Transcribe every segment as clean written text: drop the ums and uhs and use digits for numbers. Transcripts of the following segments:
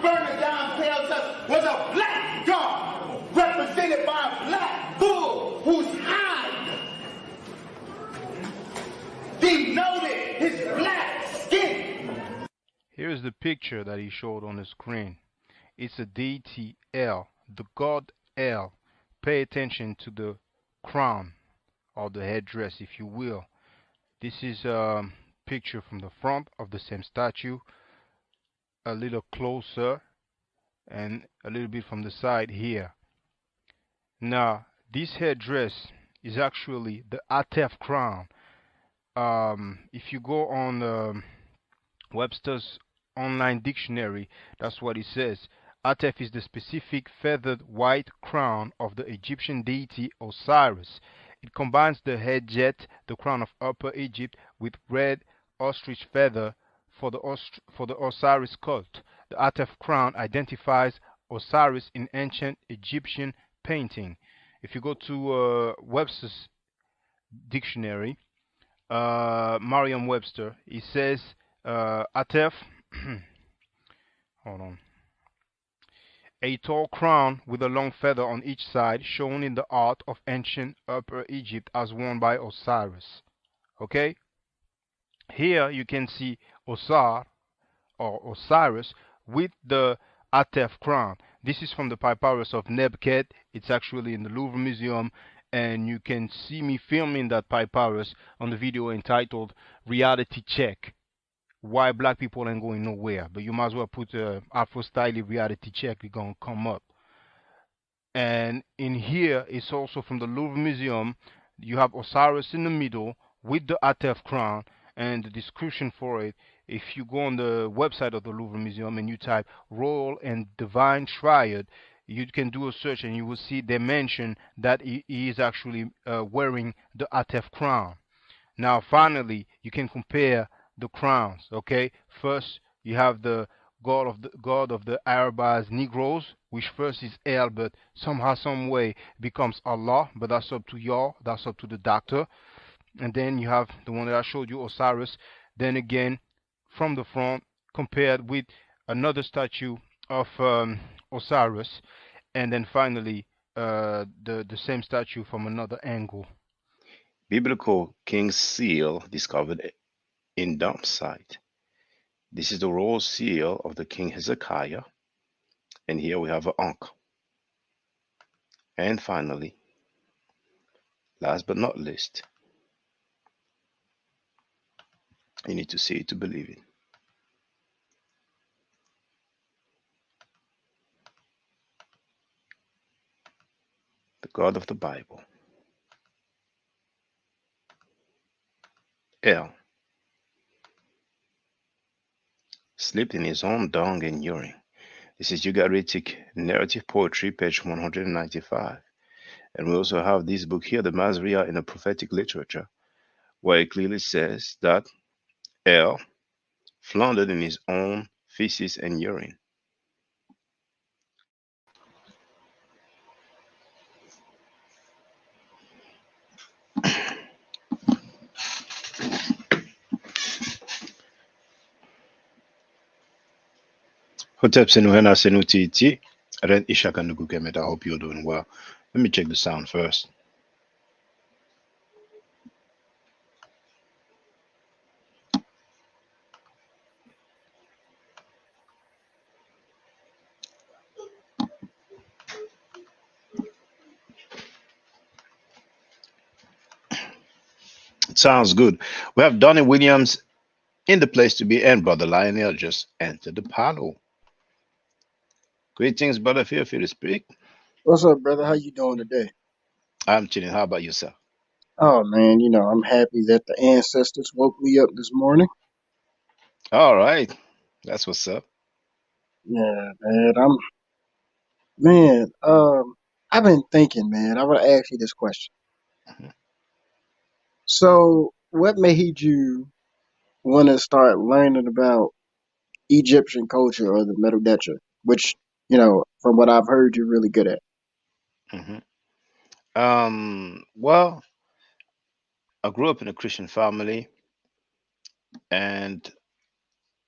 Bernardine tells us was a black dog represented by a black bull whose hide denoted his black skin. Here's the picture that he showed on the screen. It's a deity El, the god El. Pay attention to the crown or the headdress, if you will. This is a picture from the front of the same statue, a little closer, and a little bit from the side here. Now, this headdress is actually the Atef crown. If you go on Webster's online dictionary, that's what it says. Atef is the specific feathered white crown of the Egyptian deity Osiris. It combines the head jet, the crown of Upper Egypt, with red ostrich feather for the Osiris cult. The Atef crown identifies Osiris in ancient Egyptian painting. If you go to Webster's dictionary, Merriam-Webster, it says Atef, hold on, a tall crown with a long feather on each side, shown in the art of ancient Upper Egypt as worn by Osiris. Okay? Here you can see Osar or Osiris with the Atef crown. This is from the Papyrus of Nebket. It's actually in the Louvre Museum, and you can see me filming that papyrus on the video entitled Reality Check. Why black people ain't going nowhere. But you might as well put Afro Style Reality Check. It's going to come up. And in here, it's also from the Louvre Museum. You have Osiris in the middle with the Atef crown, and the description for it. If you go on the website of the Louvre Museum and you type Royal and Divine Triad, you can do a search and you will see they mention that he is actually wearing the Atef crown. Now, finally, you can compare the crowns. Okay, first you have the god of the Arabs Negroes, which first is El, but somehow, some way becomes Allah. But that's up to y'all. That's up to the doctor. And then you have the one that I showed you, Osiris. Then again, from the front, compared with another statue of Osiris, and then finally the same statue from another angle. Biblical King's Seal discovered in dump site. This is the royal seal of the King Hezekiah, and here we have an Ankh. And finally, last but not least, you need to see it to believe it. The God of the Bible, El, slept in his own dung and urine. This is Ugaritic Narrative Poetry, page 195. And we also have this book here, the Masriya in the Prophetic Literature, where it clearly says that El floundered in his own feces and urine. Hotep Senuhena Senutiti, Ren Ishaka Nukukemet. I hope you're doing well. Let me check the sound first. It sounds good. We have Donnie Williams in the place to be, and Brother Lionel just entered the panel. Greetings, Brother. Feel free to speak. What's up, brother? How you doing today? I'm chilling. How about yourself? Oh man, I'm happy that the ancestors woke me up this morning. All right. That's what's up. Yeah, man. I've been thinking, man. I want to ask you this question. Mhm. So, what made you want to start learning about Egyptian culture or the Medu Neter, which, from what I've heard, you're really good at? Mhm. Well, I grew up in a Christian family, and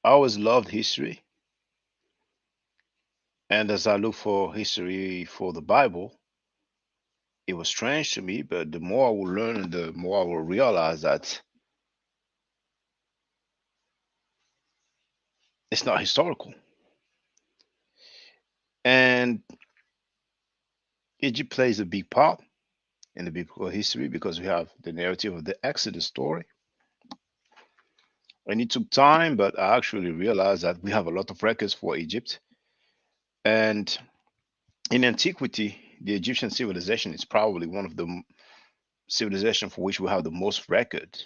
I always loved history. And as I look for history for the Bible, it was strange to me, but the more I will learn, the more I will realize that it's not historical. And Egypt plays a big part in the biblical history because we have the narrative of the Exodus story. And it took time, but I actually realized that we have a lot of records for Egypt. And in antiquity, the Egyptian civilization is probably one of the civilization for which we have the most record.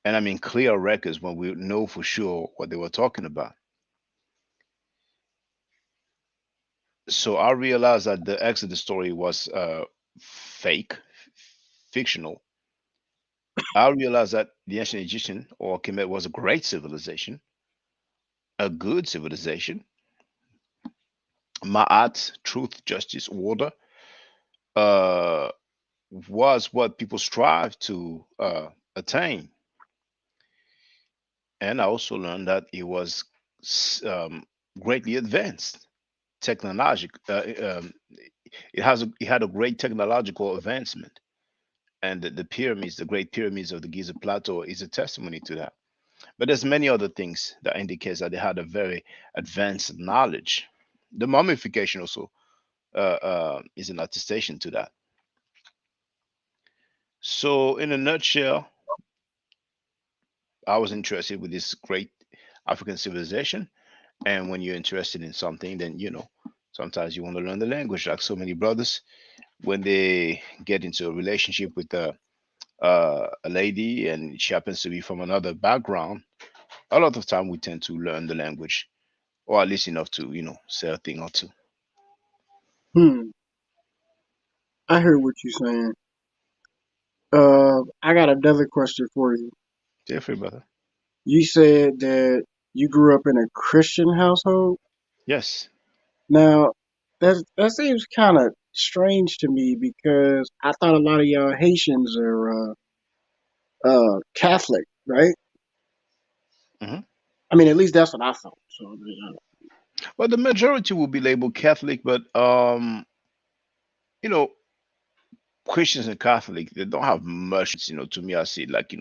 And I mean clear records when we know for sure what they were talking about. So I realized that the Exodus story was fake, fictional. I realized that the ancient Egyptian or Kemet was a great civilization, a good civilization. Ma'at, truth, justice, order, uh, was what people strive to attain. And I also learned that it was greatly advanced technological. It had a great technological advancement, and the pyramids, the great pyramids of the Giza Plateau, is a testimony to that. But there's many other things that indicates that they had a very advanced knowledge. The mummification also is an attestation to that. So, in a nutshell, I was interested with this great African civilization. And when you're interested in something, then sometimes you want to learn the language. Like so many brothers, when they get into a relationship with a lady and she happens to be from another background, a lot of time we tend to learn the language, or at least enough to say a thing or two. Hmm. I hear what you're saying. I got another question for you. Feel free, brother. You said that you grew up in a Christian household. Yes. Now, that seems kind of strange to me because I thought a lot of y'all Haitians are Catholic, right? Hmm. I mean, at least that's what I thought. So, Well, the majority will be labeled Catholic, but you know, Christians and Catholic, they don't have much. To me, I see like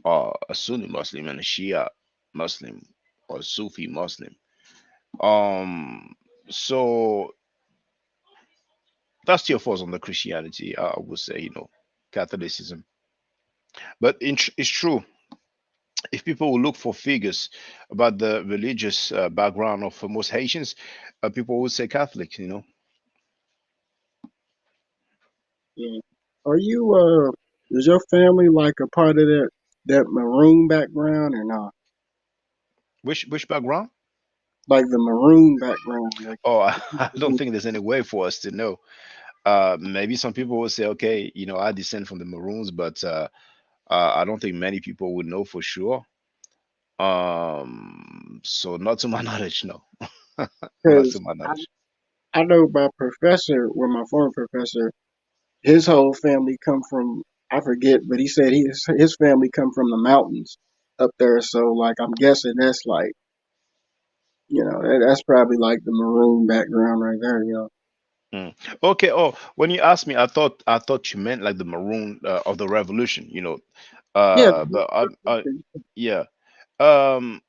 a Sunni Muslim and a Shia Muslim or Sufi Muslim. Um, so that's still falls under Christianity. I would say, Catholicism. But it's true. If people will look for figures about the religious background of most Haitians, people would say Catholic. yeah. Are you is your family like a part of that maroon background or not? Which background? Like the maroon background, like Oh, I don't think there's any way for us to know. Maybe some people will say, okay, I descend from the Maroons, but I don't think many people would know for sure. So not to my knowledge, no. Not to because my knowledge. I know my professor, well, my former professor, his whole family come from I forget, but he said his family come from the mountains up there. So like I'm guessing that's like that's probably like the maroon background right there. Mm. Okay. Oh, when you asked me, I thought you meant like the Maroon of the Revolution. Yeah, But yeah. Um,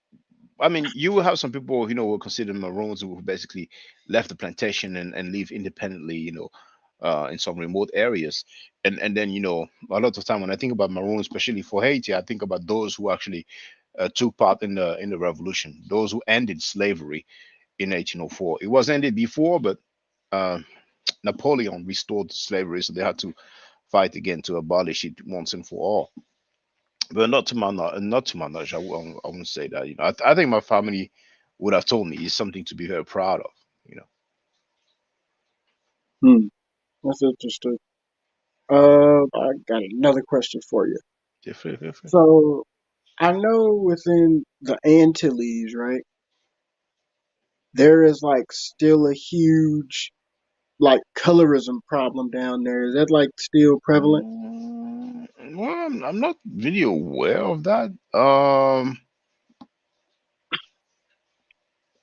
I mean, you will have some people, who will consider Maroons who basically left the plantation and live independently, in some remote areas. And then, a lot of time when I think about Maroons, especially for Haiti, I think about those who actually took part in the revolution, those who ended slavery in 1804. It was ended before, but uh, Napoleon restored slavery, so they had to fight again to abolish it once and for all. But not to my knowledge, I wouldn't say that. I think my family would have told me it's something to be very proud of. You know, hmm, that's interesting. I got another question for you. Feel free. So I know within the Antilles, right, there is like still a huge like colorism problem down there. Is that like still prevalent? Well, I'm not really aware of that.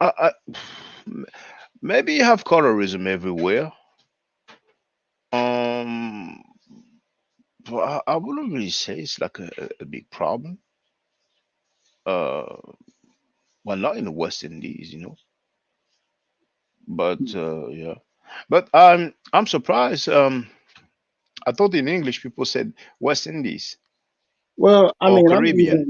I Maybe you have colorism everywhere. Um, but I wouldn't really say it's like a big problem. Uh, well, not in the West Indies, but yeah. But I'm surprised. I thought in English people said West Indies Well, I or mean, Caribbean.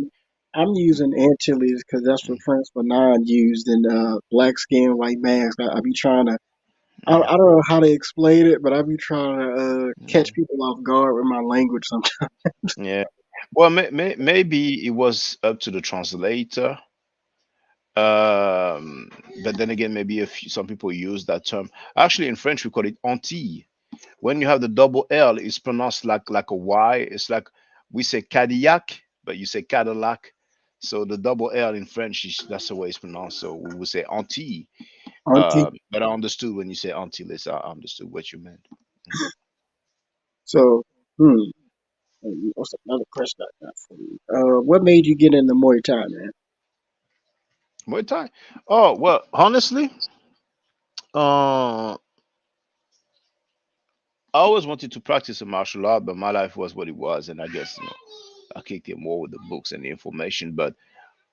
I'm using Antilles because that's what Prince Fanon used in Black Skin, White Mask. I be trying to, I Mm, don't know how to explain it, but I be trying to catch mm, people off guard with my language sometimes. yeah. Well, maybe it was up to the translator. Um, but then again, maybe some people use that term. Actually, in French, we call it Antilles. When you have the double L, it's pronounced like a Y. It's like we say Cadillac, but you say Cadillac. So the double L in French is that's the way it's pronounced. So we would say Antilles. Auntie. But I understood when you say Antilles. I understood what you meant. Mhm. So, hmm, what's another question I got for you? What made you get into Muay Thai, man? Muay Thai. Oh well, honestly, uh, I always wanted to practice a martial art, but my life was what it was, and I guess I kicked it more with the books and the information. But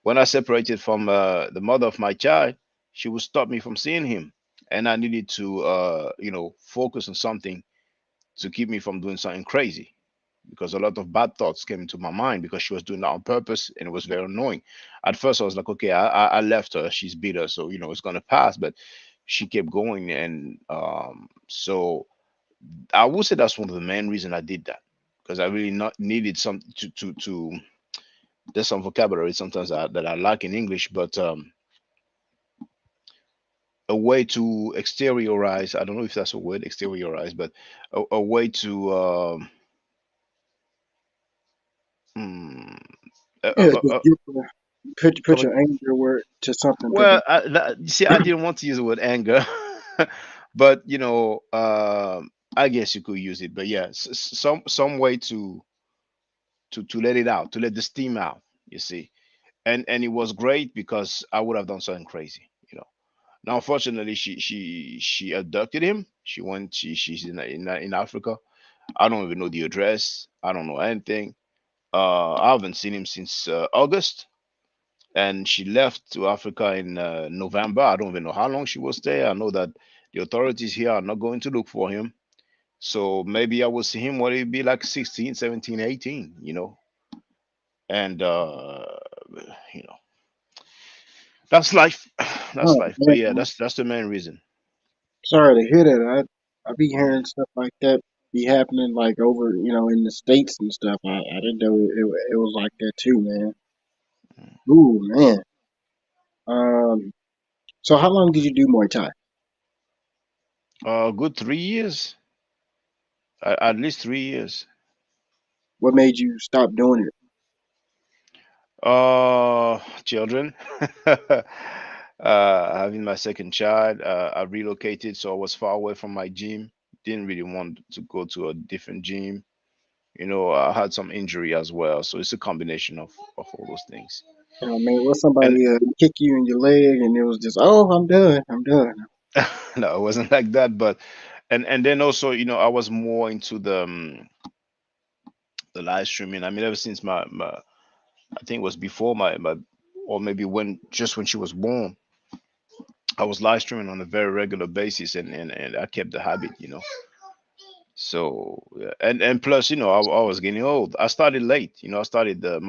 when I separated from the mother of my child, she would stop me from seeing him, and I needed to, focus on something to keep me from doing something crazy, because a lot of bad thoughts came into my mind because she was doing that on purpose, and it was very annoying. At first, I was like, okay, I left her, she's bitter, so it's gonna pass, but she kept going, and so I would say that's one of the main reason I did that, because I really not needed some to there's some vocabulary sometimes that I lack in English, but a way to exteriorize, I don't know if that's a word, exteriorize, but a way to hmm, Yeah, just put come your anger word to something well, productive. you see, I didn't want to use the word anger, but I guess you could use it. But yeah, some way to let it out, to let the steam out. You see, and it was great because I would have done something crazy. Now, unfortunately, she abducted him. She's in Africa. I don't even know the address. I don't know anything. I haven't seen him since August, and she left to Africa in November. I don't even know how long she was there. I know that the authorities here are not going to look for him. So maybe I will see him when he'll be like 16, 17, 18. And you know, that's life. That's Oh life. But man, yeah, I'm that's the main reason. sorry to hear that. I be hearing stuff like that be happening like over, in the states and stuff. I didn't know it was like that too, man. Ooh, man. Um, so how long did you do Muay Thai? Good 3 years, at least 3 years. What made you stop doing it? Children. Having my second child, I relocated, so I was far away from my gym. Didn't really want to go to a different gym. I had some injury as well, so it's a combination of all those things. Man, what And somebody kick you in your leg and it was just, oh, I'm done, I'm done. no, it wasn't like that, but and then also, I was more into the live streaming. I mean, ever since my I think it was before my or maybe when she was born, I was live streaming on a very regular basis, and I kept the habit. So yeah. And plus, I was getting old. I started late. I started the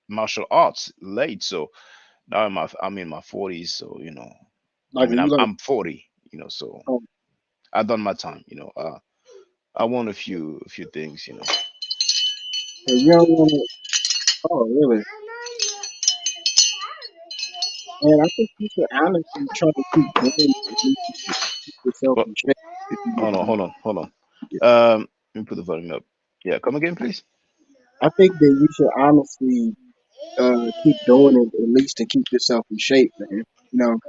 martial arts late. So now I'm in my 40s. So I Like, are mean, you I'm like, I'm 40. So oh, I've done my time. I want a few things. so you don't want to, oh, really? Man, I think you should honestly try to keep doing it, at least to keep yourself Well, in shape. If you get hold on, what hold on, hold on. yeah. Let me put the volume up. Yeah, come again, please. I think that you should honestly keep doing it at least to keep yourself in shape, man. You know,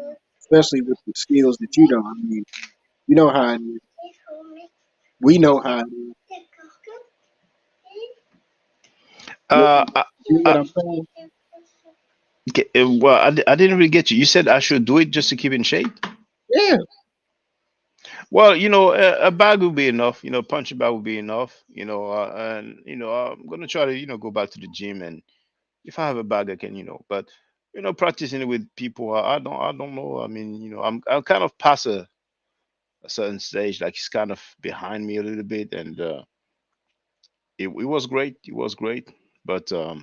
especially with the skills that you know. I mean, you know how it is. We know how it is. You, Uh, I, you know what I, I'm saying? well, I didn't really get you. You said I should do it just to keep in shape. Yeah, Well, a bag would be enough. Punching bag would be enough. And I'm gonna try to go back to the gym, and if I have a bag, I can But practicing it with people, I don't know. I mean, I'm kind of past a certain stage. Like he's kind of behind me a little bit, and it was great. It was great, but I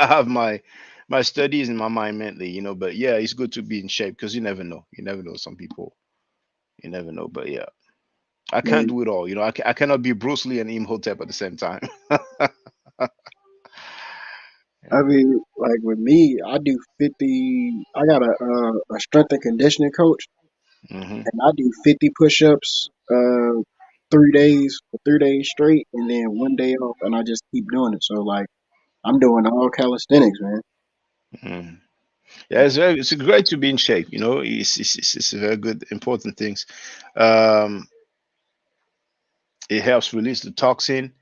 have my studies in my mind mentally. But yeah, it's good to be in shape because you never know. You never know. Some people, you never know. But yeah. I can't man. do it all. I cannot be Bruce Lee and Imhotep at the same time. I Yeah. mean, like with me, I do 50. I got a strength and conditioning coach, Hmm. and I do 50 push-ups, 3 days for 3 days straight, and then one day off, and I just keep doing it. So like, I'm doing all calisthenics, man. Hmm. Yeah, it's great to be in shape. It's very good, important things. Um, it helps release the toxin.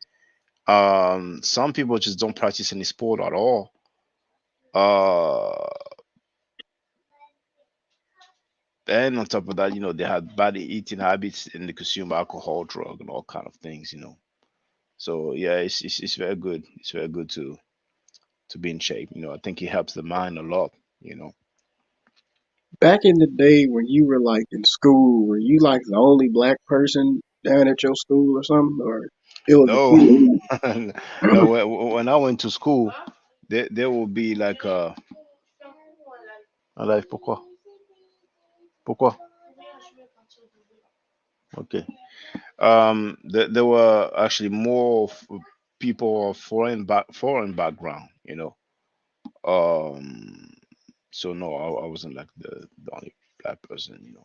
Some people just don't practice any sport at all. Uh, and on top of that, they have bad eating habits and they consume alcohol, drug, and all kind of things. So yeah, it's very good. It's very good to be in shape. I think it helps the mind a lot. You know. Back in the day when you were like in school, were you like the only black person down at your school or something, or it was a No, few? no. When I went to school, there will be like Alive, pourquoi? Pourquoi? Okay. There were actually more people of foreign background. Um, so no, I wasn't like the only black person.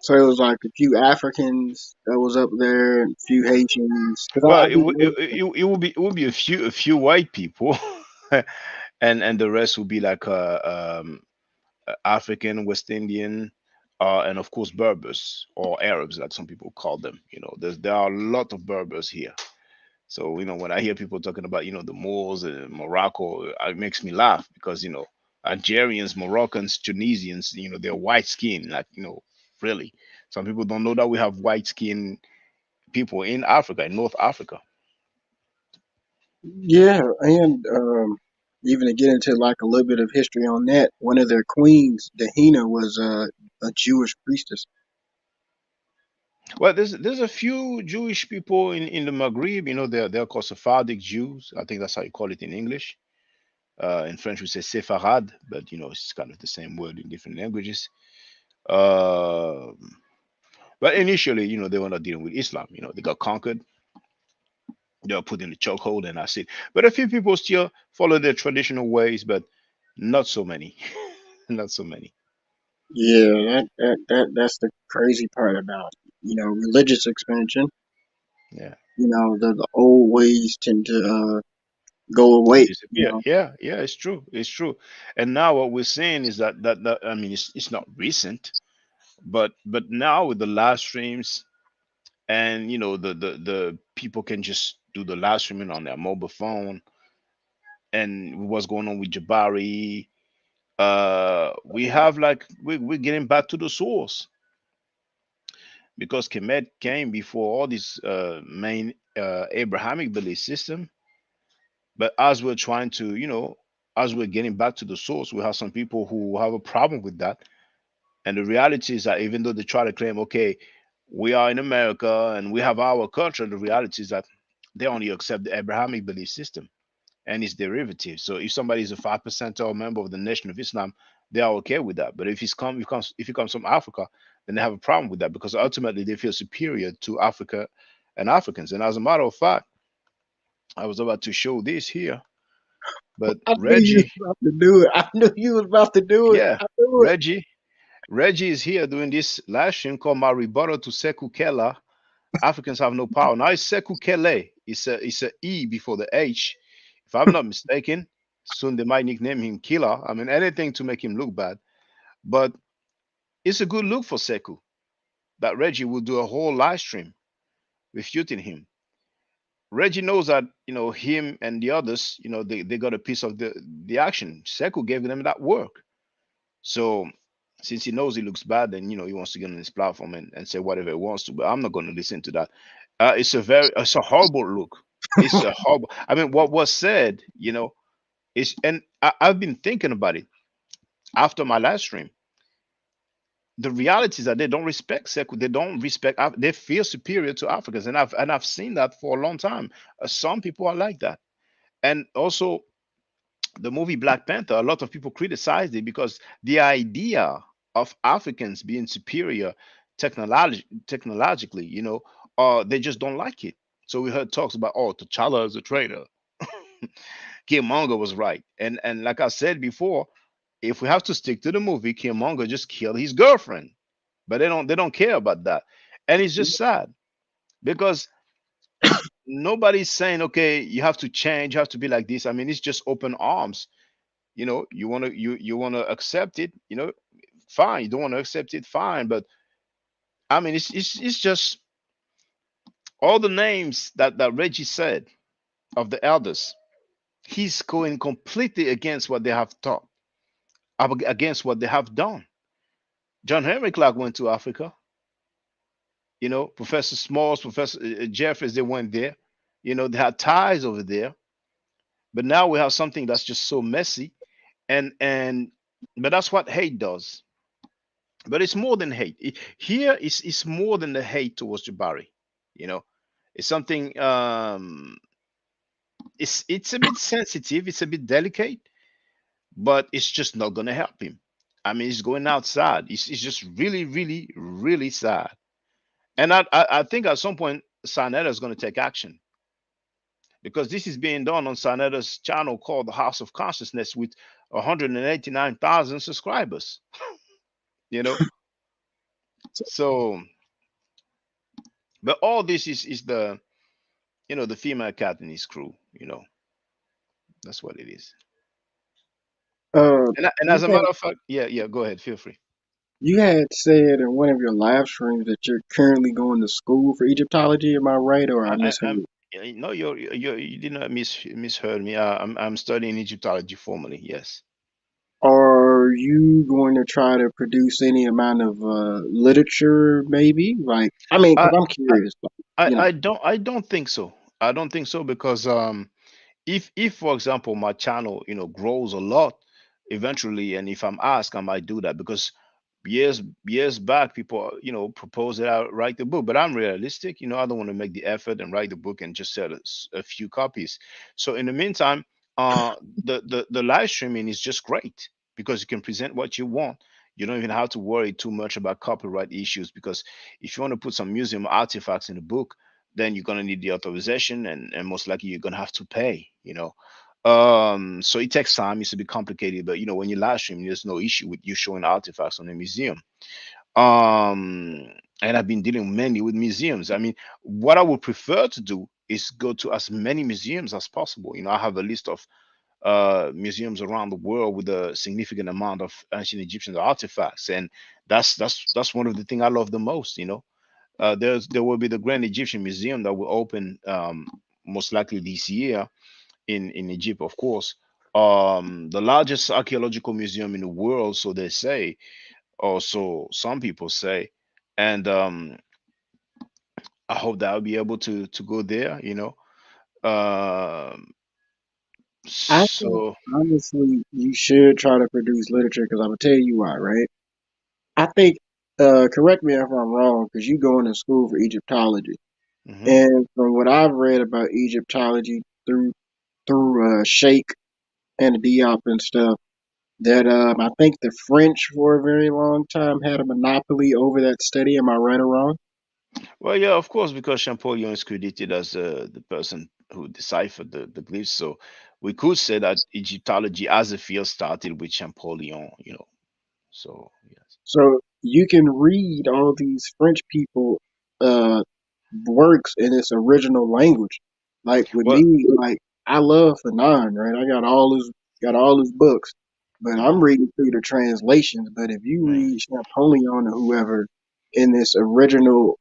So it was like a few Africans that was up there and a few Haitians. Cause Well, I do notice that. it would be a few white people, and the rest would be like African, West Indian, and of course Berbers or Arabs, like some people call them. There are a lot of Berbers here. So when I hear people talking about the Moors in Morocco, it makes me laugh because Algerians, Moroccans, Tunisians, they're white skin. Like really, some people don't know that we have white skin people in Africa, in North Africa. Yeah, and even to get into like a little bit of history on that, one of their queens, Dahina, was a Jewish priestess. Well, there's a few Jewish people in the Maghreb. They're called Sephardic Jews. I think that's how you call it in English. In French, we say Sepharad, but it's kind of the same word in different languages. Uh, but initially, they were not dealing with Islam. They got conquered. They were put in the chokehold, and that's it. But a few people still follow their traditional ways, but not so many. Not so many. Yeah, that's the crazy part about religious expansion. Yeah. The old ways tend to go To away. disappear. Yeah, yeah, it's true. It's true. And now what we're seeing is that I mean, it's not recent, but now with the live streams and the people can just do the live streaming on their mobile phone, and what's going on with Jabari, we have like we're getting back to the source because Kemet came before all this main Abrahamic belief system. But as we're trying to, as we're getting back to the source, we have some people who have a problem with that. And the reality is that even though they try to claim, okay, we are in America and we have our culture, the reality is that they only accept the Abrahamic belief system and its derivatives. So if somebody is a 5% or a member of the Nation of Islam, they are okay with that. But if he comes from Africa, then they have a problem with that because ultimately they feel superior to Africa and Africans. And as a matter of fact, I was about to show this here, but I knew you Reggie, was about to do it. I knew you was about to do it. yeah, I knew it. Reggie, Reggie is here doing this live stream called My Rebuttal to Sekou Kela. Africans have no power. Now it's Sekou Kele. It's a E before the H. If I'm not mistaken, soon they might nickname him Killer. I mean, anything to make him look bad. But it's a good look for Sekou that Reggie will do a whole live stream refuting him. Reggie knows that him and the others, they got a piece of the action. Sekou gave them that work. So Since he knows he looks bad, then he wants to get on his platform and say whatever he wants to. But I'm not going to listen to that. It's a horrible look. It's a horrible. I mean, what was said, is, and I've been thinking about it after my live stream. The reality is that they don't respect they don't respect. They feel superior to Africans, and I've seen that for a long time. Some people are like that, and also the movie Black Panther, a lot of people criticized it because the idea of Africans being superior technologically, they just don't like it. So we heard talks about, oh, T'Challa is a traitor. Killmonger was right, and like I said before, if we have to stick to the movie, Killmonger just killed his girlfriend, but they don't care about that, and it's just sad because nobody's saying, okay, you have to change, you have to be like this. I mean, it's just open arms. You want to accept it, fine. You don't want to accept it, fine. But I mean, it's just all the names that Reggie said of the elders. He's going completely against what they have taught, against what they have done. John Henry Clark went to Africa. Professor Smalls, Professor Jeffries, they went there. They had ties over there. But now we have something that's just so messy, and but that's what hate does. But it's more than hate. Here it's more than the hate towards Jabari. You know, it's something. It's a bit sensitive. It's a bit delicate, but it's just not gonna help him. I mean, he's going outside. It's just really, really, really sad. And I think at some point Sanetta is going to take action because this is being done on Sanetta's channel called the House of Consciousness with 189,000 subscribers. You know, so but all this is the female cat in his crew. That's what it is. Uh, And you as a had matter of fact, yeah, yeah, go ahead, feel free. you had said in one of your live streams that you're currently going to school for Egyptology. Am I right, or I I'm misheard? no, you did not misheard me. I'm studying Egyptology formally. Yes. Are you going to try to produce any amount of literature, maybe? Like, I mean, I because I'm I curious. Like, I you know, I don't think so. I don't think so because if for example my channel grows a lot eventually, and if I'm asked, I might do that because years back people proposed that I write the book, but I'm realistic. I don't want to make the effort and write the book and just sell a few copies. So in the meantime, the live streaming is just great because you can present what you want. You don't even have to worry too much about copyright issues because if you want to put some museum artifacts in the book, then you're gonna need the authorization, and most likely you're gonna have to pay. So it takes time. It's a bit complicated, but when you live stream, there's no issue with you showing artifacts on the museum. um and I've been dealing mainly with museums. I mean, what I would prefer to do is go to as many museums as possible. I have a list of museums around the world with a significant amount of ancient Egyptian artifacts, and that's one of the things I love the most. There will be the Grand Egyptian Museum that will open most likely this year in Egypt, of course. The largest archaeological museum in the world, so they say, or so some people say, and I hope that I'll be able to go there. Um, I think so honestly, you should try to produce literature because I'm gonna tell you why, right? I think, correct me if I'm wrong, because you going to school for Egyptology, mhm. and from what I've read about Egyptology through Sheikh and Diop and stuff, that I think the French for a very long time had a monopoly over that study. Am I right or wrong? Well, yeah, of course, because Champollion is credited as the person who deciphered the glyphs. So we could say that Egyptology as a field started with Champollion. So, yes. So you can read all these French people uh works in its original language. Like with Well, me, like I love Fanon, right? I got all his books, but I'm mhm, reading through the translations. But if you mhm, read Champollion or whoever in this original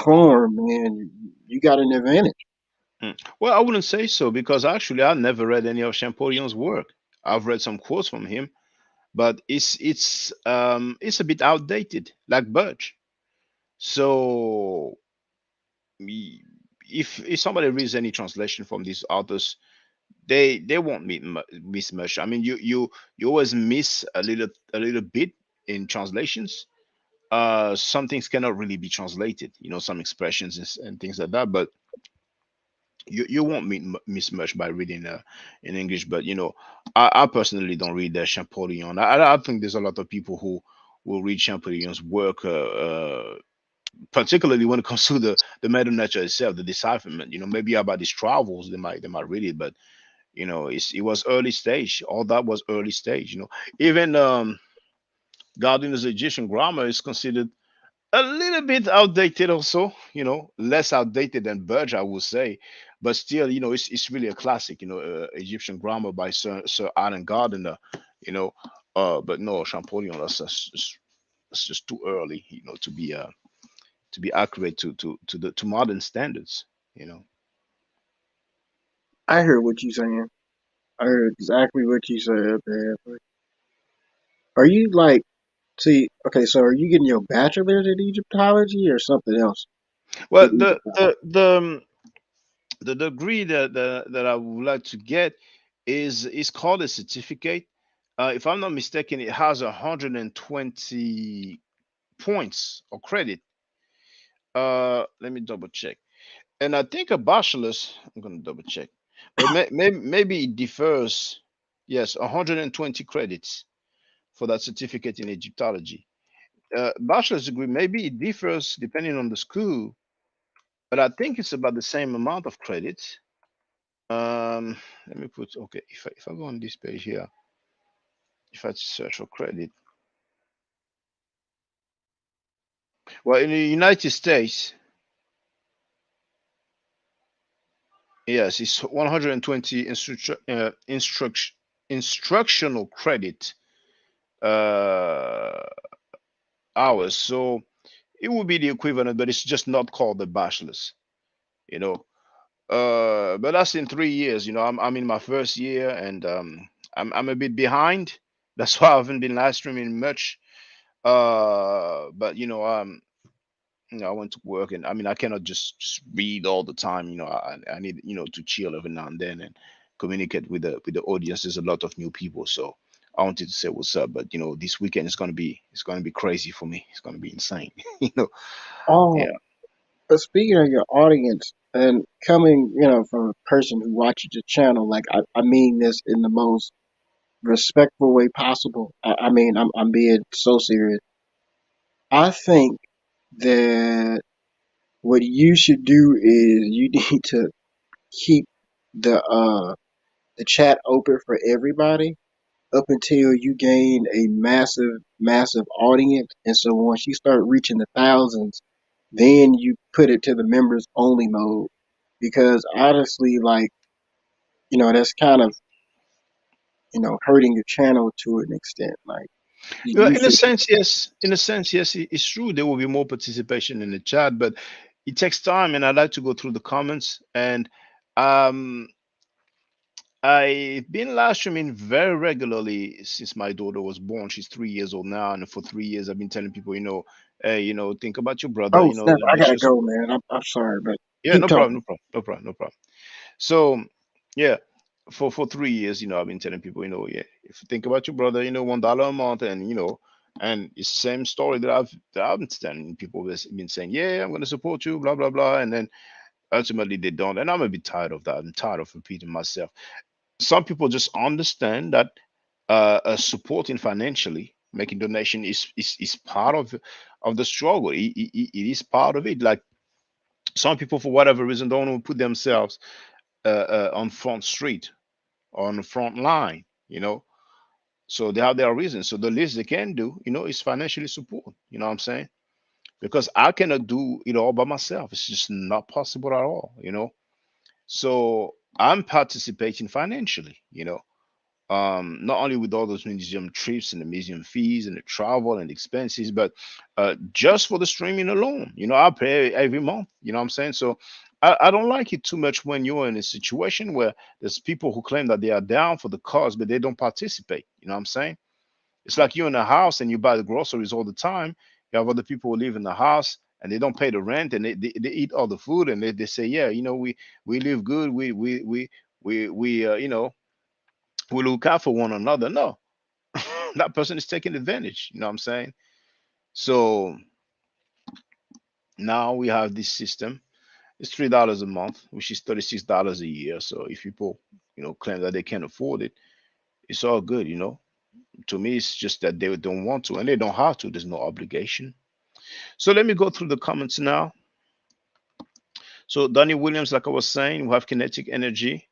form, man, you got an advantage. well, I wouldn't say so because actually I never read any of Champollion's work. I've read some quotes from him, but it's a bit outdated, like Budge. So me- if somebody reads any translation from these authors, they won't miss much. I mean, you always miss a little bit in translations. Some things cannot really be translated, some expressions and things like that, but you won't miss much by reading in English. But I personally don't read Champollion. I think there's a lot of people who will read Champollion's work, particularly when it comes to the meta nature itself, the decipherment. Maybe about his travels, they might read it, but it was early stage. All that was early stage. Even Gardner's Egyptian grammar is considered a little bit outdated also, less outdated than Burge, I would say, but still, it's really a classic, Egyptian grammar by Sir Alan Gardner, you know, but no, Champollion, that's just too early, to be accurate to modern standards. I heard what you saying. I heard exactly what you said, man. Are you like, see, okay, so are you getting your bachelor's in Egyptology or something else Well, with the Egyptology? the the the degree that I would like to get is called a certificate. If I'm not mistaken, it has 120 points or credit. Let me double check. And I think a bachelor's, I'm gonna double check, but maybe it differs. Yes, 120 credits for that certificate in Egyptology. Bachelor's degree, maybe it differs depending on the school, but I think it's about the same amount of credits. Let me put, okay, if I go on this page here, if I search for credit, well, in the United States, yes, it's 120 instructional credit uh, hours. So it would be the equivalent, but it's just not called the bachelor's, you know. But that's in 3 years. I'm in my first year, and I'm a bit behind. That's why I haven't been live streaming much. But I went to work, and I mean, I cannot just read all the time. I need to chill every now and then and communicate with the audience. There's a lot of new people, so I wanted to say what's up. But this weekend is gonna be crazy for me. It's gonna be insane. you know, Oh, yeah. but speaking of your audience and coming, from a person who watches your channel, like I mean this in the most respectful way possible. I mean, I'm being so serious. I think that what you should do is you need to keep the chat open for everybody up until you gain a massive audience. And so once you start reaching the thousands, then you put it to the members only mode. Because honestly, like, that's kind of, hurting your channel to an extent. Like Well, you in a should. sense, yes. In a sense, yes, it's true. There will be more participation in the chat, but it takes time, and I like to go through the comments. And um, I've been live streaming very regularly since my daughter was born. She's 3 years old now, and for 3 years, I've been telling people, hey, think about your brother, Oh snap! and I let's gotta just, go, man. I'm sorry, but yeah, keep no problem, no talking. problem, no problem, no problem. So, yeah, for 3 years, I've been telling people, yeah, if you think about your brother, $1 a month, and and it's the same story that I've been telling people. That's been saying, yeah, I'm going to support you, blah blah blah, and then ultimately they don't, and I'm a bit tired of that. I'm tired of repeating myself. Some people just understand that supporting financially, making donation is part of the struggle. It is part of it. Like some people, for whatever reason, don't want to put themselves on front street or on the front line. So they have their reasons. So the least they can do, is financially support. You know what I'm saying? Because I cannot do it all by myself. It's just not possible at all. So I'm participating financially. Not only with all those museum trips and the museum fees and the travel and expenses, but just for the streaming alone, I pay every month. You know what I'm saying? So I don't like it too much when you're in a situation where there's people who claim that they are down for the cause, but they don't participate. You know what I'm saying? It's like you're in a house and you buy the groceries all the time. You have other people who live in the house and they don't pay the rent and they eat all the food and they say, yeah, we live good. We we look out for one another. No, that person is taking advantage. You know what I'm saying? So now we have this system. It's $3 a month, which is $36 a year. So if people, claim that they can't afford it, it's all good. To me, it's just that they don't want to and they don't have to. There's no obligation. So let me go through the comments now. So Donnie Williams, like I was saying, we have kinetic energy.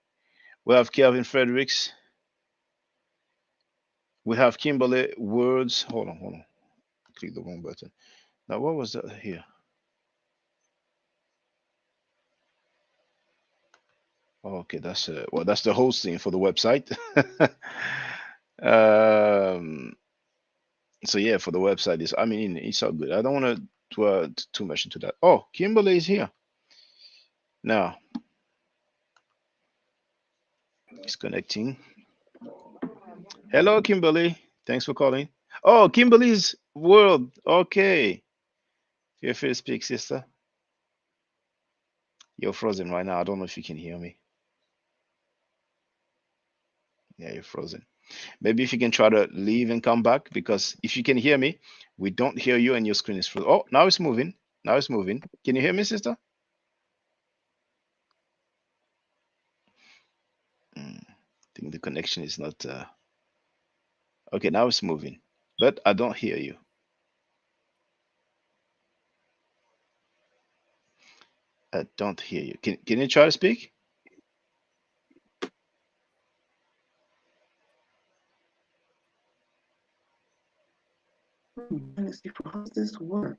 We have Kelvin Fredericks. We have Kimberly Words. Hold on. Click the wrong button. Now, what was that here? Okay, that's that's the hosting for the website. So yeah, for the website is, it's all good. I don't want to dwell too much into that. Oh, Kimberly is here now. It's connecting. Hello, Kimberly. Thanks for calling. Oh, Kimberly's World. Okay. Feel free to speak, sister. You're frozen right now. I don't know if you can hear me. Yeah, you're frozen. Maybe if you can try to leave and come back, because if you can hear me, we don't hear you and your screen is frozen. Oh, now it's moving. Now it's moving. Can you hear me, sister? I think the connection is not. Okay, now it's moving, but I don't hear you. I don't hear you. Can you try to speak? How does this work?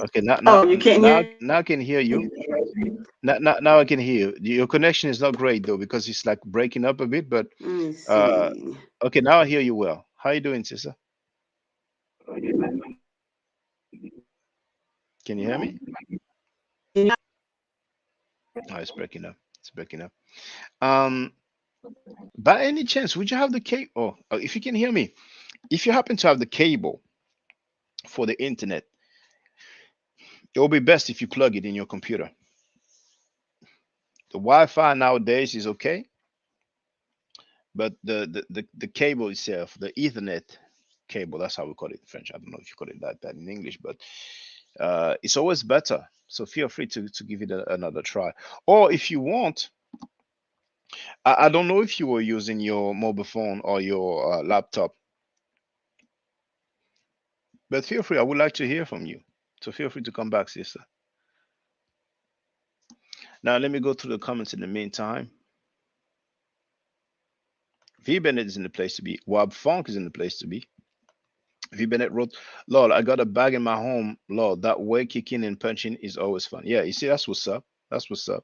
Okay, now Oh, you can't hear me? now I can hear you. Now I can hear you. Your connection is not great though, because it's like breaking up a bit. But Let me uh, see. okay, now I hear you well. How you doing, sister? Can you hear me? Yeah. Oh, it's breaking up. It's breaking up. Um, by any chance, would you have the cable? Oh, if you can hear me, if you happen to have the cable for the internet, it will be best if you plug it in your computer. The Wi-Fi nowadays is okay, but the cable itself, the Ethernet cable, that's how we call it in French. I don't know if you call it that in English, but it's always better. So feel free to give it another try. Or if you want, I don't know if you were using your mobile phone or your laptop, but feel free. I would like to hear from you. So feel free to come back, sister. Now let me go through the comments in the meantime. V Bennett is in the place to be. Wab Funk is in the place to be. V Bennett wrote, Lord, I got a bag in my home. Lord, that way kicking and punching is always fun. Yeah, you see, that's what's up. That's what's up.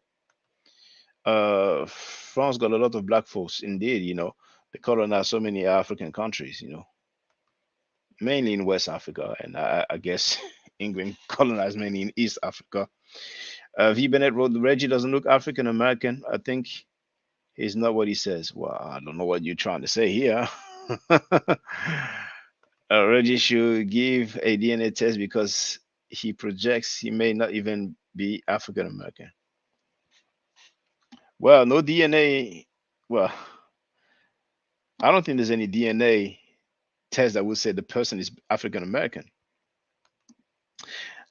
France got a lot of black folks. Indeed, they colonized so many African countries, mainly in West Africa. And I guess England colonized mainly in East Africa. V Bennett wrote, Reggie doesn't look African American. I think he's not what he says. Well, I don't know what you're trying to say here. Reggie should give a DNA test because he projects he may not even be African American. Well, no DNA. Well, I don't think there's any DNA test that would say the person is African American.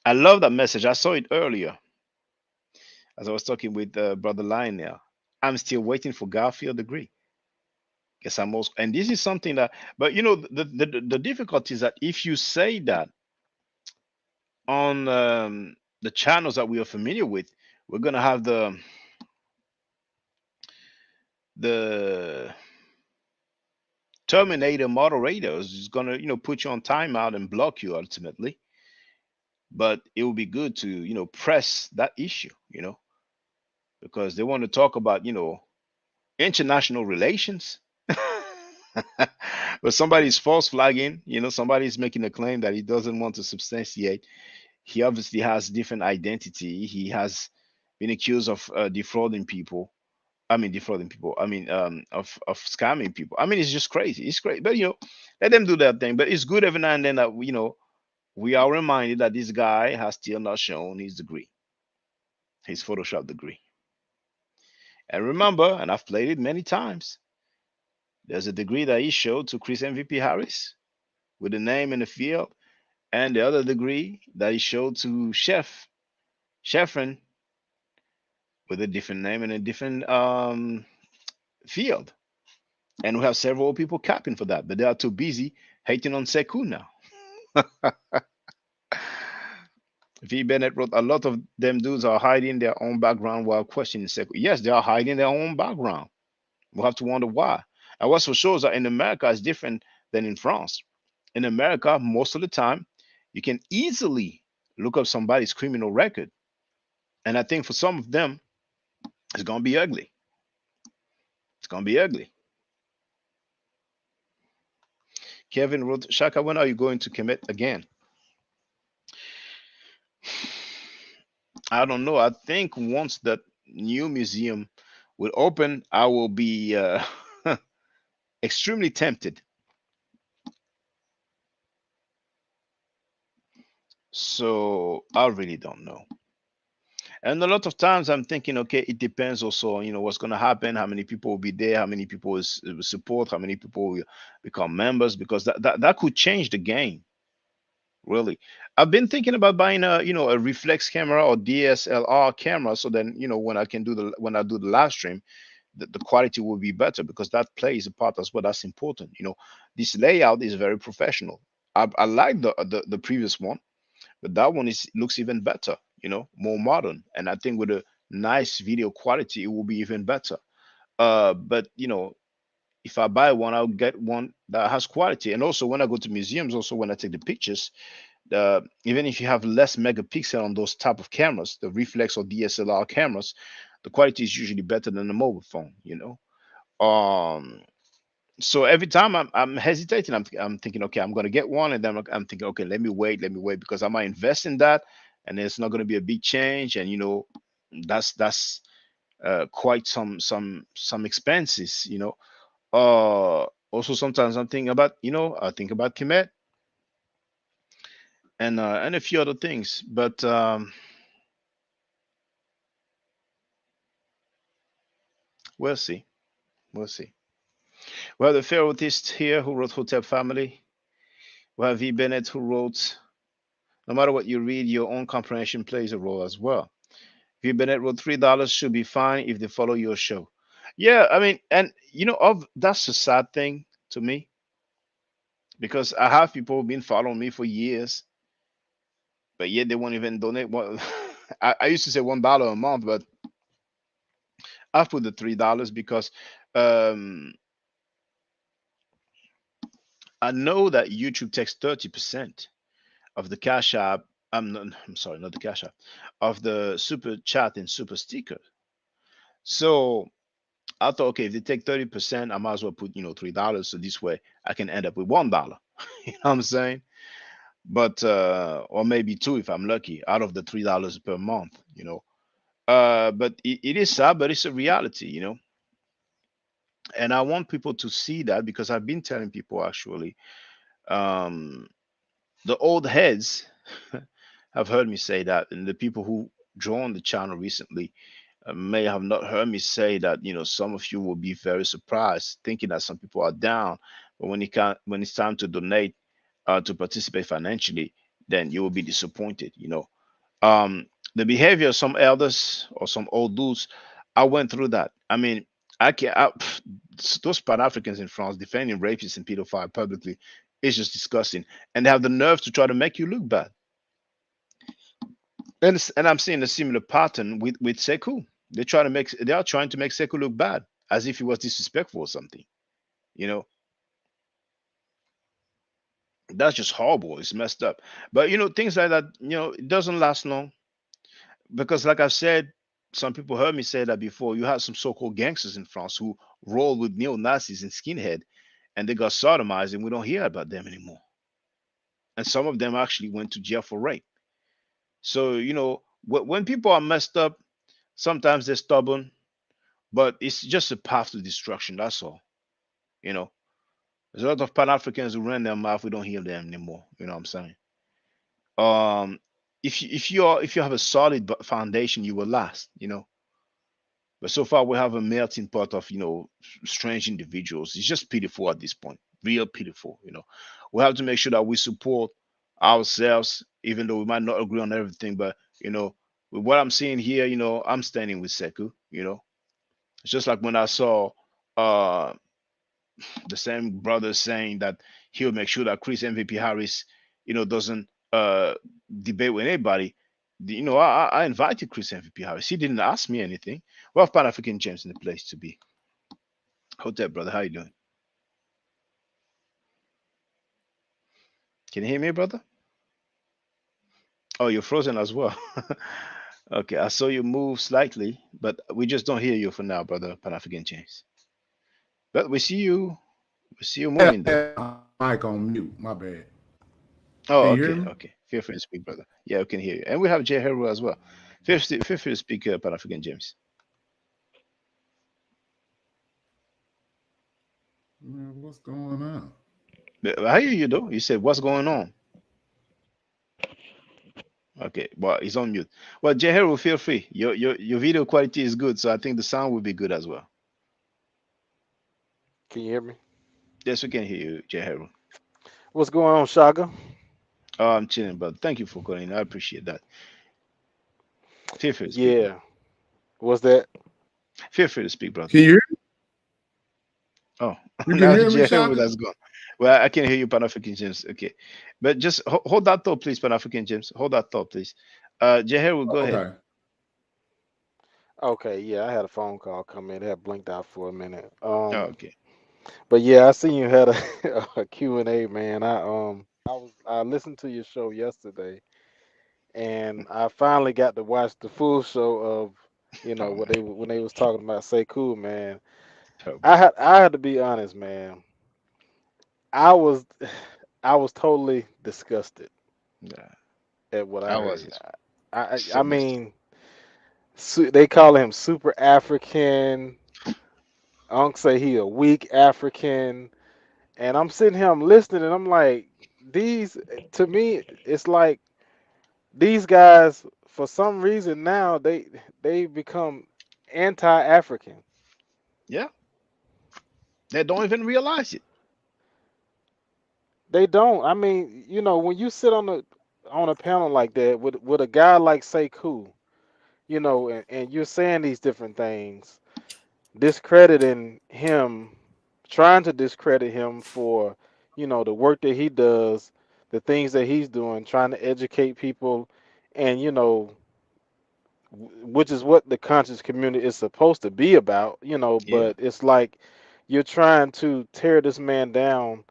I love that message. I saw it earlier as I was talking with Brother Lionel. I'm still waiting for Garfield degree. Guess I'm most, and this is something that, but the difficulty is that if you say that on the channels that we are familiar with, we're gonna have the Terminator moderators is gonna put you on timeout and block you ultimately. But it will be good to press that issue, because they want to talk about international relations. But somebody's false flagging, somebody's making a claim that he doesn't want to substantiate. He obviously has different identity. He has been accused of defrauding people. I mean, defrauding people. I mean, of scamming people. I mean, it's just crazy. It's crazy. But let them do their thing. But it's good every now and then that we are reminded that this guy has still not shown his degree, his Photoshop degree. And remember, and I've played it many times. There's a degree that he showed to Chris MVP Harris with the name in the field, and the other degree that he showed to Sheffrin with a different name and a different field. And we have several people capping for that, but they are too busy hating on Sekou now. V. Bennett wrote, a lot of them dudes are hiding their own background while questioning Sekou. Yes, they are hiding their own background. We'll have to wonder why. And what's for sure is that in America is different than in France. In America, most of the time, you can easily look up somebody's criminal record. And I think for some of them, it's going to be ugly. It's going to be ugly. Kevin wrote, Shaka, when are you going to commit again? I don't know. I think once that new museum will open, I will be extremely tempted. So I really don't know. And a lot of times I'm thinking, okay, it depends also on what's going to happen, how many people will be there, how many people will support, how many people will become members, because that could change the game. Really, I've been thinking about buying a reflex camera or DSLR camera, so then when I do the live stream, the quality will be better, because that plays a part as well. That's important. This layout is very professional. I like the previous one, but that one looks even better, more modern. And I think with a nice video quality, it will be even better. But if I buy one, I'll get one that has quality. And also when I go to museums, also when I take the pictures, even if you have less megapixel on those type of cameras, the reflex or DSLR cameras, the quality is usually better than the mobile phone. So every time I'm hesitating, I'm thinking, okay, I'm gonna get one, and then I'm thinking, okay, let me wait, because I might invest in that, and it's not gonna be a big change, and that's quite some expenses. Also sometimes I'm thinking about I think about Kemet and a few other things, but we'll see, we'll see. We have the Pharaohist here who wrote Hotel Family. We have V. Bennett who wrote, no matter what you read, your own comprehension plays a role as well. V. Bennett wrote $3 should be fine if they follow your show. Yeah, I mean, and that's a sad thing to me, because I have people been following me for years, but yet they won't even donate. Well, I used to say $1 a month, but I've put the $3 because um, I know that YouTube takes 30% of the Cash App. I'm sorry, not the Cash App, of the super chat and super sticker. So I thought, okay, if they take 30%, I might as well put $3, so this way I can end up with $1. You know what I'm saying? But or maybe two if I'm lucky, out of the $3 per month. But it is sad, but it's a reality. And I want people to see that, because I've been telling people, actually, um, the old heads have heard me say that, and the people who joined the channel recently may have not heard me say that. Some of you will be very surprised, thinking that some people are down, but when it's time to donate, to participate financially, then you will be disappointed. Um, the behavior of some elders or some old dudes, I went through that. I mean, those Pan Africans in France defending rapists and pedophiles publicly is just disgusting, and they have the nerve to try to make you look bad. And I'm seeing a similar pattern with Sekou. They are trying to make Sekou look bad, as if he was disrespectful or something. You know, that's just horrible. It's messed up. But things like that, it doesn't last long, because, like I said, some people heard me say that before. You had some so-called gangsters in France who rolled with neo-Nazis and skinhead, and they got sodomized, and we don't hear about them anymore. And some of them actually went to jail for rape. So when people are messed up, sometimes they're stubborn, but it's just a path to destruction. That's all. You know, there's a lot of Pan Africans who run their mouth. We don't hear them anymore. You know what I'm saying? Um, if you have a solid foundation, you will last. You know, but so far we have a melting pot of strange individuals. It's just pitiful at this point. Real pitiful. You know, we have to make sure that we support ourselves, even though we might not agree on everything. But with what I'm seeing here, I'm standing with Sekou. It's just like when I saw uh the same brother saying that he'll make sure that Chris MVP Harris, doesn't debate with anybody. I invited Chris MVP Harris. He didn't ask me anything. We have Pan African James in the place to be. Hotel, brother, how you doing? Can you hear me, brother? Oh, you're frozen as well. Okay, I saw you move slightly, but we just don't hear you for now, brother Pan African James. But we see you. We see you moving though. Mic on mute. My bad. Oh, Can you hear okay, me? okay. Feel free to speak, brother. Yeah, we can hear you. And we have Jay Heru as well. Feel free to speak, Pan African James. Man, what's going on? I hear you though. You said, "What's going on?" Okay, well, he's on mute. Well, Jay Heru, feel free. Your video quality is good, so I think the sound will be good as well. Can you hear me? Yes, we can hear you, Jay Heru. What's going on, Shaka? Oh, I'm chilling, brother. Thank you for calling. I appreciate that. Feel free to speak. Yeah. What's that? Feel free to speak, brother. Can you hear me? Oh, You now can hear me, Jay Heru Shaka? that's gone. Well, I can hear you, Pan African James. Okay, but just hold that thought, please, Pan African James. Hold that thought, please. Jay Heru, go ahead. Okay. Okay, yeah, I had a phone call come in. It had blinked out for a minute. Oh, okay. But yeah, I seen you had a Q&A, man. I listened to your show yesterday, and I finally got to watch the full show of Oh, what man. when they was talking about Sekou, man. Oh, I had to be honest, man. I was totally disgusted yeah, at what I I was. heard. I So much. mean, they call him super African. Unc say he a weak African, and I'm sitting here, I'm listening, and I'm like, to me, it's like these guys, for some reason now, they become anti-African. Yeah, they don't even realize it. They don't. I mean, when you sit on a panel like that with a guy like Sekou, and you're saying these different things, discrediting him, trying to discredit him for, the work that he does, the things that he's doing, trying to educate people, and which is what the conscious community is supposed to be about, Yeah. but it's like you're trying to tear this man down,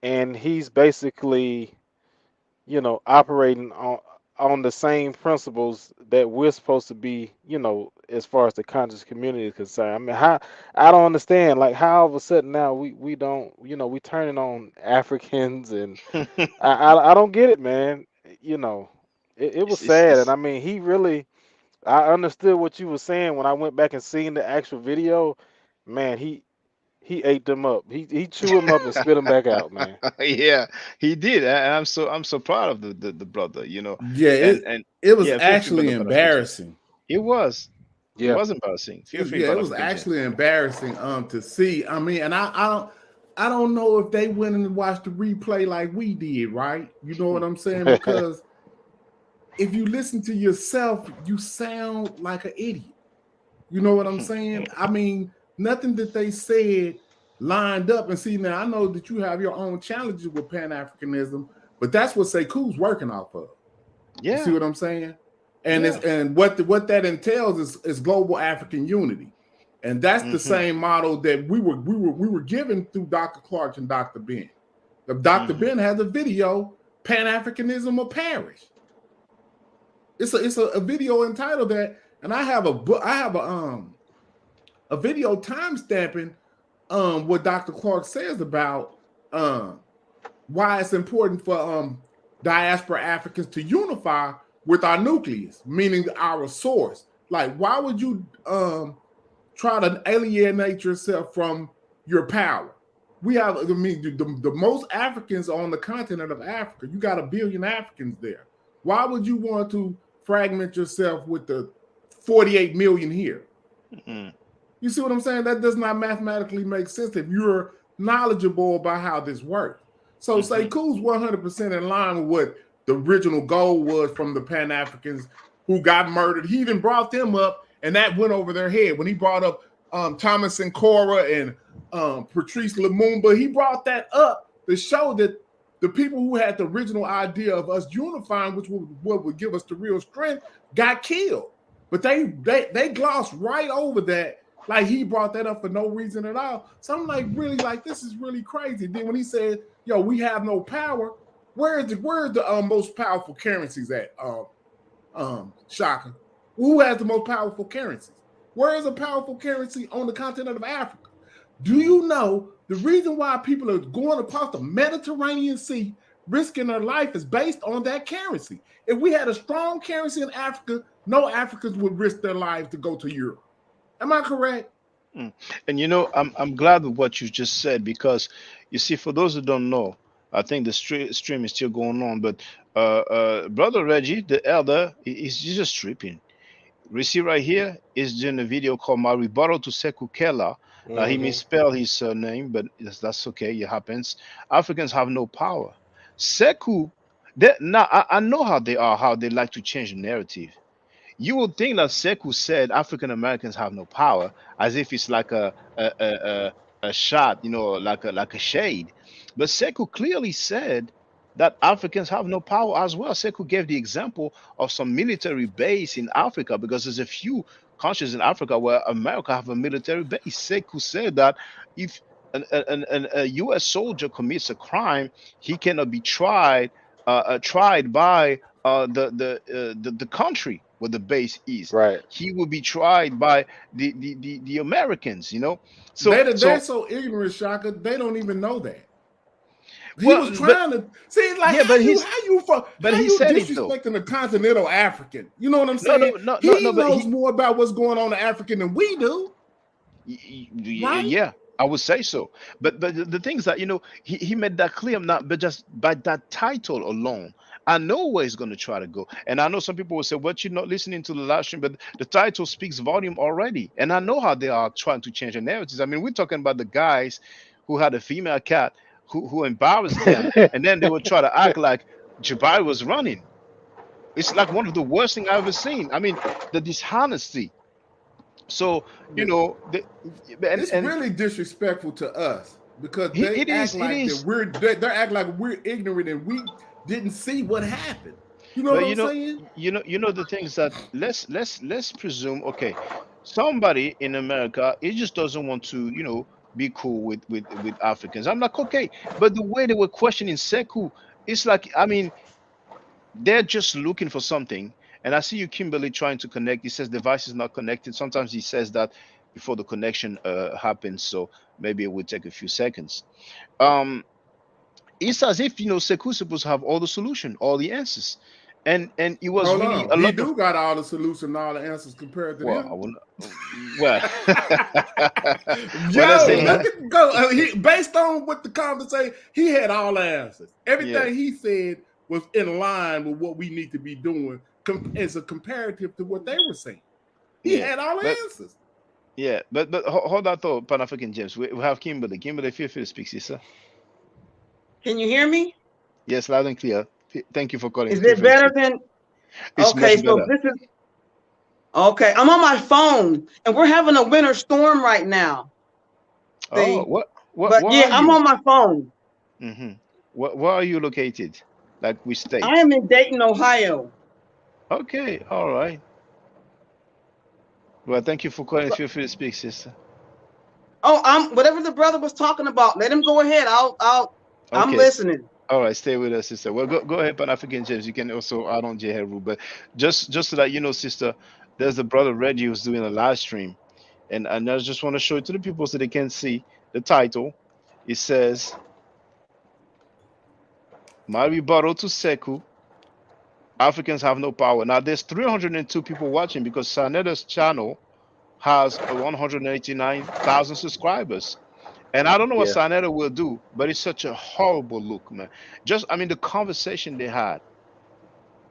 and he's basically, operating on the same principles that we're supposed to be, as far as the conscious community is concerned. I mean, how I don't understand, like, how all of a sudden now we don't, we turning on Africans, and I don't get it, man. It was sad, and it's I mean, he really, I understood what you were saying when I went back and seen the actual video. Man, he ate them up. He chewed them up and spit them back out, man. Yeah, he did, and I'm so proud of the brother. Yeah, And it was yeah, feel free, actually brother Pan African James. embarrassing. It was. It Yeah. was embarrassing. Feel free, Yeah, Pan it was African James. actually embarrassing to see. I mean, and I don't know if they went and watched the replay like we did, right? You know what I'm saying? Because if you listen to yourself, you sound like an idiot. You know what I'm saying? I mean, nothing that they said lined up. And see, now I know that you have your own challenges with Pan-Africanism, but that's what Sekou's working off of. You see Yeah, what I'm saying? And yeah. and what that entails is global African unity. And that's the same model that we were given through Dr. Clark and Dr. Ben. Dr. Ben has a video, Pan-Africanism or Perish. It's a video entitled that, and I have a video time stamping what Dr. Clark says about why it's important for diaspora Africans to unify with our nucleus, meaning our source. Like, why would you try to alienate yourself from your power. We have, I mean, the most Africans on the continent of Africa. You got 1 billion Africans there. Why would you want to fragment yourself with the 48 million here? Mhm. You see what I'm saying? That does not mathematically make sense if you're knowledgeable about how this works. So Sekou's 100% in line with what the original goal was from the Pan-Africans who got murdered. He even brought them up, and that went over their head. When he brought up Thomas Sankara and Patrice Lumumba, he brought that up to show that the people who had the original idea of us unifying, which would give us the real strength, got killed. But they glossed right over that, like he brought that up for no reason at all. So I'm like, really, like, this is really crazy. Then when he said, yo, we have no power, where's the most powerful currencies at? Shaka. Who has the most powerful currencies? Where is a powerful currency on the continent of Africa? Do you know the reason why people are going across the Mediterranean Sea, risking their life, is based on that currency? If we had a strong currency in Africa, no Africans would risk their lives to go to Europe. Am I correct? And you know, I'm glad with what you just said, because you see, for those who don't know, I think the stream is still going on, but Brother Reggie, the elder, he's just tripping. We see right here is doing a video called My Rebuttal to Sekou Kela. Now he misspelled his surname, but that's okay. It happens. Africans have no power. Sekou, now I know how they are, how they like to change the narrative. You would think that Sekou said African Americans have no power, as if it's like a shot, you know, like a shade. But Sekou clearly said that Africans have no power as well. Sekou gave the example of some military base in Africa, because there's a few countries in Africa where America have a military base. Sekou said that if a U.S. soldier commits a crime, he cannot be tried by the country where the base is. Right. He will be tried by the Americans. You know, they're so ignorant, Shaka. They don't even know that. He Well, was trying to see, like, yeah, but how he you said it, though. disrespecting the continental African? You know what I'm saying? He knows more about what's going on in Africa than we do. Right? Yeah, I would say so. But the thing is that, you know, he made that clear, not but just by that title alone, I know where he's going to try to go. And I know some people will say, well, you're not listening to the live stream, but the title speaks volume already. And I know how they are trying to change the narratives. I mean, we're talking about the guys who had a female cat who embarrassed them, and then they would try to act like Jabari was running. It's like one of the worst things I've ever seen. I mean, the dishonesty. So, you know, it's really disrespectful to us, because they it act is. like they act like we're ignorant and we didn't see what happened. You know what I'm saying? You know the things that let's presume, okay, somebody in America, he just doesn't want to, you know, be cool with Africans. I'm like, okay, but the way they were questioning Sekou, it's like, I mean, they're just looking for something. And I see you, Kimberly, trying to connect. He says device is not connected. Sometimes he says that before the connection happens, so maybe it will take a few seconds. It's as if, you know, Sekou supposed to have all the solution, all the answers. And it was really a lot. He got all the solution, all the answers compared to them. Well, Based on what the conversation, he had all the answers. Everything he said was in line with what we need to be doing as a comparative to what they were saying. He had all the answers. Yeah, but hold that thought, Pan African James. We have Kimberly. Kimberly, feel free to speak, sister. Can you hear me? Yes, loud and clear. Thank you for calling. Is it better than? Okay, so this is okay. I'm on my phone, and we're having a winter storm right now. Oh, what? But yeah, I'm on my phone. Mm-hmm. Where are you located? Like which state? I am in Dayton, Ohio. Okay, all right. Well, thank you for calling. Feel free to speak, sister. Oh, whatever the brother was talking about. Let him go ahead. I'm listening. All right, stay with us, sister. Well, go ahead, Pan African James. You can also add on J Heru, but just so that you know, sister, there's the brother Reggie who's doing a live stream, and I just want to show it to the people so they can see the title. It says, "My Rebuttal to Sekou: Africans have no power." Now there's 302 people watching because Saneda's channel has 189,000 subscribers. And I don't know what Yeah. Sanetta will do, but it's such a horrible look, man. Just, I mean, the conversation they had,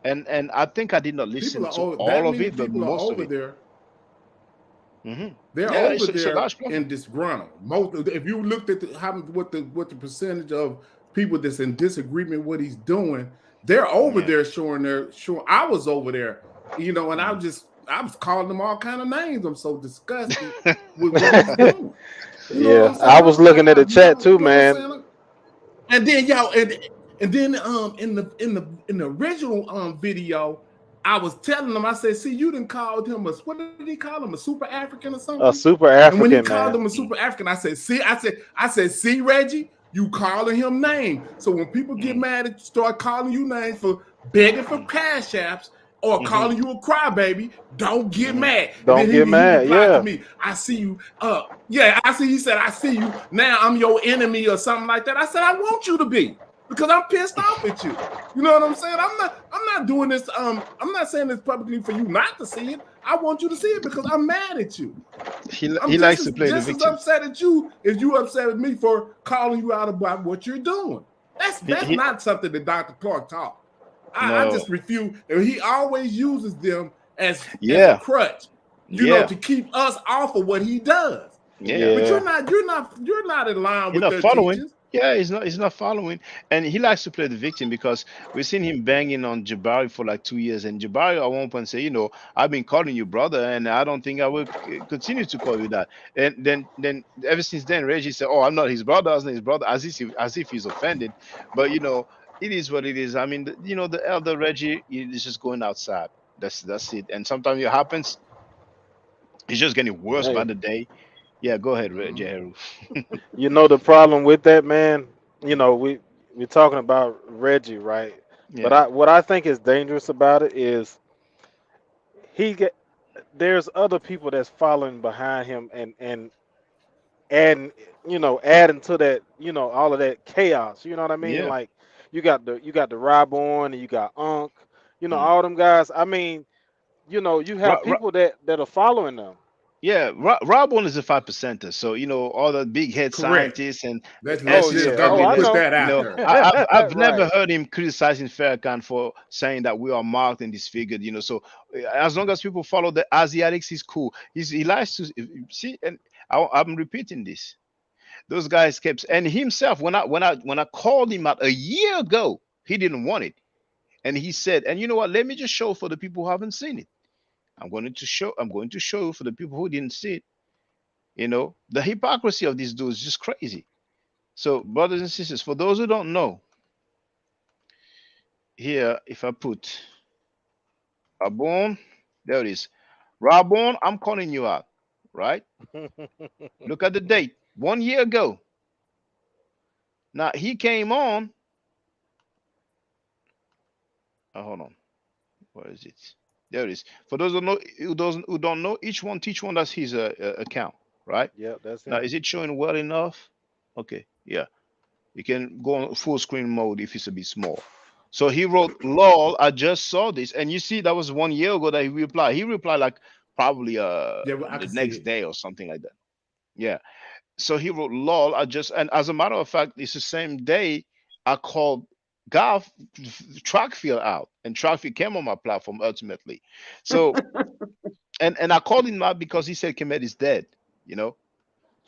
and I think I did not listen People are to over. all That of many it, but people are most of over it. there. Hmm. They're Yeah, over it's a there large platform. and disgruntled. Most, if you looked at what the percentage of people that's in disagreement with what he's doing, they're over Yeah. there showing I was over there, and I was calling them all kind of names. I'm so disgusted with what he's doing. You know what I'm saying? I was looking at the I've chat never, too, man. And then y'all, and then in the original video, I was telling him, I said, see, you didn't call him what did he call him, a super African or something? A super And when he African, called man. him a super African, I said, see, Reggie, you calling him names. So when people get mad and start calling you names for begging for cash apps or calling you a crybaby, don't get mad. Don't get mad. He replied Yeah. to me, I see you. He said, I see you. Now I'm your enemy or something like that. I said, I want you to be, because I'm pissed off at you. You know what I'm saying? I'm not doing this. I'm not saying this publicly for you not to see it. I want you to see it because I'm mad at you. He likes to play the just as victim. upset at you as you upset at me for calling you out about what you're doing. That's not something that Dr. Clark taught. I just refuse. And he always uses them as a crutch, to keep us off of what he does. Yeah. But you're not in line with their following. teachings. Yeah, he's not following, and he likes to play the victim because we've seen him banging on Jabari for like 2 years, and Jabari at one point say, I've been calling you brother, and I don't think I will continue to call you that. And then ever since then, Reggie said, "Oh, I'm not his brother, I'm not his brother," as if he's offended. But it is what it is. I mean, the elder Reggie is just going outside. That's it. And sometimes it happens. It's just getting worse by the day. Yeah, go ahead, Reggie. The problem with that, man. We're talking about Reggie, right? Yeah. But what I think is dangerous about it is there's other people that's following behind him and adding to that, all of that chaos. You know what I mean? Yeah. Like you got the Ryborn and you got Unk, all them guys. I mean, you have people that are following them. Yeah, Rob is a 5%er, so all the big head scientists and put that out there. I've never heard him criticizing Farrakhan for saying that we are marked and disfigured. So as long as people follow the Asiatics, he's cool. He likes to see, and I'm repeating this. Those guys kept, and himself when I called him out a year ago, he didn't want it, and he said, and you know what? Let me just show for the people who haven't seen it. I'm going to show for the people who didn't see it. The hypocrisy of these dudes is just crazy. So, brothers and sisters, for those who don't know, here, if I put Rabon, there it is. Rabon, I'm calling you out, right? Look at the date, 1 year ago. Now he came on. Hold on, where is it? There it is. For those who don't know, each one that's his account, right? Yeah, that's it. Now, is it showing well enough? Okay, yeah. You can go on full screen mode if it's a bit small. So he wrote, "Lol, I just saw this," and you see that was 1 year ago that he replied. He replied like probably the next day or something like that. Yeah. So he wrote, "Lol, and as a matter of fact, it's the same day I called golf track field out, and track field came on my platform ultimately. So and I called him out because he said Kemet is dead,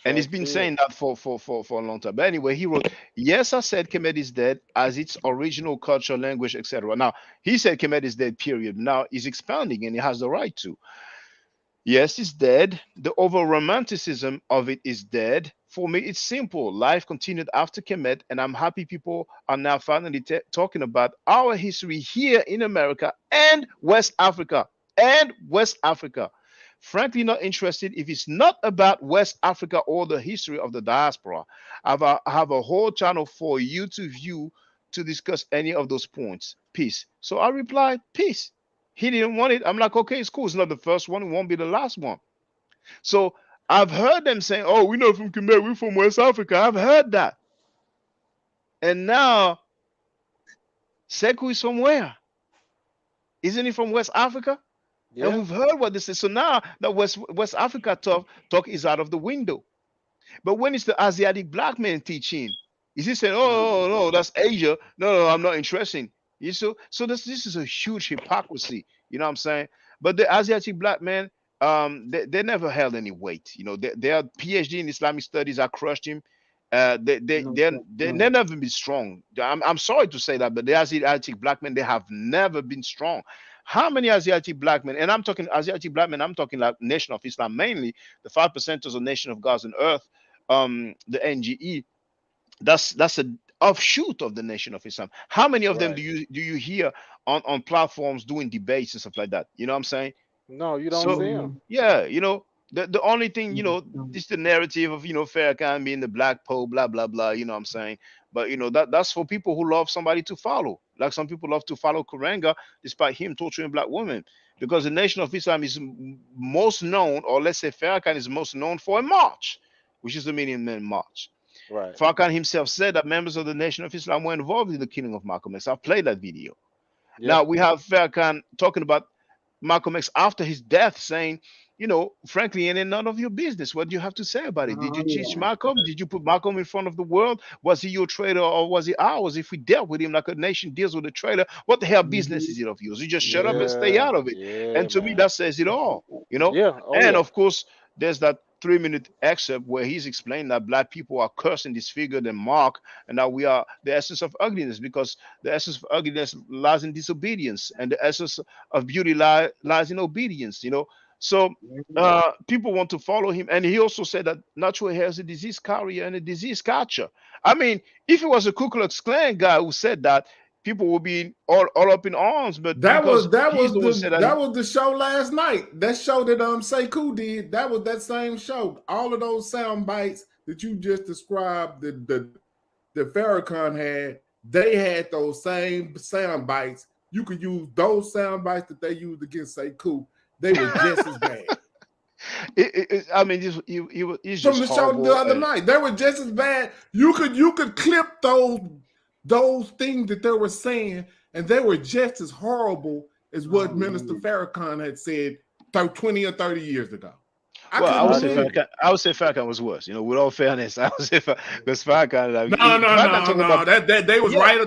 and he's been saying that for a long time. But anyway, he wrote, "Yes, I said Kemet is dead as its original culture, language, etc." Now he said Kemet is dead, period. Now he's expounding and he has the right to. Yes, it's dead. The over romanticism of it is dead. For me, it's simple. Life continued after Kemet, and I'm happy people are now finally talking about our history here in America and West Africa. Frankly, not interested if it's not about West Africa or the history of the diaspora. I have a whole channel for you to view to discuss any of those points. Peace. So I replied, peace. He didn't want it. I'm like, okay, it's cool. It's not the first one. It won't be the last one. So I've heard them saying, "Oh, we're not from Kemet, we're from West Africa." I've heard that. And now, Sekou is from where? Isn't he from West Africa? And Yeah. we've heard what this is. So now the West Africa talk is out of the window. But when it's the Asiatic black man teaching, is he saying, "Oh no, that's Asia. No, I'm not interested." You so this is a huge hypocrisy. You know what I'm saying? But the Asiatic black man, they never held any weight. You know, their PhD in Islamic studies, I crushed him. No, They never been strong. I'm sorry to say that, but the Asiatic black men, they have never been strong. How many Asiatic black men, and I'm talking Asiatic black men, I'm talking like Nation of Islam, mainly the 5%ers of Nation of God's and Earth, the NGE, that's a offshoot of the Nation of Islam. How many of them Right. do you hear on platforms doing debates and stuff like that? You know what I'm saying? No, you don't So see him. yeah, the only thing, is the narrative of Farrakhan being the black Pope, blah blah blah. You know what I'm saying? But that's for people who love somebody to follow. Like some people love to follow Kuranga despite him torturing black women. Because the Nation of Islam is most known, or let's say Farrakhan is most known for a march, which is the Million Man March. Right. Farrakhan himself said that members of the Nation of Islam were involved in the killing of Malcolm X. I've played that video. Yeah. Now we have Farrakhan talking about Malcolm X after his death, saying, frankly, it ain't none of your business. What do you have to say about it? Did you teach Malcolm? Did you put Malcolm in front of the world? Was he your traitor or was he ours? If we dealt with him like a nation deals with a traitor, what the hell business is it of yours? You just shut up and stay out of it. Yeah, And to me, man. that says it all. Yeah. Oh, And yeah. of course, there's that 3-minute excerpt where he's explaining that black people are cursing, disfigured, and marked, and that we are the essence of ugliness, because the essence of ugliness lies in disobedience, and the essence of beauty lies in obedience. So people want to follow him, and he also said that natural hair is a disease carrier and a disease catcher. I mean, if it was a Ku Klux Klan guy who said that, people will be all up in arms. But that was he's the one said that was the show last night. That show that Sekou did. That was that same show. All of those sound bites that you just described, that Farrakhan had, they had those same sound bites. You could use those sound bites that they used against Sekou. They were just as bad. I mean, he's From just the show the other night, they were just as bad. You could clip those things that they were saying, and they were just as horrible as what Minister Farrakhan had said 20 or 30 years ago. I would say Farrakhan was worse. With all fairness, I would say because Farrakhan. No. That they was right.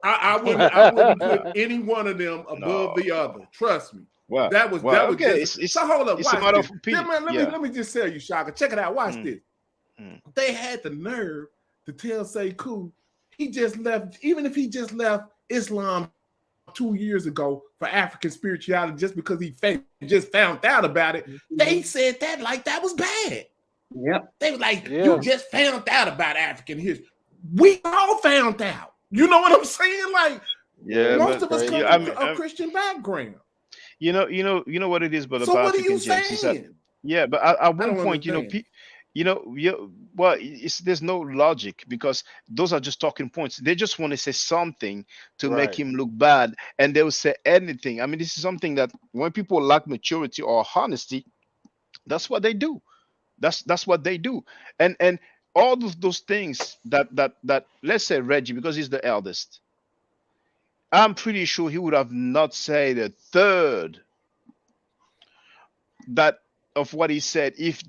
I wouldn't put any one of them above the other. Trust me. Wow. That was okay. So hold up. It's a matter of opinion. Let me just tell you, Shaka. Check it out. Watch this. They had the nerve to tell Sekou he just left, even if he just left Islam 2 years ago for African spirituality just because he just found out about it. They said that like that was bad. Yep. They were like, you just found out about African history. We all found out. You know what I'm saying? Like, most of us come from a Christian background. You know what it is, but so about what are you saying? But at one point, there's no logic, because those are just talking points. They just want to say something to make him look bad, and they will say anything. I mean, this is something that when people lack maturity or honesty, that's what they do. That's what they do. And all of those things that let's say Reggie, because he's the eldest, I'm pretty sure he would have not said a third of what he said if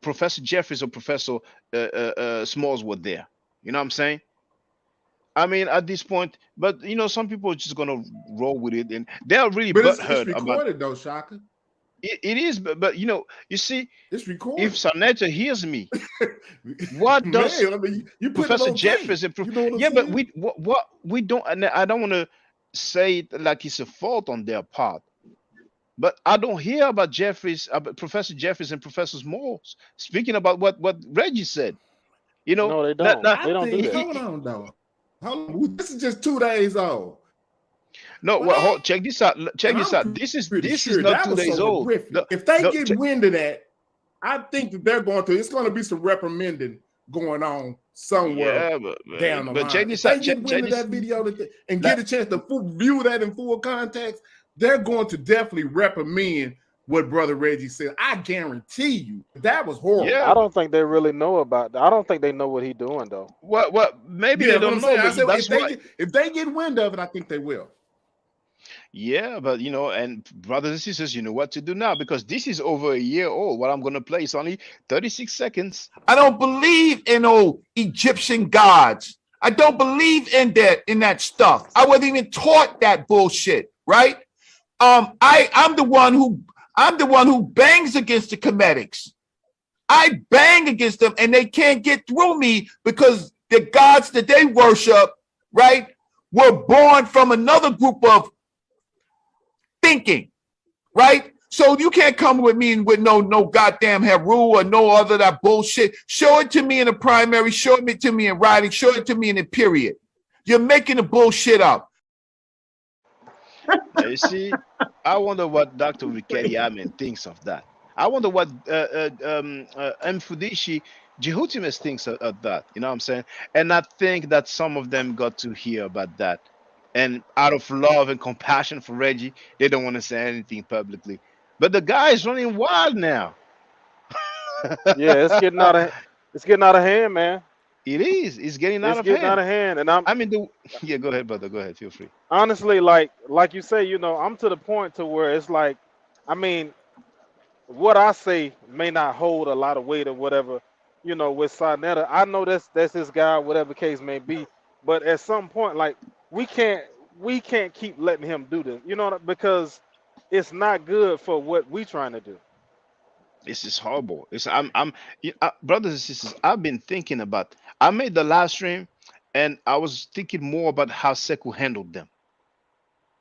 Professor Jeffries or Professor Smalls were there. You know what I'm saying? I mean, at this point, but some people are just gonna roll with it, and they're really butthurt it's recorded though, Shaka. It is, but you see, it's recorded. If Sarnetta hears me, what does you Professor Jeffries and but we don't, and I don't want to say it like it's a fault on their part, but I don't hear about Professor Jeffries and Professor Smalls speaking about what Reggie said. No, they don't. They don't do that. Hold on, though. This is just 2 days old. No, check this out. This is not 2 days old. If they get wind of that, I think that it's going to be some reprimanding going on somewhere down the line. Check this out. If they get wind of that video and get a chance to view that in full context, they're going to definitely reprimand what Brother Reggie said. I guarantee you that was horrible. Yeah. I don't think they really know about that. I don't think they know what he's doing though. Maybe they don't know. If they get wind of it, I think they will. Yeah, but and brothers and sisters, you know what to do now because this is over a year old. What I'm gonna play is only 36 seconds. I don't believe in old Egyptian gods. I don't believe in that stuff. I wasn't even taught that bullshit, right? I'm the one who bangs against the Comedics. I bang against them and they can't get through me because the gods that they worship, right, were born from another group of thinking, right? So you can't come with me with no goddamn Heru or no other that bullshit. Show it to me in the primary, show it to me in writing, show it to me in the period. You're making the bullshit up. Now, you see, I wonder what Dr. Rikedi Amen thinks of that. I wonder what Mfudishi Jehutimus thinks of that. You know what I'm saying? And I think that some of them got to hear about that. And out of love and compassion for Reggie, they don't want to say anything publicly. But the guy is running wild now. Yeah, it's getting out of hand, man. It is. It's getting out It's of getting out hand. of hand, and I mean, yeah. Go ahead, brother. Go ahead. Feel free. honestly, like you say, I'm to the point to where it's like, I mean, what I say may not hold a lot of weight or whatever, with Sarnetta. I know that's his guy, whatever case may be. But at some point, like we can't keep letting him do this, because it's not good for what we trying to do. This is horrible. Brothers and sisters. I've been thinking about. I made the live stream, and I was thinking more about how Sekou handled them.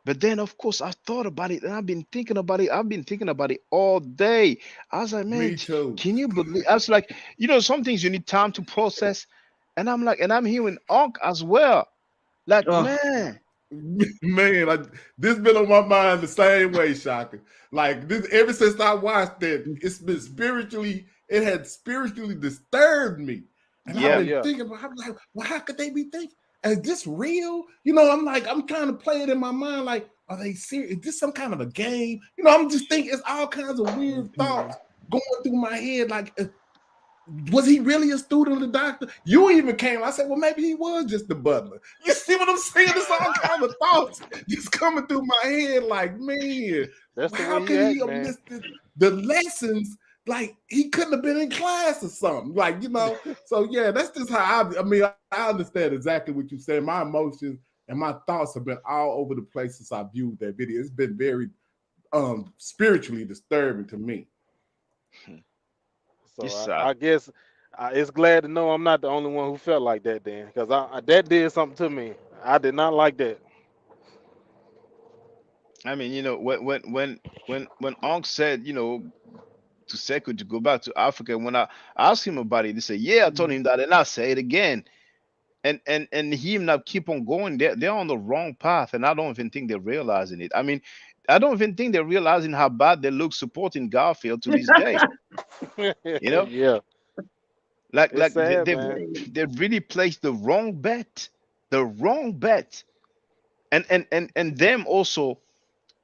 But then, of course, I thought about it, and I've been thinking about it. I've been thinking about it all day. I was like, man, Me too. can you believe? I was like, some things you need time to process, and I'm like, and I'm hearing Onk as well. Like, man, Man, this been on my mind the same way, Shaka. Like this, ever since I watched it, it had spiritually disturbed me. And Yeah. I've been thinking about, I'm like, well, how could they be thinking? Is this real? I'm trying to play it in my mind. Like, are they serious? Is this some kind of a game? I'm just thinking it's all kinds of weird thoughts going through my head. Like, was he really a student of the doctor? You even came. I said, well, maybe he was just the butler. You see what I'm saying? It's all kinds of thoughts just coming through my head. Like, man, That's the how way could he he have act, man. missed the lessons? Like, he couldn't have been in class or something. Like, So yeah, that's just how I understand exactly what you're saying. My emotions and my thoughts have been all over the place since I viewed that video. It's been very spiritually disturbing to me. So I guess it's glad to know I'm not the only one who felt like that, then, because that did something to me. I did not like that. I mean, when Onk said, to Sekou to go back to Africa, when I asked him about it, he said, yeah, I told him that, and I'll say it again. And him not keep on going. They're on the wrong path, and I don't even think they're realizing it. I mean, I don't even think they're realizing how bad they look supporting Garfield to this day. Yeah. Like It's sad, they man. they really placed the wrong bet. The wrong bet. And them also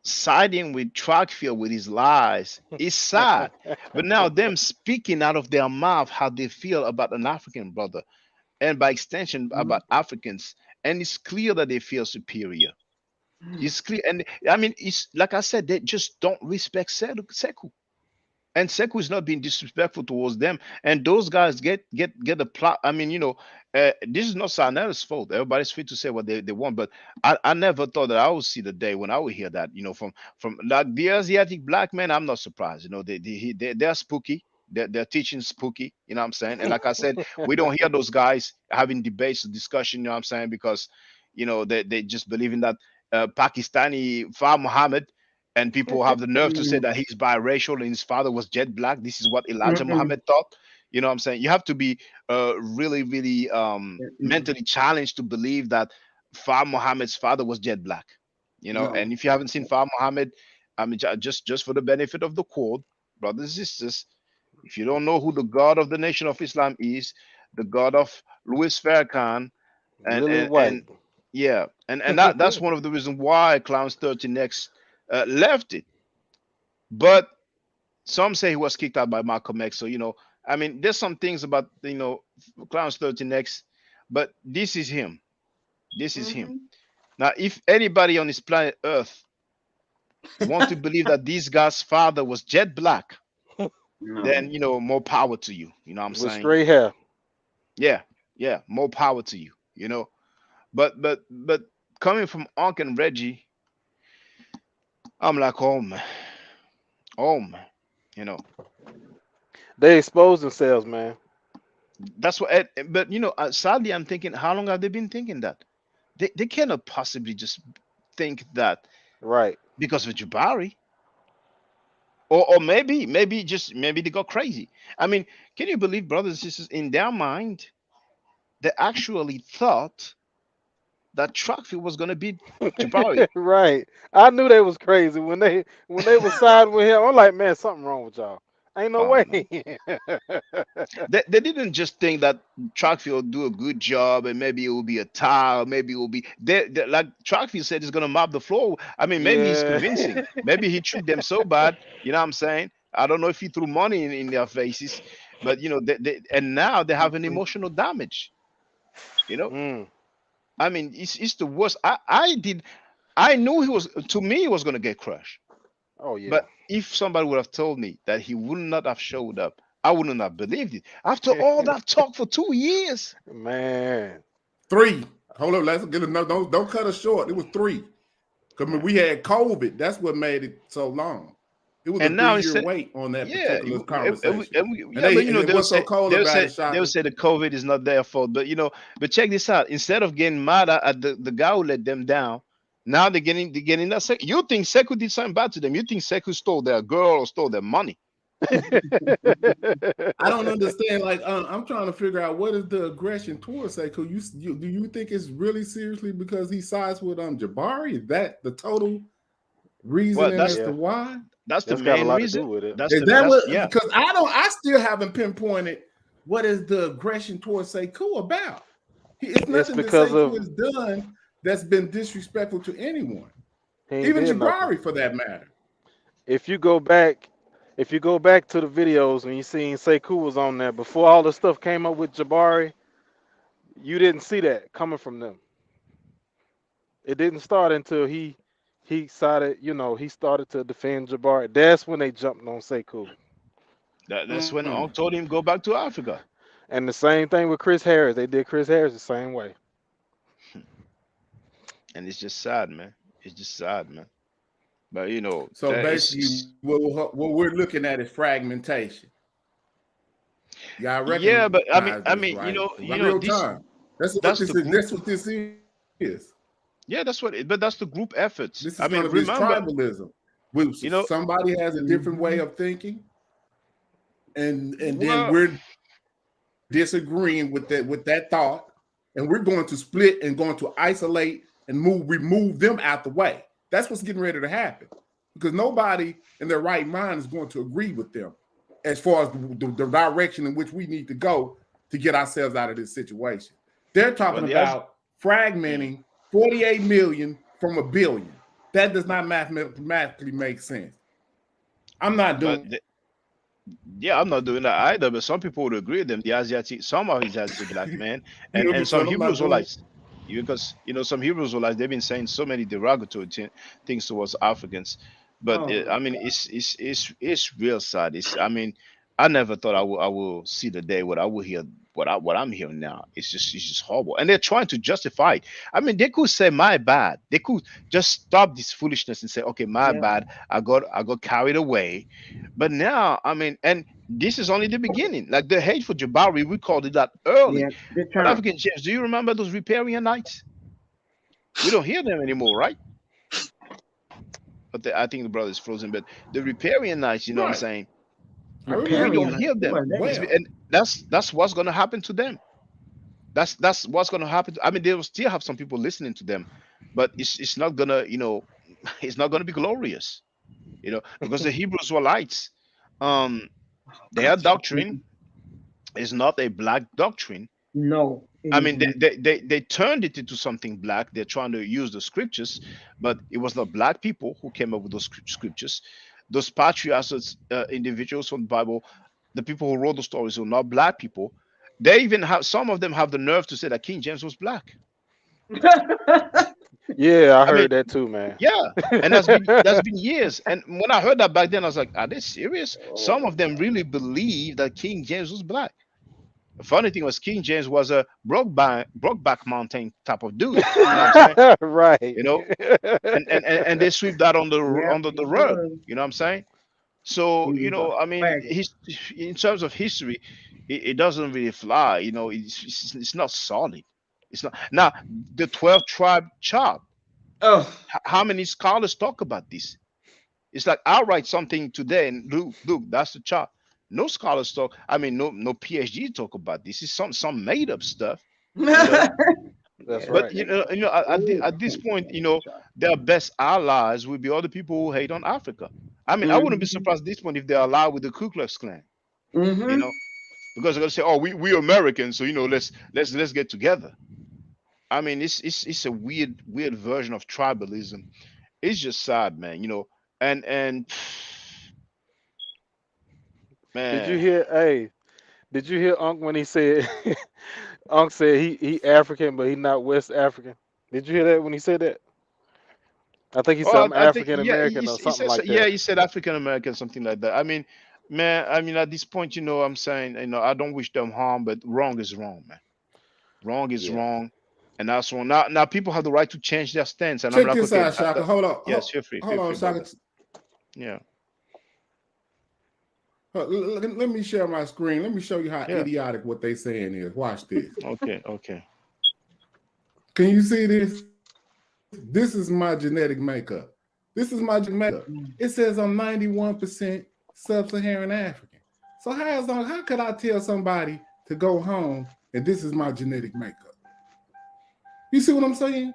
siding with Trackfield with his lies is sad. But now them speaking out of their mouth how they feel about an African brother, and by extension about Africans, and it's clear that they feel superior. It's clear, and I mean, it's like I said, they just don't respect Sekou. And Sekou is not being disrespectful towards them. And those guys get the plot. I mean, this is not Sanella's fault. Everybody's free to say what they want, but I never thought that I would see the day when I would hear that. From like the Asiatic black men, I'm not surprised. They're spooky. They're teaching spooky. You know what I'm saying? And like I said, we don't hear those guys having debates or discussion. You know what I'm saying? Because they just believe in that Pakistani Far Muhammad. And people have the nerve to say that he's biracial and his father was jet black. This is what Elijah Muhammad thought. You know what I'm saying? You have to be really, really mentally challenged to believe that Far Muhammad's father was jet black. And if you haven't seen Far Muhammad, I mean, just for the benefit of the quote, brothers and sisters, if you don't know who the God of the Nation of Islam is, the God of Louis Farrakhan, and yeah, and that's one of the reasons why Clowns 13X left it. But some say he was kicked out by Malcolm X. So, I mean, there's some things about, Clowns 13X, but this is him. This is him. Now, if anybody on this planet Earth want to believe that this guy's father was jet black, No. then more power to you. You know what I'm With saying? straight hair. Yeah, more power to you. But coming from Unc and Reggie, I'm like, oh man, oh man, you know. They expose themselves, man. That's what. But sadly, I'm thinking, how long have they been thinking that? They cannot possibly just think that Right. because of Jabari, or maybe they got crazy. I mean, can you believe, brothers and sisters, in their mind, they actually thought that Trackfield was gonna beat Jabari. Right. I knew they was crazy when they was siding with him. I'm like, man, something wrong with y'all. Ain't no Oh way. no. They didn't just think that Trackfield do a good job and maybe it will be a tie, or maybe it will be like Trackfield said he's gonna mop the floor. I mean, maybe he's Yeah. convincing. Maybe he tricked them so bad, you know what I'm saying? I don't know if he threw money in their faces, but and now they have an emotional damage. Mm. I mean, it's the worst. I knew to me he was gonna get crushed. Oh yeah. But if somebody would have told me that he would not have showed up, I wouldn't have believed it. After all that talk for 2 years. Man. 3. Hold up, let's get another. Don't cut us short. It was 3. Because we had COVID. That's what made it so long. It was And a now 3-year wait on that particular conversation. They'll what's so cold about it, they'll say the COVID is not their fault. But check this out. Instead of getting mad at the guy who let them down, now they're getting that Sekou. You think Sekou did something bad to them? You think Sekou stole their girl or stole their money? I don't understand. Like, I'm trying to figure out what is the aggression towards Sekou. Do you think it's really seriously because he sides with Jabari? Is that the total reason as to why? That's the That's got a main lot reason. to do with it. That's Is the that that's, what? yeah. Because I still haven't pinpointed what is the aggression towards Sekou about. It's nothing that because Sekou of- has done that's been disrespectful to anyone, He ain't even did Jabari nothing. for that matter. If you go back to the videos and you seen Sekou was on there before all the stuff came up with Jabari, you didn't see that coming from them. It didn't start until he started, he started to defend Jabari. That's when they jumped on Sekou. That's when Unc told him go back to Africa. And the same thing with Chris Harris. They did Chris Harris the same way. And it's just sad, man. It's just sad, man. But So basically, what we're looking at is fragmentation. Yeah, but I mean, right? real time. That's what this is. Yeah, that's what. But that's the group efforts. This is tribalism. Somebody has a different way of thinking, and then we're disagreeing with that thought, and we're going to split and going to isolate and remove them out the way. That's what's getting ready to happen, because nobody in their right mind is going to agree with them as far as the direction in which we need to go to get ourselves out of this situation. They're talking about fragmenting 48 million from a billion. That does not mathematically make sense. I'm not doing it. Yeah, I'm not doing that either, but some people would agree with them. Some of his Asiatic black men and some Hebrew Israelites. Because some Hebrew Israelites, they've been saying so many derogatory things towards Africans, but it's real sad. I never thought I will see the day where I will hear what I'm hearing now. It's just horrible, and they're trying to justify it. I mean, they could say my bad. They could just stop this foolishness and say, okay, my bad. I got carried away, but now and this is only the beginning. Like the hate for Jabari, we called it that early. But African James, do you remember those riparian nights? We don't hear them anymore, right? But I think the brother is frozen. But the riparian nights, you know what I'm saying? We don't hear them, and that's what's going to happen to them. That's what's going to happen. They will still have some people listening to them, but it's not gonna it's not gonna be glorious, because the Hebrew Israelites, their doctrine is not a black doctrine. No. They turned it into something black. They're trying to use the scriptures, but it was not black people who came up with those scriptures. Those patriarchs, individuals from the Bible, the people who wrote the stories were not black people. They even some of them have the nerve to say that King James was black. Yeah, I I mean, heard that too, man. yeah, and that's been years. And when I heard that back then, I was like, are they serious? Some of them really believe that King James was black. The funny thing was King James was a Brokeback Mountain type of dude. You know what I'm saying? Right. You know, and they sweep that Yeah, under he the rug. was. You know what I'm saying? So, He was I mean, faggot. in terms of history, it doesn't really fly. It's not solid. It's not. Now, the 12 tribe chart, Oh, how many scholars talk about this? It's like I'll write something today and look, that's the chart. No scholars talk. I mean, no PhD talk about this. It's some made up stuff, you know. That's yeah. But right. at this point, their best allies will be other people who hate on Africa. I mean, I wouldn't be Mm-hmm. surprised at this point if they're allied with the Ku Klux Klan, you Mm-hmm. know, because they're gonna say, "Oh, we Americans, so let's get together." I mean, it's a weird version of tribalism. It's just sad, man. And Did you man, hear? Hey, did you hear Unc when he said Unc said he African, but he not West African? Did you hear that when he said that? I think he said oh, I'm I think African yeah, American or he something says like yeah, that. he said African American, something like that. I mean, man, I mean at this point, I'm saying, I don't wish them harm, but wrong is wrong, man. Wrong is Yeah. wrong, and that's wrong. Now people have the right to change their stance, and I'm Check like, this okay, out, Shaka. Hold on. yes, feel free, Hold on, Shaka. brother. Yeah, Let me share my screen. Let me show you how yeah. idiotic what they saying is. Watch this. Okay. Can you see this? This is my genetic makeup. This is my genetic makeup. It says I'm 91% sub-Saharan African. So how could I tell somebody to go home and this is my genetic makeup? You see what I'm saying?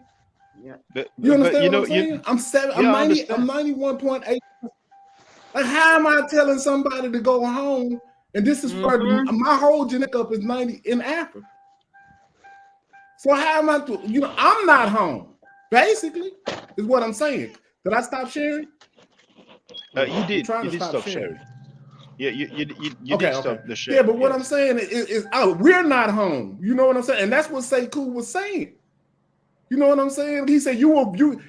Yeah. You understand what I'm saying? I'm 90. I'm 91.8. Like, how am I telling somebody to go home? And this is where my whole genetic up is 90 in Africa. So how am I I'm not home. Basically, is what I'm saying. Did I stop sharing? You did stop sharing. Yeah, you did stop the sharing. Yeah, but what I'm saying is we're not home. You know what I'm saying? And that's what Sekou was saying. You know what I'm saying? He said what did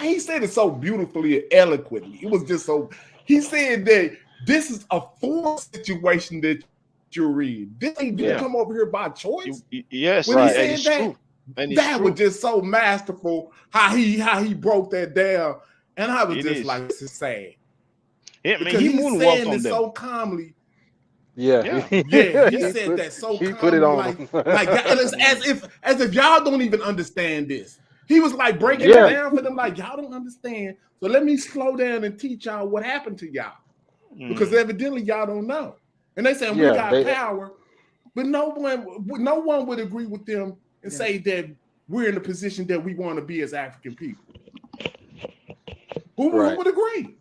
he said it so beautifully and eloquently. It was just so. He said that this is a forced situation that you're in. This ain't didn't come over here by choice. Yes, when right. he said True. And that was just so masterful how he broke that down, and I was like, this is sad. Yeah, man, because he he's moonwalked saying on it them. so calmly. Yeah. He said that so calmly, put it on like as if y'all don't even understand this. He was like breaking it down for them, like y'all don't understand. So let me slow down and teach y'all what happened to y'all, because evidently y'all don't know. And they saying we got power, but no one would agree with them and say that we're in the position that we want to be as African people. Who would agree?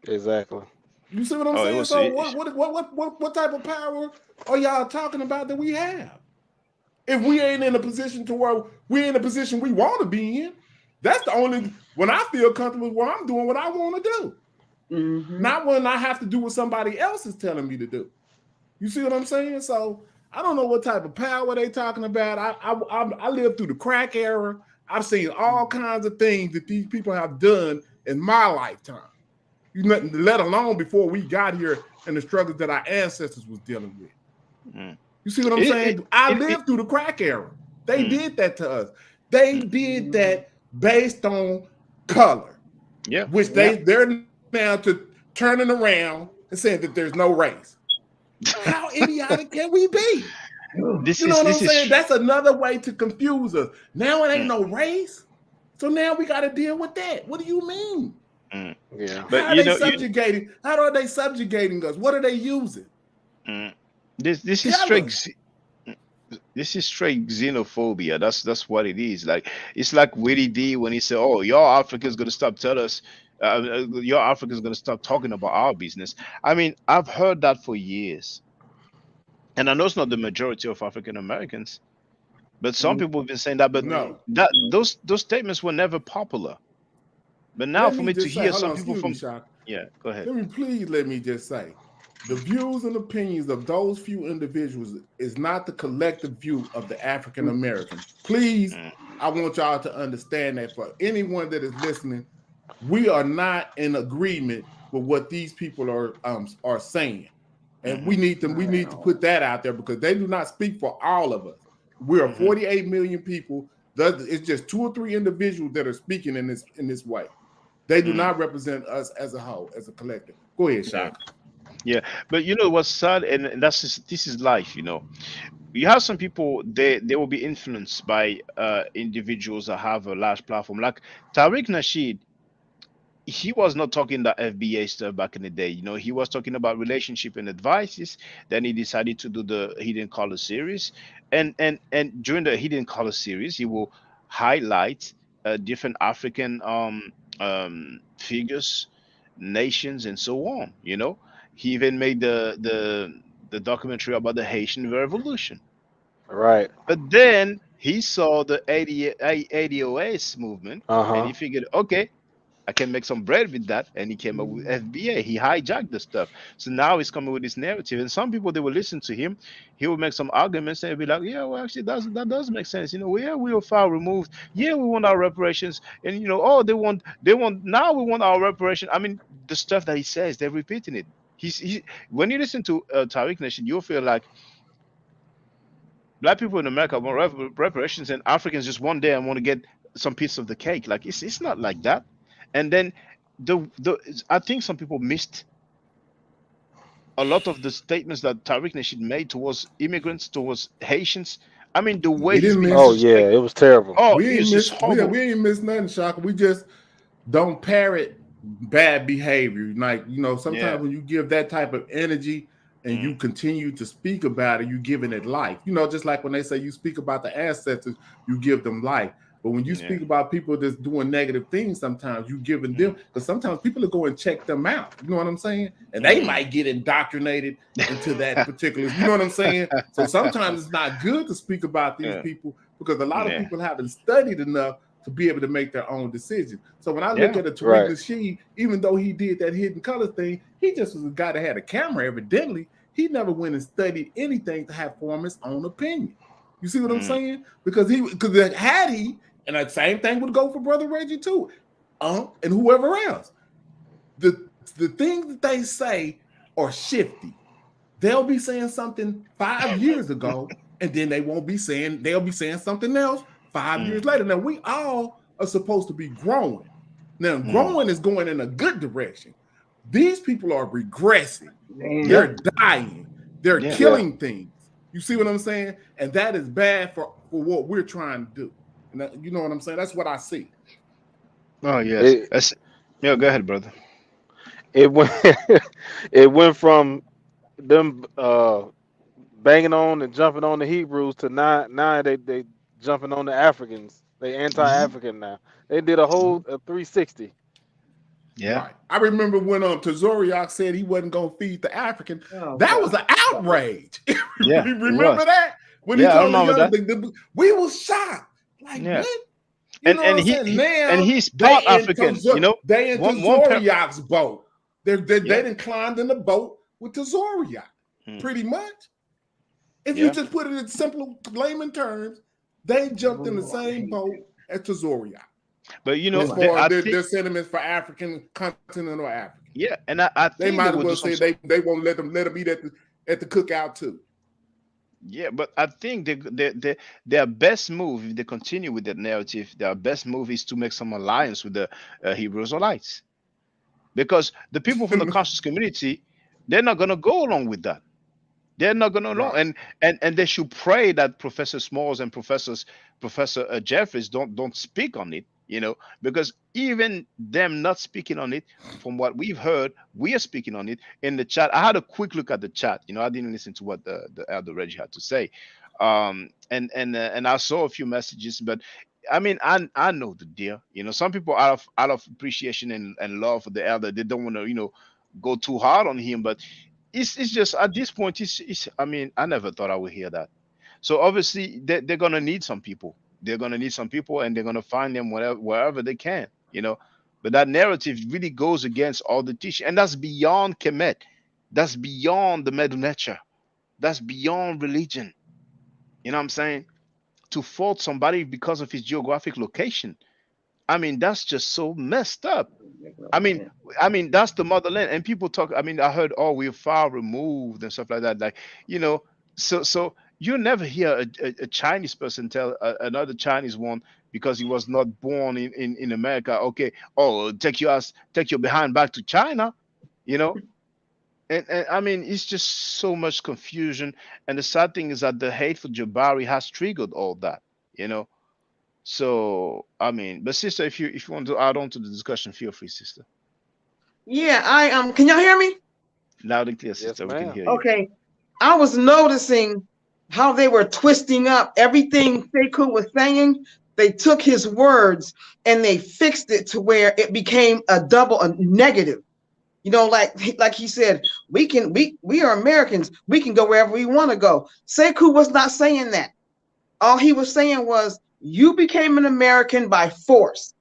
Exactly. You see what I'm saying? So what type of power are y'all talking about that we have? If we ain't in a position to where we're in a position we want to be in, that's the only when I feel comfortable where I'm doing what I want to do. Not when I have to do what somebody else is telling me to do. You see what I'm saying? So I don't know what type of power they talking about. I lived through the crack era. I've seen all kinds of things that these people have done in my lifetime. Let alone before we got here and the struggles that our ancestors was dealing with. You see what I'm saying? I lived through the crack era. They did that to us. They did that based on color. Yeah. Which they're now to turning around and saying that there's no race. How idiotic can we be? You know what I'm saying? That's another way to confuse us. Now it ain't no race. So now we got to deal with that. What do you mean? Yeah. But how are they subjugating? How are they subjugating us? What are they using? This is straight xenophobia. That's what it is. Like it's like Willie D when he said, "Oh, your Africa's gonna stop telling us, your Africa's gonna stop talking about our business." I mean, I've heard that for years, and I know it's not the majority of African Americans, but some people have been saying that. But those statements were never popular. But now for me to hear some people from go ahead. Go ahead. Let me just say, the views and opinions of those few individuals is not the collective view of the African American. Please, I want y'all to understand that for anyone that is listening, we are not in agreement with what these people are saying. And we need to put that out there because they do not speak for all of us. We are 48 million people. It's just 2 or 3 individuals that are speaking in this way. They do not represent us as a whole, as a collective. Go ahead, Shaka. Yeah, but you know what's sad, and this is life. You know, you have some people they will be influenced by individuals that have a large platform, like Tariq Nasheed. He was not talking the FBA stuff back in the day. You know, he was talking about relationship and advices. Then he decided to do the Hidden Color series, and during the Hidden Color series, he will highlight different African figures, nations, and so on. You know, he even made the documentary about the Haitian Revolution. Right. But then he saw the ADOS movement, and he figured, okay, I can make some bread with that, and he came up with FBA. He hijacked the stuff. So now he's coming with this narrative, and some people, they will listen to him. He will make some arguments and be like, "Yeah, well, actually, that does make sense. You know, yeah, we are far removed. Yeah, we want our reparations, and you know, oh, they want now we want our reparation." I mean, the stuff that he says, they're repeating it. When you listen to Tariq Nation, you'll feel like Black people in America want reparations, and Africans just one day and want to get some piece of the cake. Like it's not like that. And then I think some people missed a lot of the statements that Tariq Nasheed made towards immigrants, towards Haitians. I mean, the way he's being it was terrible. Oh, we it's just horrible. We ain't missed nothing, Shaka. We just don't parrot bad behavior. Like, you know, sometimes when you give that type of energy and you continue to speak about it, you're giving it life. You know, just like when they say you speak about the ancestors, you give them life. But when you speak about people that's doing negative things, sometimes you giving them, because sometimes people are going to check them out. You know what I'm saying? And they might get indoctrinated into that particular, you know what I'm saying? So sometimes it's not good to speak about these people because a lot of people haven't studied enough to be able to make their own decisions. So when I look at a Tariq Nasheed, even though he did that Hidden Color thing, he just was a guy that had a camera, evidently. He never went and studied anything to have form his own opinion. You see what I'm saying? Because had he, and the same thing would go for Brother Reggie too, and whoever else. The things that they say are shifty. They'll be saying something 5 years ago, and then they'll be saying something else 5 years later. Now we all are supposed to be growing. Now growing is going in a good direction. These people are regressing. They're dying. They're killing things. You see what I'm saying? And that is bad for what we're trying to do. And that, you know what I'm saying? That's what I see. Oh yes. Go ahead, brother. It went from them banging on and jumping on the Hebrews to now they jumping on the Africans. They anti-African now. They did a whole 360. Yeah. Right. I remember when Tazoriak said he wasn't gonna feed the African. That was an outrage. Yeah. Remember that? When he told the we were shocked. Like what? And he's part African. You know, they in Tazoriak's boat. They didn't climb in the boat with Tazoriak. Pretty much. If you just put it in simple layman terms, they jumped in the same boat as Tazoriak. But you know, as far as their sentiments for African continental Africa. Yeah, and I think they might as well say they won't let them eat at the cookout too. Yeah, but I think their best move, if they continue with that narrative, their best move is to make some alliance with the Hebrew Israelites, because the people from the conscious community, they're not gonna go along with that. They're not gonna along, and they should pray that Professor Smalls and Professor Jeffries don't speak on it. You know, because even them not speaking on it, from what we've heard, we are speaking on it in the chat. I had a quick look at the chat. You know, I didn't listen to what the Elder Reggie had to say, and I saw a few messages. But I mean, I know the deal. You know, some people out of appreciation and love for the Elder, they don't want to go too hard on him. But it's just at this point, I mean, I never thought I would hear that. So obviously, they're gonna need some people. They're going to need some people, and they're going to find them wherever they can, But that narrative really goes against all the teaching, and that's beyond Kemet. That's beyond the Medu Neter. That's beyond religion. You know what I'm saying? To fault somebody because of his geographic location. I mean, that's just so messed up. I mean, that's the motherland. And people talk. I mean, I heard, oh, we're far removed and stuff like that. Like, you know, so you never hear a Chinese person tell another Chinese one because he was not born in America. Okay, oh, take your behind back to China. You know, and I mean, it's just so much confusion. And the sad thing is that the hateful Jabari has triggered all that. You know. So I mean, but sister, if you want to add on to the discussion, feel free, sister. Yeah, I can y'all hear me? Loud and clear, sister. Yes, we can ma'am. hear you. Okay. I was noticing how they were twisting up everything Sekou was saying. They took his words and they fixed it to where it became a negative. You know, like he said, we are Americans. We can go wherever we want to go. Sekou was not saying that. All he was saying was, you became an American by force.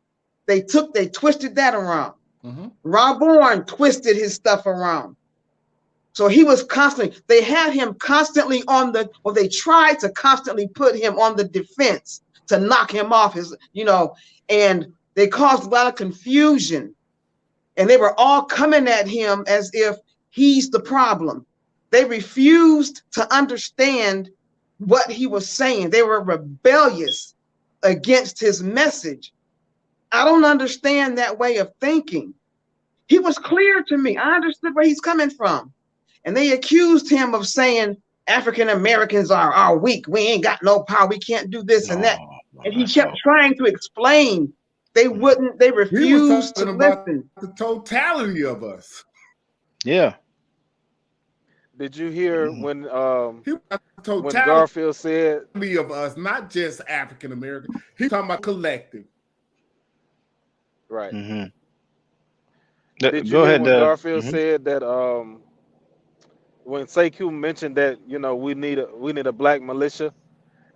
They twisted that around. Rob twisted his stuff around. So he was they had him constantly they tried to constantly put him on the defense to knock him off his, and they caused a lot of confusion. And they were all coming at him as if he's the problem. They refused to understand what he was saying. They were rebellious against his message. I don't understand that way of thinking. He was clear to me. I understood where he's coming from. And they accused him of saying African Americans are weak. We ain't got no power. We can't do this and that. And he kept trying to explain. They refused to listen. The totality of us. Yeah. Did you hear when totality Garfield said of us, not just African American? He's talking about collective. Right. Did you hear when Garfield said that when Sekou mentioned that we need a black militia?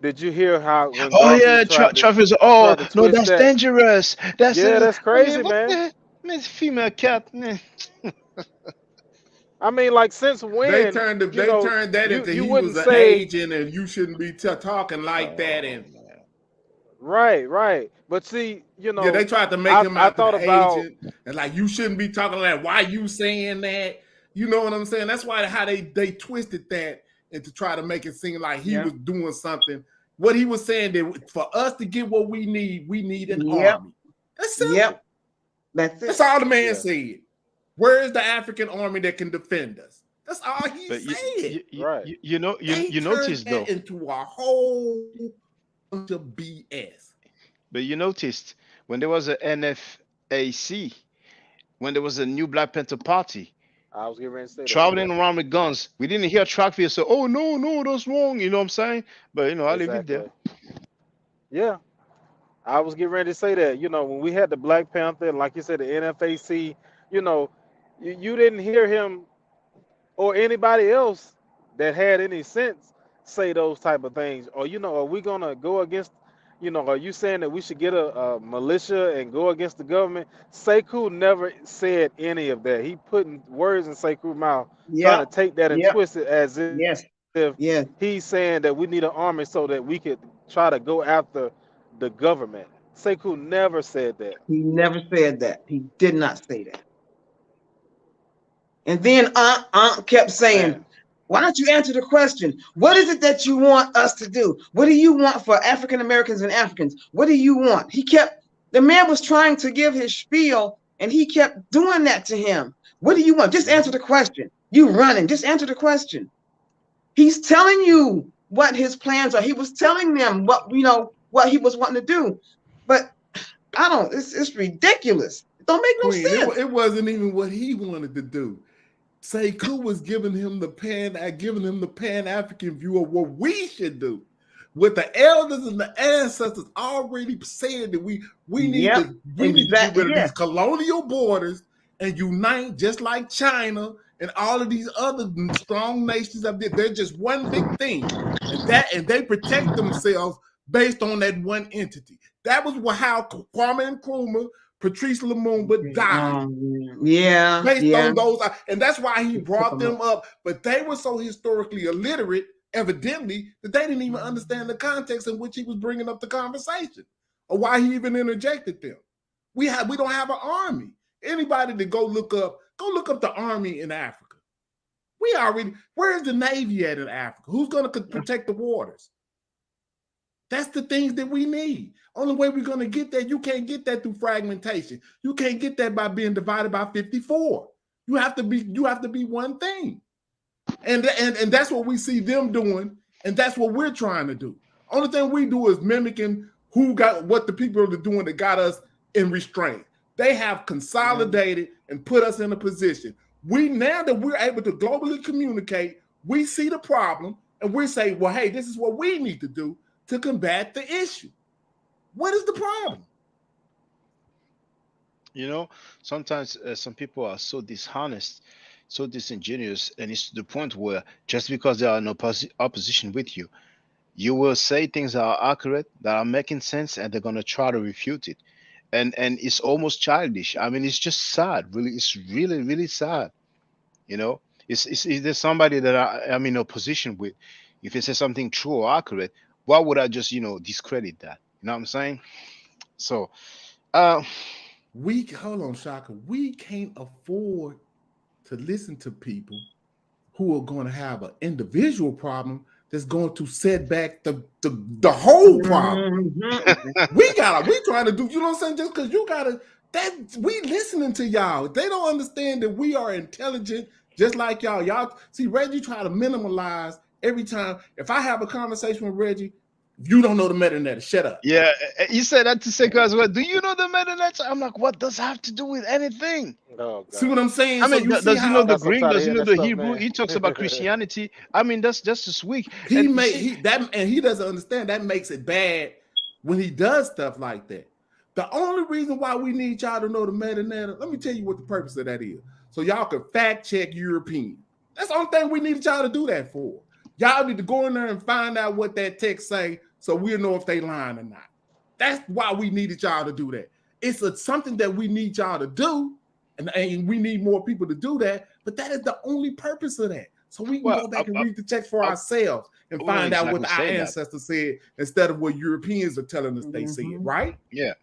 Did you hear how? When Travis. Oh no, that's dangerous. That's crazy, man. Female cat. Man. I mean, like, since when they turned that into he was an agent and you shouldn't be talking like that and right. But see, they tried to make him out an agent and like you shouldn't be talking like why you saying that? You know what I'm saying? That's why how they twisted that and to try to make it seem like he was doing something. What he was saying that for us to get what we need an army. That's simple. Yep. That's all the man said. Where is the African army that can defend us? That's all he said. Right. You noticed though into a whole bunch of BS. But you noticed when there was a NFAC, when there was a new Black Panther Party, I was getting ready to say traveling around with guns. We didn't hear Trackfield say, "Oh no, that's wrong." You know what I'm saying? But I'll leave it there. Yeah, I was getting ready to say that. When we had the Black Panther, and like you said, the NFAC, you didn't hear him or anybody else that had any sense say those type of things. Or are we gonna go against? Are you saying that we should get a militia and go against the government? Sekou never said any of that. He putting words in Sekou's mouth, trying to take that and twist it as if he's saying that we need an army so that we could try to go after the government. Sekou never said that. He never said that. He did not say that. And then Aunt kept saying, why don't you answer the question? What is it that you want us to do? What do you want for African Americans and Africans? What do you want? The man was trying to give his spiel and he kept doing that to him. What do you want? Just answer the question. You running, just answer the question. He's telling you what his plans are. He was telling them what he was wanting to do. But it's ridiculous. It don't make no sense. It wasn't even what he wanted to do. Sekou was giving him the Pan-African view of what we should do. What the elders and the ancestors already said that we need to get rid of these colonial borders and unite just like China and all of these other strong nations up there. They're just one big thing. And they protect themselves based on that one entity. That was how Kwame Nkrumah Patrice Lumumba died Yeah, based yeah. on those, and that's why he brought them up. But they were so historically illiterate, evidently, that they didn't even understand the context in which he was bringing up the conversation, or why he even interjected them. We don't have an army. Anybody to go look up the army in Africa. Where's the Navy at in Africa? Who's going to protect the waters? That's the things that we need. Only way we're going to get that, you can't get that through fragmentation. You can't get that by being divided by 54. You have to be one thing. And that's what we see them doing, and that's what we're trying to do. Only thing we do is mimicking what the people are doing that got us in restraint. They have consolidated and put us in a position. Now that we're able to globally communicate, we see the problem and we say, well, hey, this is what we need to do to combat the issue. What is the problem? You know, sometimes some people are so dishonest, so disingenuous, and it's to the point where just because they are in opposition with you, you will say things that are accurate, that are making sense, and they're going to try to refute it. And it's almost childish. I mean, it's just sad. Really, it's really, really sad. You know, if there's somebody that I'm in opposition with, if they say something true or accurate, why would I just, discredit that? You know what I'm saying? So, hold on, Shaka. We can't afford to listen to people who are going to have an individual problem that's going to set back the whole problem. we trying to do, you know what I'm saying? Just because we listening to y'all. They don't understand that we are intelligent, just like y'all. Y'all see, Reggie try to minimalize every time. If I have a conversation with Reggie, you don't know the meta-net, shut up. Yeah, you said that to say, as well. Do you know the meta-net? I'm like, what does that have to do with anything? Oh, see what I'm saying? I mean, does he know the Greek? Does he know the Hebrew? Man. He talks about Christianity. I mean, that's just weak. He doesn't understand that makes it bad when he does stuff like that. The only reason why we need y'all to know the meta-net, let me tell you what the purpose of that is. So y'all can fact check European. That's the only thing we need y'all to do that for. Y'all need to go in there and find out what that text say, so we'll know if they lying or not. That's why we needed y'all to do that. It's something that we need y'all to do, and we need more people to do that, but that is the only purpose of that. So we can go back and read the text for ourselves and find out what our ancestors said instead of what Europeans are telling us they said, right? Yeah.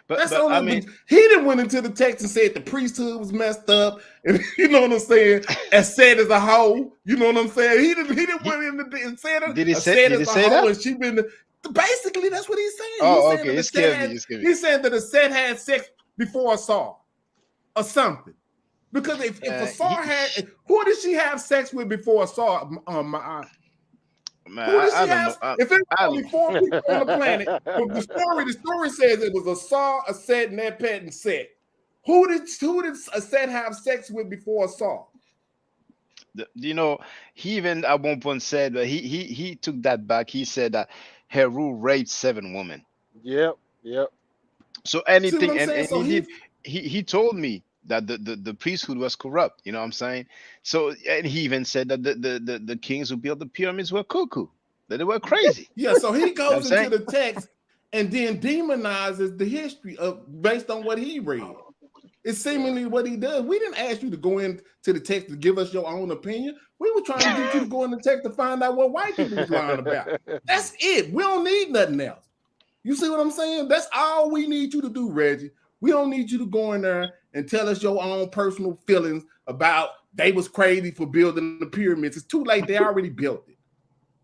But I mean, he didn't went into the text and said the priesthood was messed up, and you know what I'm saying, as said as a whole. You know what I'm saying? He didn't went in and said it. Did he say that? And she been basically that's what he's saying. Oh, okay. It's scary. He's saying that a Seth had sex before a Saw or something. Because if a Saw had, who did she have sex with before a Saw? Man, who did she have? If it was I only 4 people on the planet, but the story says it was a Saw, a Set, Nepet, and Set. Who did a Set have sex with before a Saw? He even at one point said that he took that back. He said that Heru raped 7 women. Yep. So anything, and he told me that the priesthood was corrupt. You know what I'm saying? So, and he even said that the kings who built the pyramids were cuckoo, that they were crazy. Yeah, so he goes into the text and then demonizes the history based on what he read. It's seemingly what he does. We didn't ask you to go into the text to give us your own opinion. We were trying to get you to go in the text to find out what white people was lying about. That's it. We don't need nothing else. You see what I'm saying? That's all we need you to do, Reggie. We don't need you to go in there and tell us your own personal feelings about they was crazy for building the pyramids. It's too late. They already built it.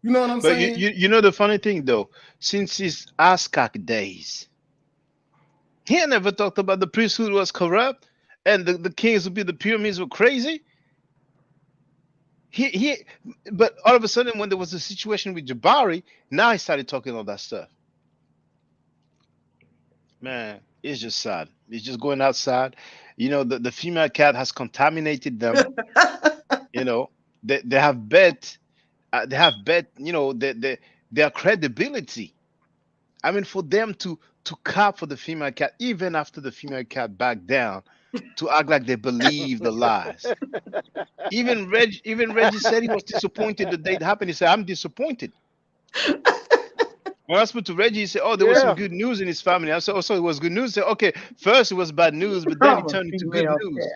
You know what I'm saying? You know the funny thing though, since his Aztec days, he never talked about the priesthood was corrupt and the kings who built the pyramids were crazy. But all of a sudden, when there was a situation with Jabari, now he started talking all that stuff. Man, it's just sad. It's just going outside. The female cat has contaminated them. They have bet. Their credibility. I mean, for them to cap for the female cat, even after the female cat backed down, to act like they believe the lies. Even Reggie said he was disappointed the day it happened. He said, "I'm disappointed." when I spoke to Reggie, he said, "Oh, there was some Yeah. good news in his family." I said, "Oh, so it was good news." He said, "Okay, first it was bad news, but then it I'm a turned into good female news."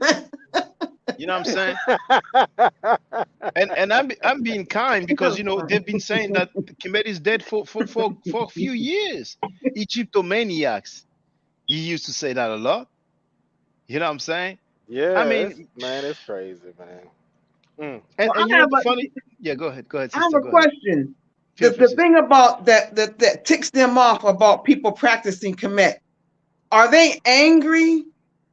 cat. You know what I'm saying? And I'm being kind because they've been saying that Kemet is dead for a few years. Egyptomaniacs. He used to say that a lot. You know what I'm saying? I Yeah, mean, it's crazy, man. Mm. and, Well, and you know the funny. Yeah, go ahead, I have sister. a Go ahead. question. Feel free, The sister. thing about that ticks them off about people practicing Kemet, are they angry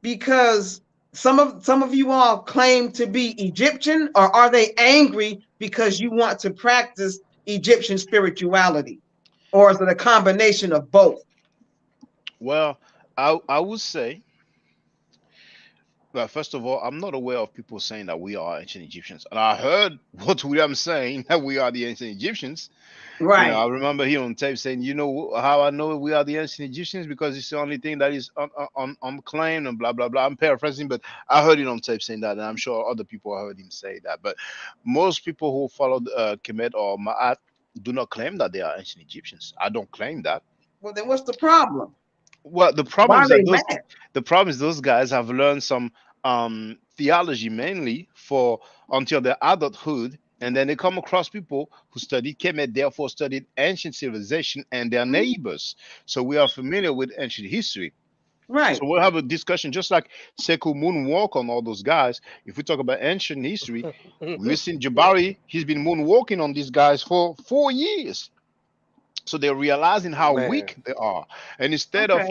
because some of you all claim to be Egyptian, or are they angry because you want to practice Egyptian spirituality, or is it a combination of both? Well, I would say. Well, first of all, I'm not aware of people saying that we are ancient Egyptians. And I heard what William saying that we are the ancient Egyptians. Right. I remember him on tape saying, how I know we are the ancient Egyptians because it's the only thing that is unclaimed and blah, blah, blah. I'm paraphrasing, but I heard it on tape saying that. And I'm sure other people heard him say that. But most people who followed Kemet or Ma'at do not claim that they are ancient Egyptians. I don't claim that. Well, then what's the problem? Well, the problem Why is are they that mad? the problem is those guys have learned some theology mainly for until their adulthood, and then they come across people who studied Kemet, therefore studied ancient civilization and their neighbors. So we are familiar with ancient history. Right. So we'll have a discussion just like Sekou Moonwalk on all those guys. If we talk about ancient history, we've seen Jabari, he's been moonwalking on these guys for 4 years. So they're realizing how Man. weak they are. And instead of,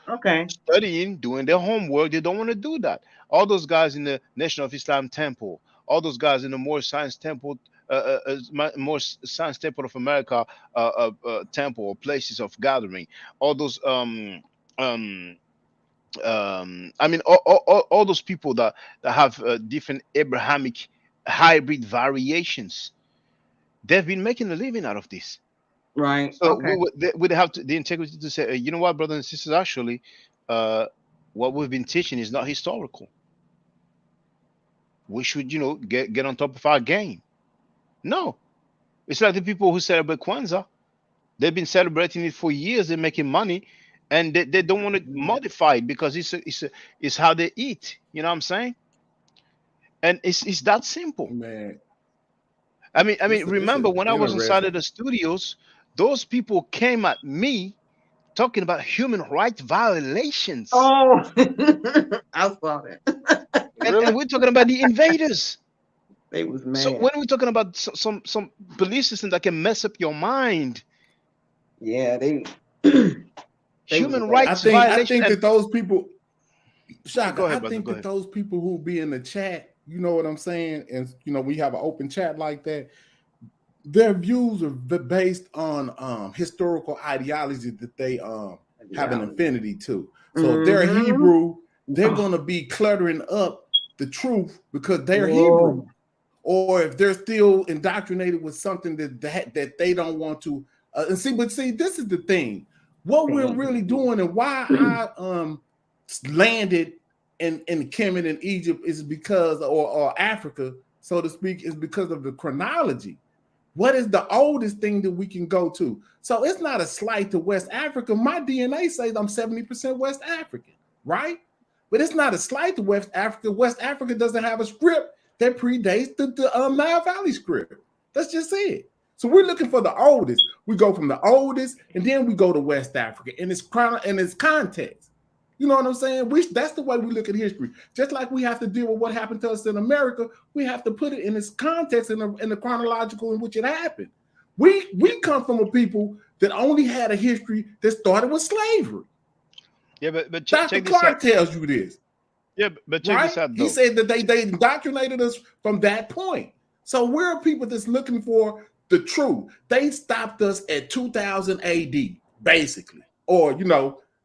Okay. studying, doing their homework, they don't want to do that. All those guys in the Nation of Islam temple, all those guys in the More Science Temple, More Science Temple of America temple or places of gathering, all those I mean all those people that have different Abrahamic hybrid variations, they've been making a living out of this. Right. So Okay. we'd have the integrity to say, you know what, brothers and sisters, actually, what we've been teaching is not historical. We should, get on top of our game. No, it's like the people who celebrate Kwanzaa. They've been celebrating it for years. They're making money, and they don't want to modify it because it's how they eat. You know what I'm saying? And it's that simple. Man, I mean, This remember is when I was inside interesting. of the studios, those people came at me talking about human rights violations. Oh, I saw that. And we're talking about the invaders. They was mad. So when we're talking about some belief system that can mess up your mind, Yeah, they human was rights I violation. think that those people, Shaka, Go ahead, I brother, think go that ahead. those people who be in the chat, you know what I'm saying, and we have an open chat like that. Their views are based on historical ideology that they have an affinity to. So if they're a Mhm. Hebrew, they're gonna be cluttering up the truth because they're Whoa. Hebrew. Or if they're still indoctrinated with something that they don't want to but see, this is the thing. What we're really doing and why I landed in Kemet and Egypt is because, or Africa, so to speak, is because of the chronology. What is the oldest thing that we can go to? So it's not a slight to West Africa. My DNA says I'm 70% West African, right? But it's not a slight to West Africa. West Africa doesn't have a script that predates the Nile Valley script. That's just it. So we're looking for the oldest. We go from the oldest, and then we go to West Africa, and it's context. You know what I'm saying? That's the way we look at history. Just like we have to deal with what happened to us in America, we have to put it in its context in the chronological in which it happened. We come from a people that only had a history that started with slavery. Yeah, but Dr. check this Clark out. tells you this. Yeah, but check this Right? out, though. He said that they indoctrinated us from that point. So we're people that's looking for the truth. They stopped us at 2000 AD, basically, or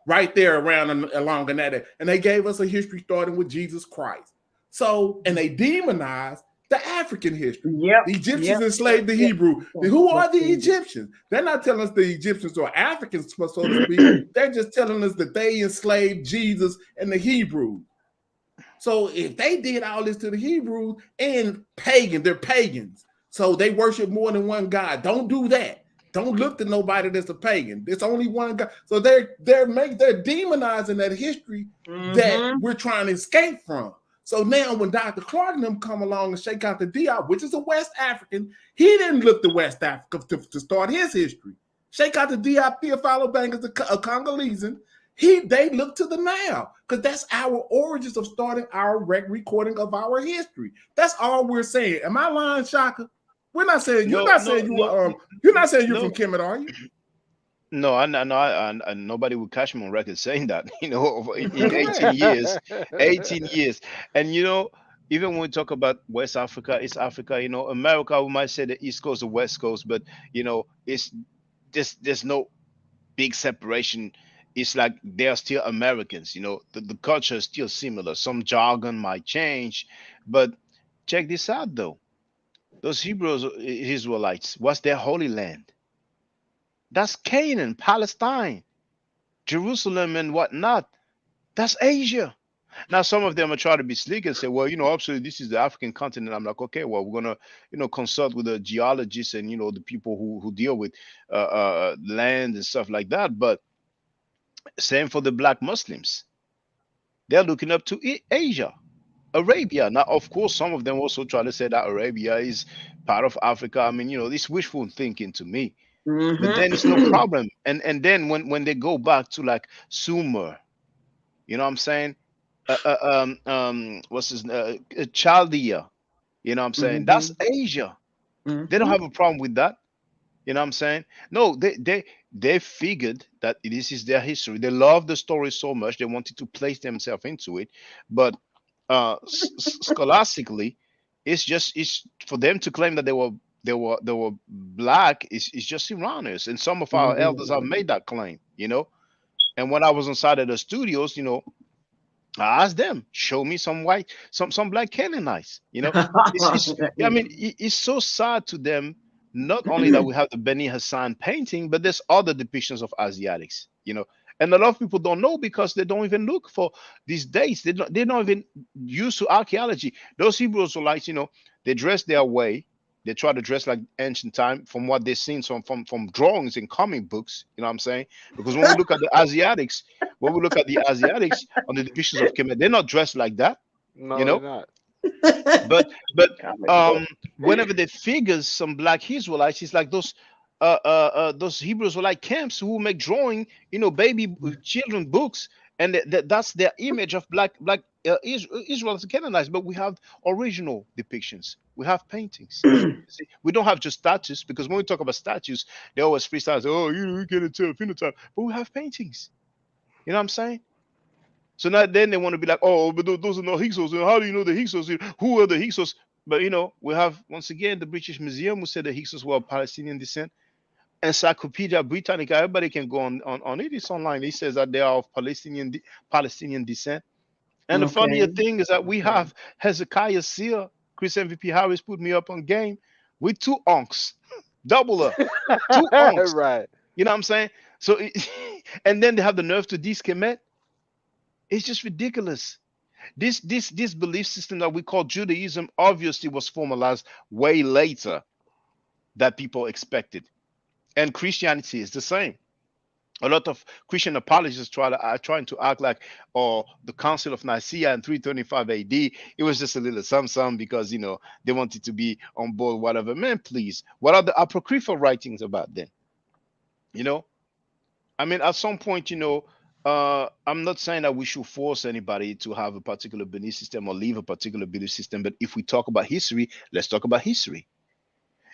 right there around along in that, and they gave us a history starting with Jesus Christ. So, and they demonized the African history. Yep. The Egyptians enslaved the Hebrew. Who are the Egyptians? They're not telling us the Egyptians are Africans, so to speak. They're just telling us that they enslaved Jesus and the Hebrews. So if they did all this to the Hebrews and they're pagans. So they worship more than one God. Don't do that. Don't look to nobody that's a pagan. There's only one God. So they're demonizing that history that we're trying to escape from. So now when Dr. Clark and them come along and Sheikh Anta Diop, which is a West African, he didn't look to West Africa to start his history. Sheikh Anta Diop, Theophilo Bang is a Congolese. They look to the Nile because that's our origins of starting our recording of our history. That's all we're saying. Am I lying, Shaka? We're not saying you're not saying you're from Kemet, are you? No, I nobody would catch me on record saying that. In 18 years, 18 years, and even when we talk about West Africa, East Africa, America, we might say the East Coast, the West Coast, but it's just there's no big separation. It's like they're still Americans. The culture is still similar. Some jargon might change, but check this out though. Those Hebrews, Israelites, what's their holy land? That's Canaan, Palestine, Jerusalem, and whatnot. That's Asia. Now, some of them are trying to be slick and say, well, absolutely, this is the African continent. I'm like, okay, well, we're going to, consult with the geologists and, the people who deal with land and stuff like that. But same for the black Muslims. They're looking up to Asia. Arabia. Now, of course, some of them also try to say that Arabia is part of Africa. I mean, this wishful thinking to me. But then it's no problem. And then when they go back to like Sumer, what I'm saying? What's his Chaldea? What I'm saying? That's Asia. They don't have a problem with that. What I'm saying? No, they figured that this is their history. They love the story so much they wanted to place themselves into it, but scholastically, it's for them to claim that they were black is just erroneous, and some of our elders have made that claim. And when I was inside of the studios, I asked them, show me some black Canaanites. It's so sad to them. Not only that we have the Beni Hassan painting, but there's other depictions of Asiatics. And a lot of people don't know because they don't even look for these dates. They're not even used to archaeology. Those Hebrews are like, they dress their way. They try to dress like ancient time from what they've seen from drawings and comic books. You know what I'm saying? Because when we look at the Asiatics, on the depictions of Kemet, they're not dressed like that. No, they're not. But whenever they figure some black Israelites, it's like those Hebrews were like camps who make drawing, baby children books, and that's their image of black Israelites and Canaanites. But we have original depictions. We have paintings. See, we don't have just statues, because when we talk about statues, they always freestyle. Oh, you can't tell phenotype, but we have paintings. You know what I'm saying? So now then they want to be like, oh, but those are not Hyksos. How do you know the Hyksos? Who are the Hyksos? But we have once again the British Museum who said the Hyksos were of Palestinian descent. Encyclopedia Britannica, everybody can go on it. It's online. It says that they are of Palestinian descent. And the funnier thing is that we have Hezekiah Sear, Chris MVP Harris put me up on game with 2 unks, double up, 2 unks. Right. You know what I'm saying? So, and then they have the nerve to Kemet. It's just ridiculous. This belief system that we call Judaism obviously was formalized way later than people expected. And Christianity is the same. A lot of Christian apologists are trying to act like, the Council of Nicaea in 325 AD, it was just a little some because, they wanted to be on board, whatever. Man, please, what are the apocryphal writings about then? At some point, I'm not saying that we should force anybody to have a particular belief system or leave a particular belief system. But if we talk about history, let's talk about history.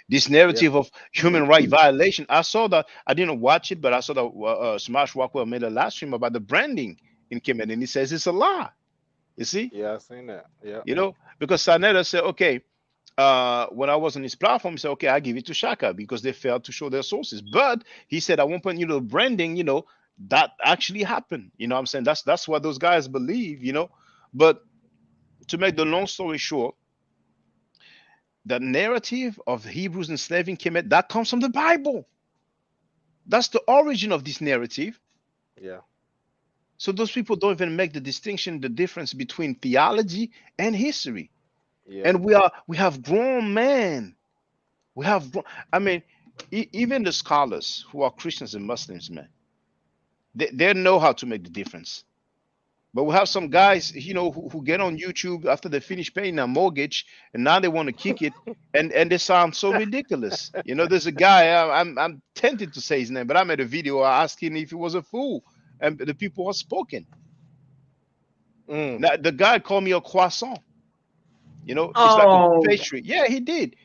This narrative of human right violation, I saw that. I didn't watch it, but I saw that Smash Rockwell made a live stream about the branding in Kemet, and he says it's a lie. You see? Yeah, I've seen that. Yeah. Because Saneda said, okay, when I was on his platform, he said, okay, I give it to Shaka because they failed to show their sources. But he said at one point, the branding, that actually happened. You know what I'm saying? That's what those guys believe, But to make the long story short, the narrative of Hebrews enslaving Kemet, that comes from the Bible. That's the origin of this narrative. Yeah. So those people don't even make the distinction, the difference between theology and history. Yeah. And we have grown men. even the scholars who are Christians and Muslims, man, they know how to make the difference. But we have some guys, who get on YouTube after they finish paying their mortgage, and now they want to kick it, and they sound so ridiculous. There's a guy, I'm tempted to say his name, but I made a video asking if he was a fool, and the people are spoken. Now, the guy called me a croissant. It's like a pastry. Yeah, he did,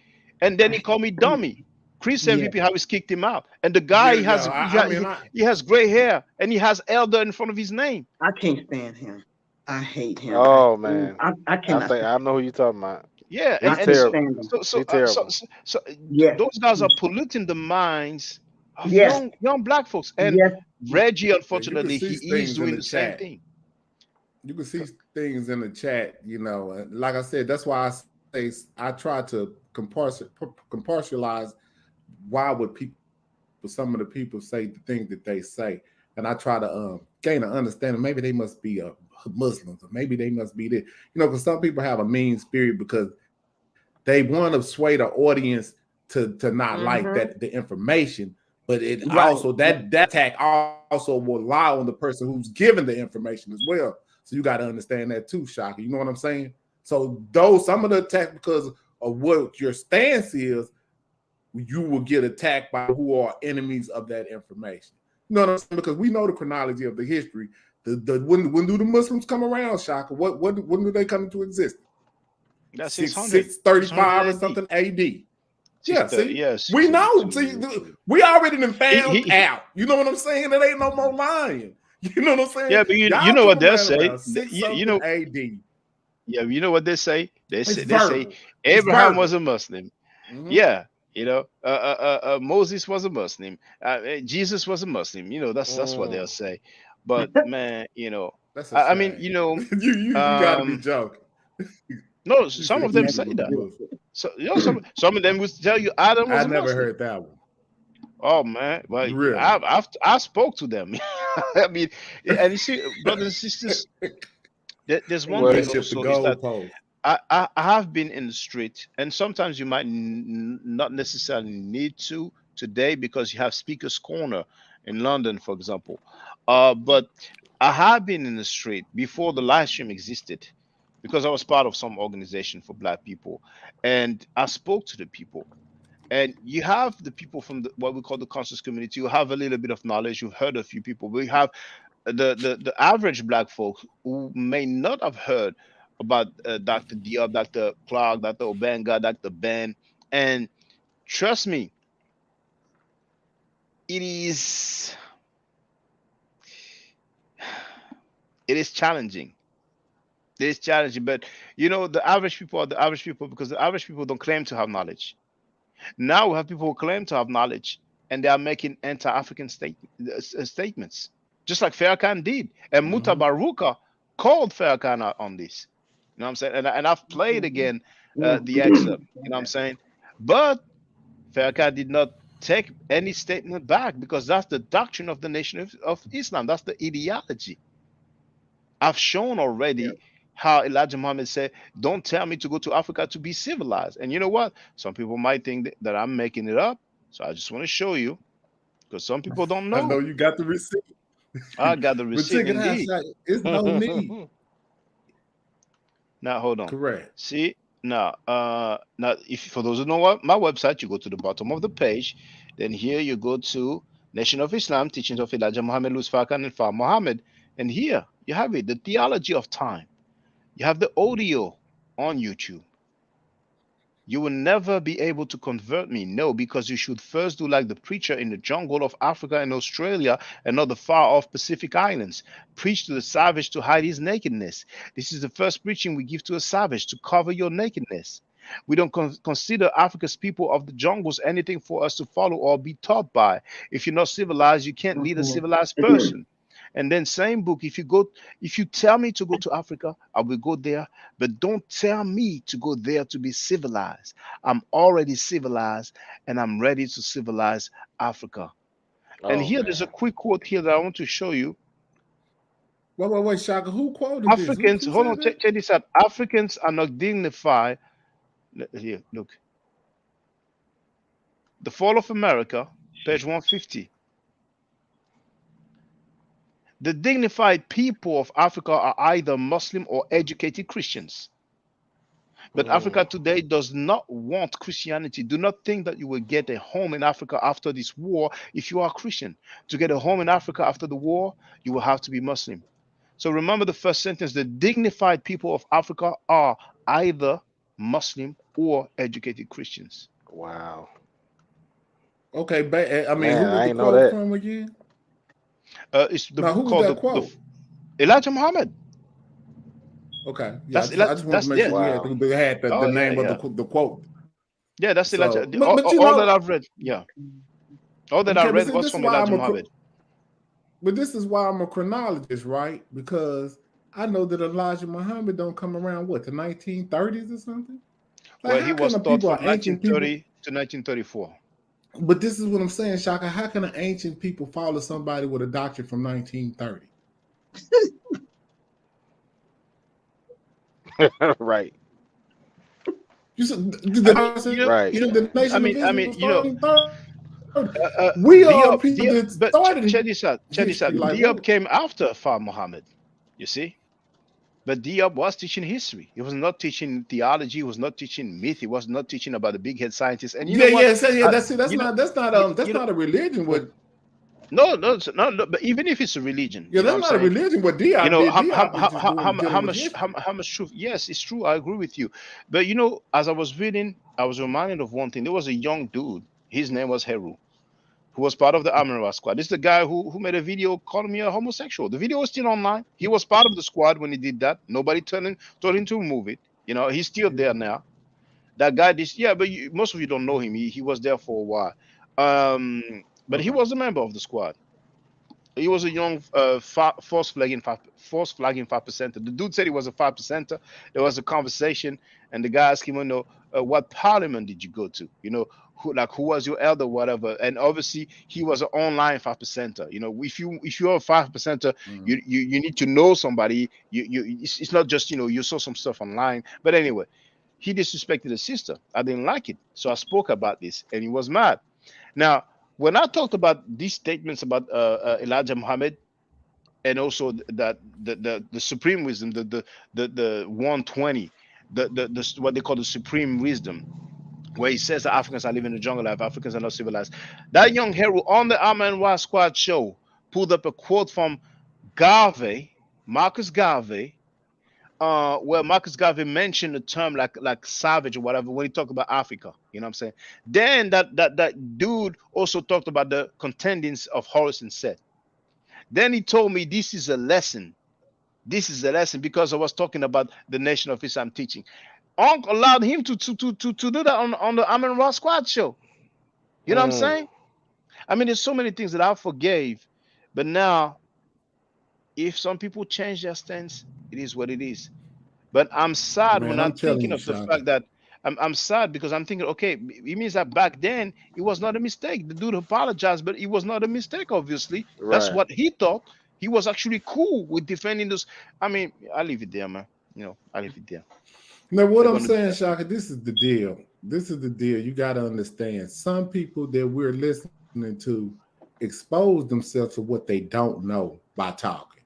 and then he called me dummy. Chris MVP Harris kicked him out, and the guy he has gray hair and he has elder in front of his name. I can't stand him. I hate him. Oh man, I cannot. I know who you're talking about. Yeah, He's terrible. So Yeah. those guys are polluting the minds of Yes. young black folks. And Yes. Reggie, unfortunately, see he things is in doing the the same chat. thing. You can see things in the chat, and like I said, that's why I try to compartmentalize why would some of the people say the things that they say, and I try to gain an understanding. Maybe they must be Muslims, or maybe they must be this, because some people have a mean spirit because they want to sway the audience to not like the information, but it also that attack also will lie on the person who's giving the information as well. So you got to understand that too, Shaka. You know what I'm saying? So some of the attack because of what your stance is, you will get attacked by who are enemies of that information. You know what I'm saying? Because we know the chronology of the history. When do the Muslims come around, Shaka? When do they come into existence? That's 635 or something AD. Yeah, see, yes, we know. See, we already done found out. You know what I'm saying? It ain't no more lying. You know what I'm saying? Yeah, but you know what they'll say. AD. Yeah, you know what they say? They say Abraham was a Muslim. Mm-hmm. Yeah, Moses was a Muslim. Jesus was a Muslim. That's what they'll say. But man, that's I mean, you gotta be joking. No, some of them say that. So some of them would tell you Adam was I a never Muslim. heard that one. Oh man, well, Really? I spoke to them. I mean, and you see, brothers and sisters, there's one thing also is that I have been in the street, and sometimes you might not necessarily need to today because you have Speaker's Corner in London, for example. But I have been in the street before the live stream existed because I was part of some organization for Black people, and I spoke to the people. And you have the people from what we call the conscious community who have a little bit of knowledge. You've heard a few people. We have the average Black folk who may not have heard about Dr. Diop, Dr. Clark, Dr. Obenga, Dr. Ben. And trust me, it is challenging. It is challenging, but the average people are the average people because the average people don't claim to have knowledge. Now we have people who claim to have knowledge, and they are making anti-African statements, just like Farrakhan did. And Mutabaruka called Farrakhan out on this. You know what I'm saying? And I've played again the excerpt. You know what I'm saying? But Farrakhan did not take any statement back because that's the doctrine of the Nation of Islam. That's the ideology. I've shown already how Elijah Muhammad said, don't tell me to go to Africa to be civilized. And you know what? Some people might think that I'm making it up. So I just want to show you because some people don't know. I know you got the receipt. I got the receipt. But check it out, it's no need. Now, hold on. Correct. See, now, if for those who know what my website, you go to the bottom of the page. Then here you go to Nation of Islam, Teachings of Elijah Muhammad, Louis Farrakhan, and Far Muhammad. And here you have it, the theology of time. You have the audio on YouTube. You will never be able to convert me. No, because you should first do like the preacher in the jungle of Africa and Australia and not the far-off Pacific Islands. Preach to the savage to hide his nakedness. This is the first preaching we give to a savage, to cover your nakedness. We don't consider Africa's people of the jungles anything for us to follow or be taught by. If you're not civilized, you can't lead a civilized person. And then same book, if you tell me to go to Africa, I will go there, but don't tell me to go there to be civilized. I'm already civilized and I'm ready to civilize Africa. And here there's a quick quote here that I want to show you. Wait, Shaka, who quoted Africans, this? hold on, check this out. Africans are not dignified. Here, look. The Fall of America, page 150. The dignified people of Africa are either Muslim or educated Christians. But Africa today does not want Christianity. Do not think that you will get a home in Africa after this war if you are Christian. To get a home in Africa after the war, you will have to be Muslim. So remember the first sentence: the dignified people of Africa are either Muslim or educated Christians. Wow. Okay, I mean, Man, who was I the ain't know quote that. from again? It's the Now, who book was called that quote? Elijah Muhammad. Okay, yeah, That's I just wanted to make yeah. sure Wow. we had the Oh yeah, name of yeah. the quote. Yeah, that's Elijah. So, but you All that know, I've read, yeah. All that I okay, but read see, was this is from why Elijah Muhammad. but this is why I'm a chronologist, right? Because I know that Elijah Muhammad don't come around what, the 1930s or something. Like, Well, he how can was the taught people, from ancient people? 1930 to 1934. But this is what I'm saying, Shaka. How can an ancient people follow somebody with a doctrine from 1930? Right. You said Right. the Nation I of mean, Islam started in 30. uh, We are Diop, people that but started check this out. history. Like, Diop what? came after Far Muhammad, you see. But Diop was teaching history. He was not teaching theology. He was not teaching myth. He was not teaching about the big head scientists. And you know what? That's You know, that's you know, not a religion. What? no, no. But even if it's a religion, Yeah, you know that's what I'm not a saying? religion. What You Diop know did? Diop was just dealing with history. how much truth? Yes, it's true. I agree with you. But you know, as I was reading, I was reminded of one thing. There was a young dude. His name was Heru, who was part of the Amara squad. This is the guy who made a video calling me a homosexual. The video is still online. He was part of the squad when he did that. Nobody told him to remove it. You know, he's still there now. That guy, but most of you don't know him. He was there for a while. But he Okay. was a member of the squad. He was a young force flagging 5%. The dude said he was a 5%. There was a conversation, and the guy asked him, you know, what parliament did you go to? You know, who was your elder, whatever. And obviously, he was an online 5%. You know, if you're a 5%, you need to know somebody. It's not just, you know, you saw some stuff online. But anyway, he disrespected his sister. I didn't like it, so I spoke about this, and he was mad. Now, when I talked about these statements about Elijah Muhammad, and also that the supreme wisdom, the 120, the what they call the supreme wisdom, where he says that Africans are living in the jungle life, Africans are not civilized. That young hero on the Amen Ra Squad show pulled up a quote from Garvey, Marcus Garvey, where Marcus Garvey mentioned the term like savage or whatever when he talked about Africa. You know what I'm saying? Then that dude also talked about the contendings of Horus and Seth. Then he told me this is a lesson. This is a lesson because I was talking about the Nation of Islam teaching. Unc allowed him to do that on the Amen Ra Squad show. You know what I'm saying? I mean, there's so many things that I forgave, but now, if some people change their stance, it is what it is. But I'm sad Man, when I'm I'm telling thinking you, of the Shaka. fact that I'm sad because I'm thinking, okay, it means that back then it was not a mistake. The dude apologized, but it was not a mistake, obviously. That's Right. what he thought. He was actually cool with defending this. I mean, I leave it there, man. You know, I leave it there. Now, what They're I'm gonna do saying, that. Shaka, this is the deal. This is the deal. You got to understand. Some people that we're listening to expose themselves to what they don't know by talking,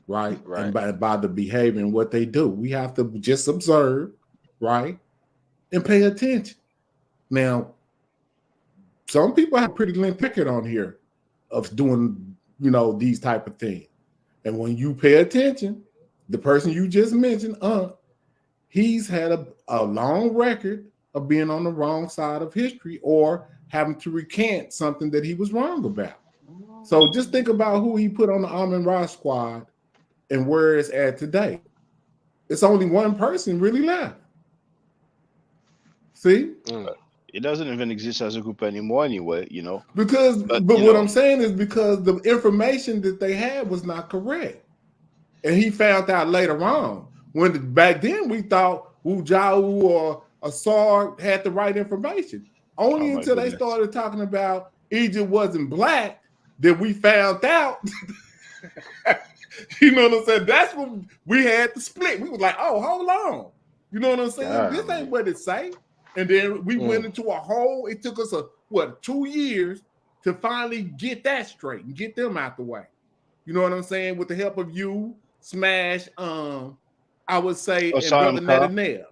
right? Right. And by the behavior and what they do. We have to just observe, right? And pay attention. Now, some people have pretty limp picket on here of doing, you know, these type of things. And when you pay attention, the person you just mentioned, he's had a long record of being on the wrong side of history or having to recant something that he was wrong about. So just think about who he put on the Amen Ra squad and where it's at today. It's only one person really left. See? It doesn't even exist as a group anymore, anyway. You know. But you what know, I'm saying is because the information that they had was not correct. And he found out later on. When back then we thought Wu Jiao or Assar had the right information. Only oh my until they goodness. started talking about Egypt wasn't black that we found out. You know what I'm saying? That's when we had the split. We was like, oh, hold on. You know what I'm saying? God, This man. ain't what it say. And then we went into a hole. It took us 2 years to finally get that straight and get them out the way. You know what I'm saying? With the help of you, Smash, I would say, and Brother Netanyahu.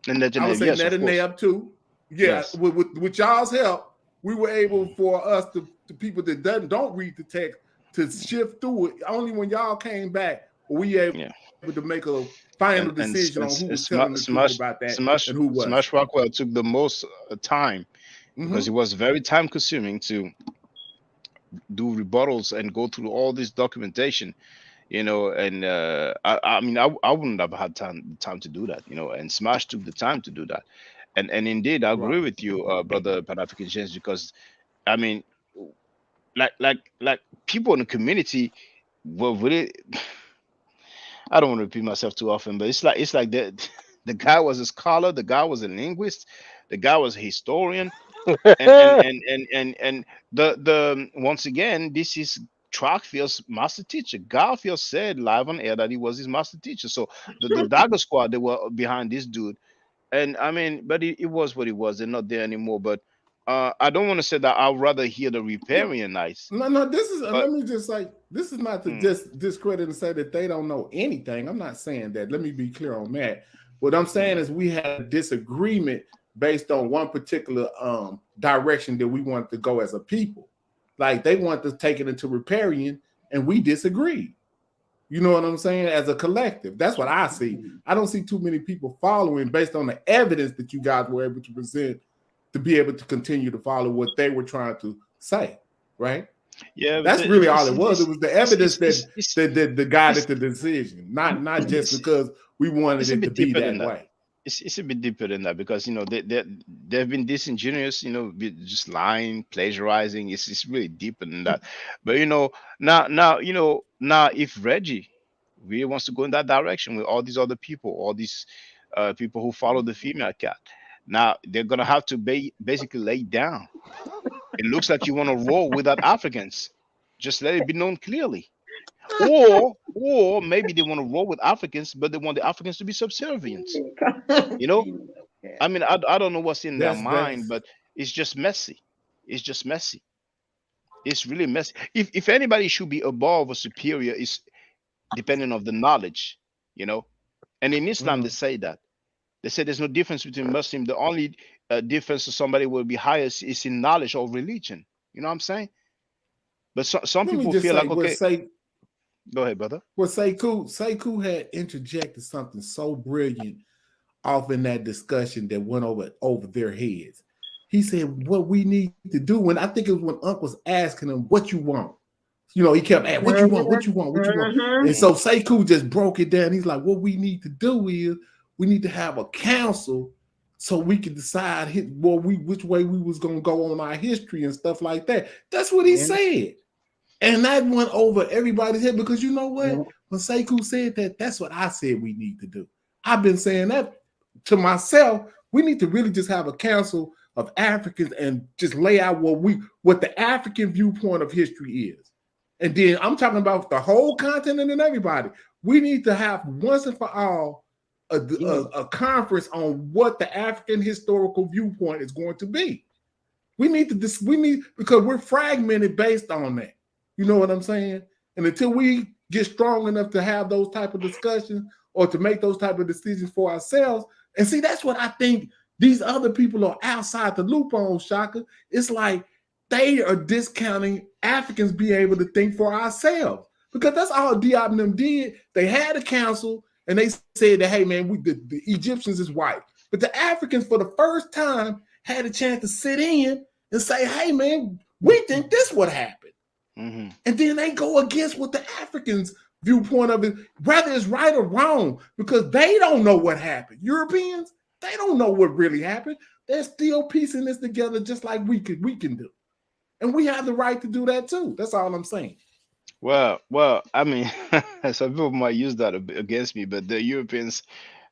And I would say Netanyahu too. Yeah, yes. With y'all's help, we were able for us to people that don't read the text to shift through it. Only when y'all came back were we able to make a final decision on who was telling the truth about that and who was. Smash Rockwell took the most time because it was very time consuming to do rebuttals and go through all this documentation, you know. And I mean, I wouldn't have had time to do that, you know. And Smash took the time to do that. And indeed, I agree with you, Brother Pan-African James, because I mean, like people in the community were really. I don't want to repeat myself too often, but it's like the guy was a scholar, the guy was a linguist, the guy was a historian, and the once again, this is Trackfield's master teacher. Garfield said live on air that he was his master teacher. So the Dagger Squad, they were behind this dude. And I mean, but it was what it was. They're not there anymore. But I don't want to say that. I'd rather hear the Riparianites. No. This is let me just say, this is not to just discredit and say that they don't know anything. I'm not saying that. Let me be clear on that. What I'm saying is we had a disagreement based on one particular direction that we wanted to go as a people. Like they wanted to take it into Riparian, and we disagreed. You know what I'm saying? As a collective, that's what I see. I don't see too many people following based on the evidence that you guys were able to present to be able to continue to follow what they were trying to say, right? Yeah, that's really all it was. It was the evidence that guided the decision, not just because we wanted it to be that way. It's a bit deeper than that because, you know, they've been disingenuous, you know, just lying, plagiarizing. It's really deeper than that. But, you know, now if Reggie really wants to go in that direction with all these other people, all these people who follow the female cat, now they're going to have to basically lay down. It looks like you want to roll without Africans. Just let it be known clearly. Or maybe they want to roll with Africans, but they want the Africans to be subservient. You know, I mean, I don't know what's in their mind, but it's just messy. It's just messy. It's really messy. If anybody should be above or superior, is depending on the knowledge, you know. And in Islam, they say that. They say there's no difference between Muslim. The only difference to somebody will be highest is in knowledge or religion. You know what I'm saying? But some people feel like, okay. Go ahead, brother. Well, Sekou had interjected something so brilliant off in that discussion that went over their heads. He said, what we need to do, and I think it was when Unc was asking him, what you want? You know, he kept asking, what you want, what you want, what you want? And so Sekou just broke it down. He's like, what we need to do is we need to have a council so we can decide which way we was going to go on our history and stuff like that. That's what he said. And that went over everybody's head because you know what? When Sekou said that, that's what I said we need to do. I've been saying that to myself. We need to really just have a council of Africans and just lay out what the African viewpoint of history is. And then I'm talking about the whole continent and everybody. We need to have once and for all a conference on what the African historical viewpoint is going to be. We need because we're fragmented based on that. You know what I'm saying? And until we get strong enough to have those type of discussions or to make those type of decisions for ourselves, and see, that's what I think these other people are outside the loop on, Shaka. It's like they are discounting Africans being able to think for ourselves because that's all Diop and them did. They had a council and they said that, hey, man, the Egyptians is white. But the Africans, for the first time, had a chance to sit in and say, hey, man, we think this would happen. Mm-hmm. And then they go against what the Africans' viewpoint of it, whether it's right or wrong, because they don't know what happened. Europeans, they don't know what really happened. They're still piecing this together just like we can do. And we have the right to do that too. That's all I'm saying. Well, I mean, some people might use that against me, but the Europeans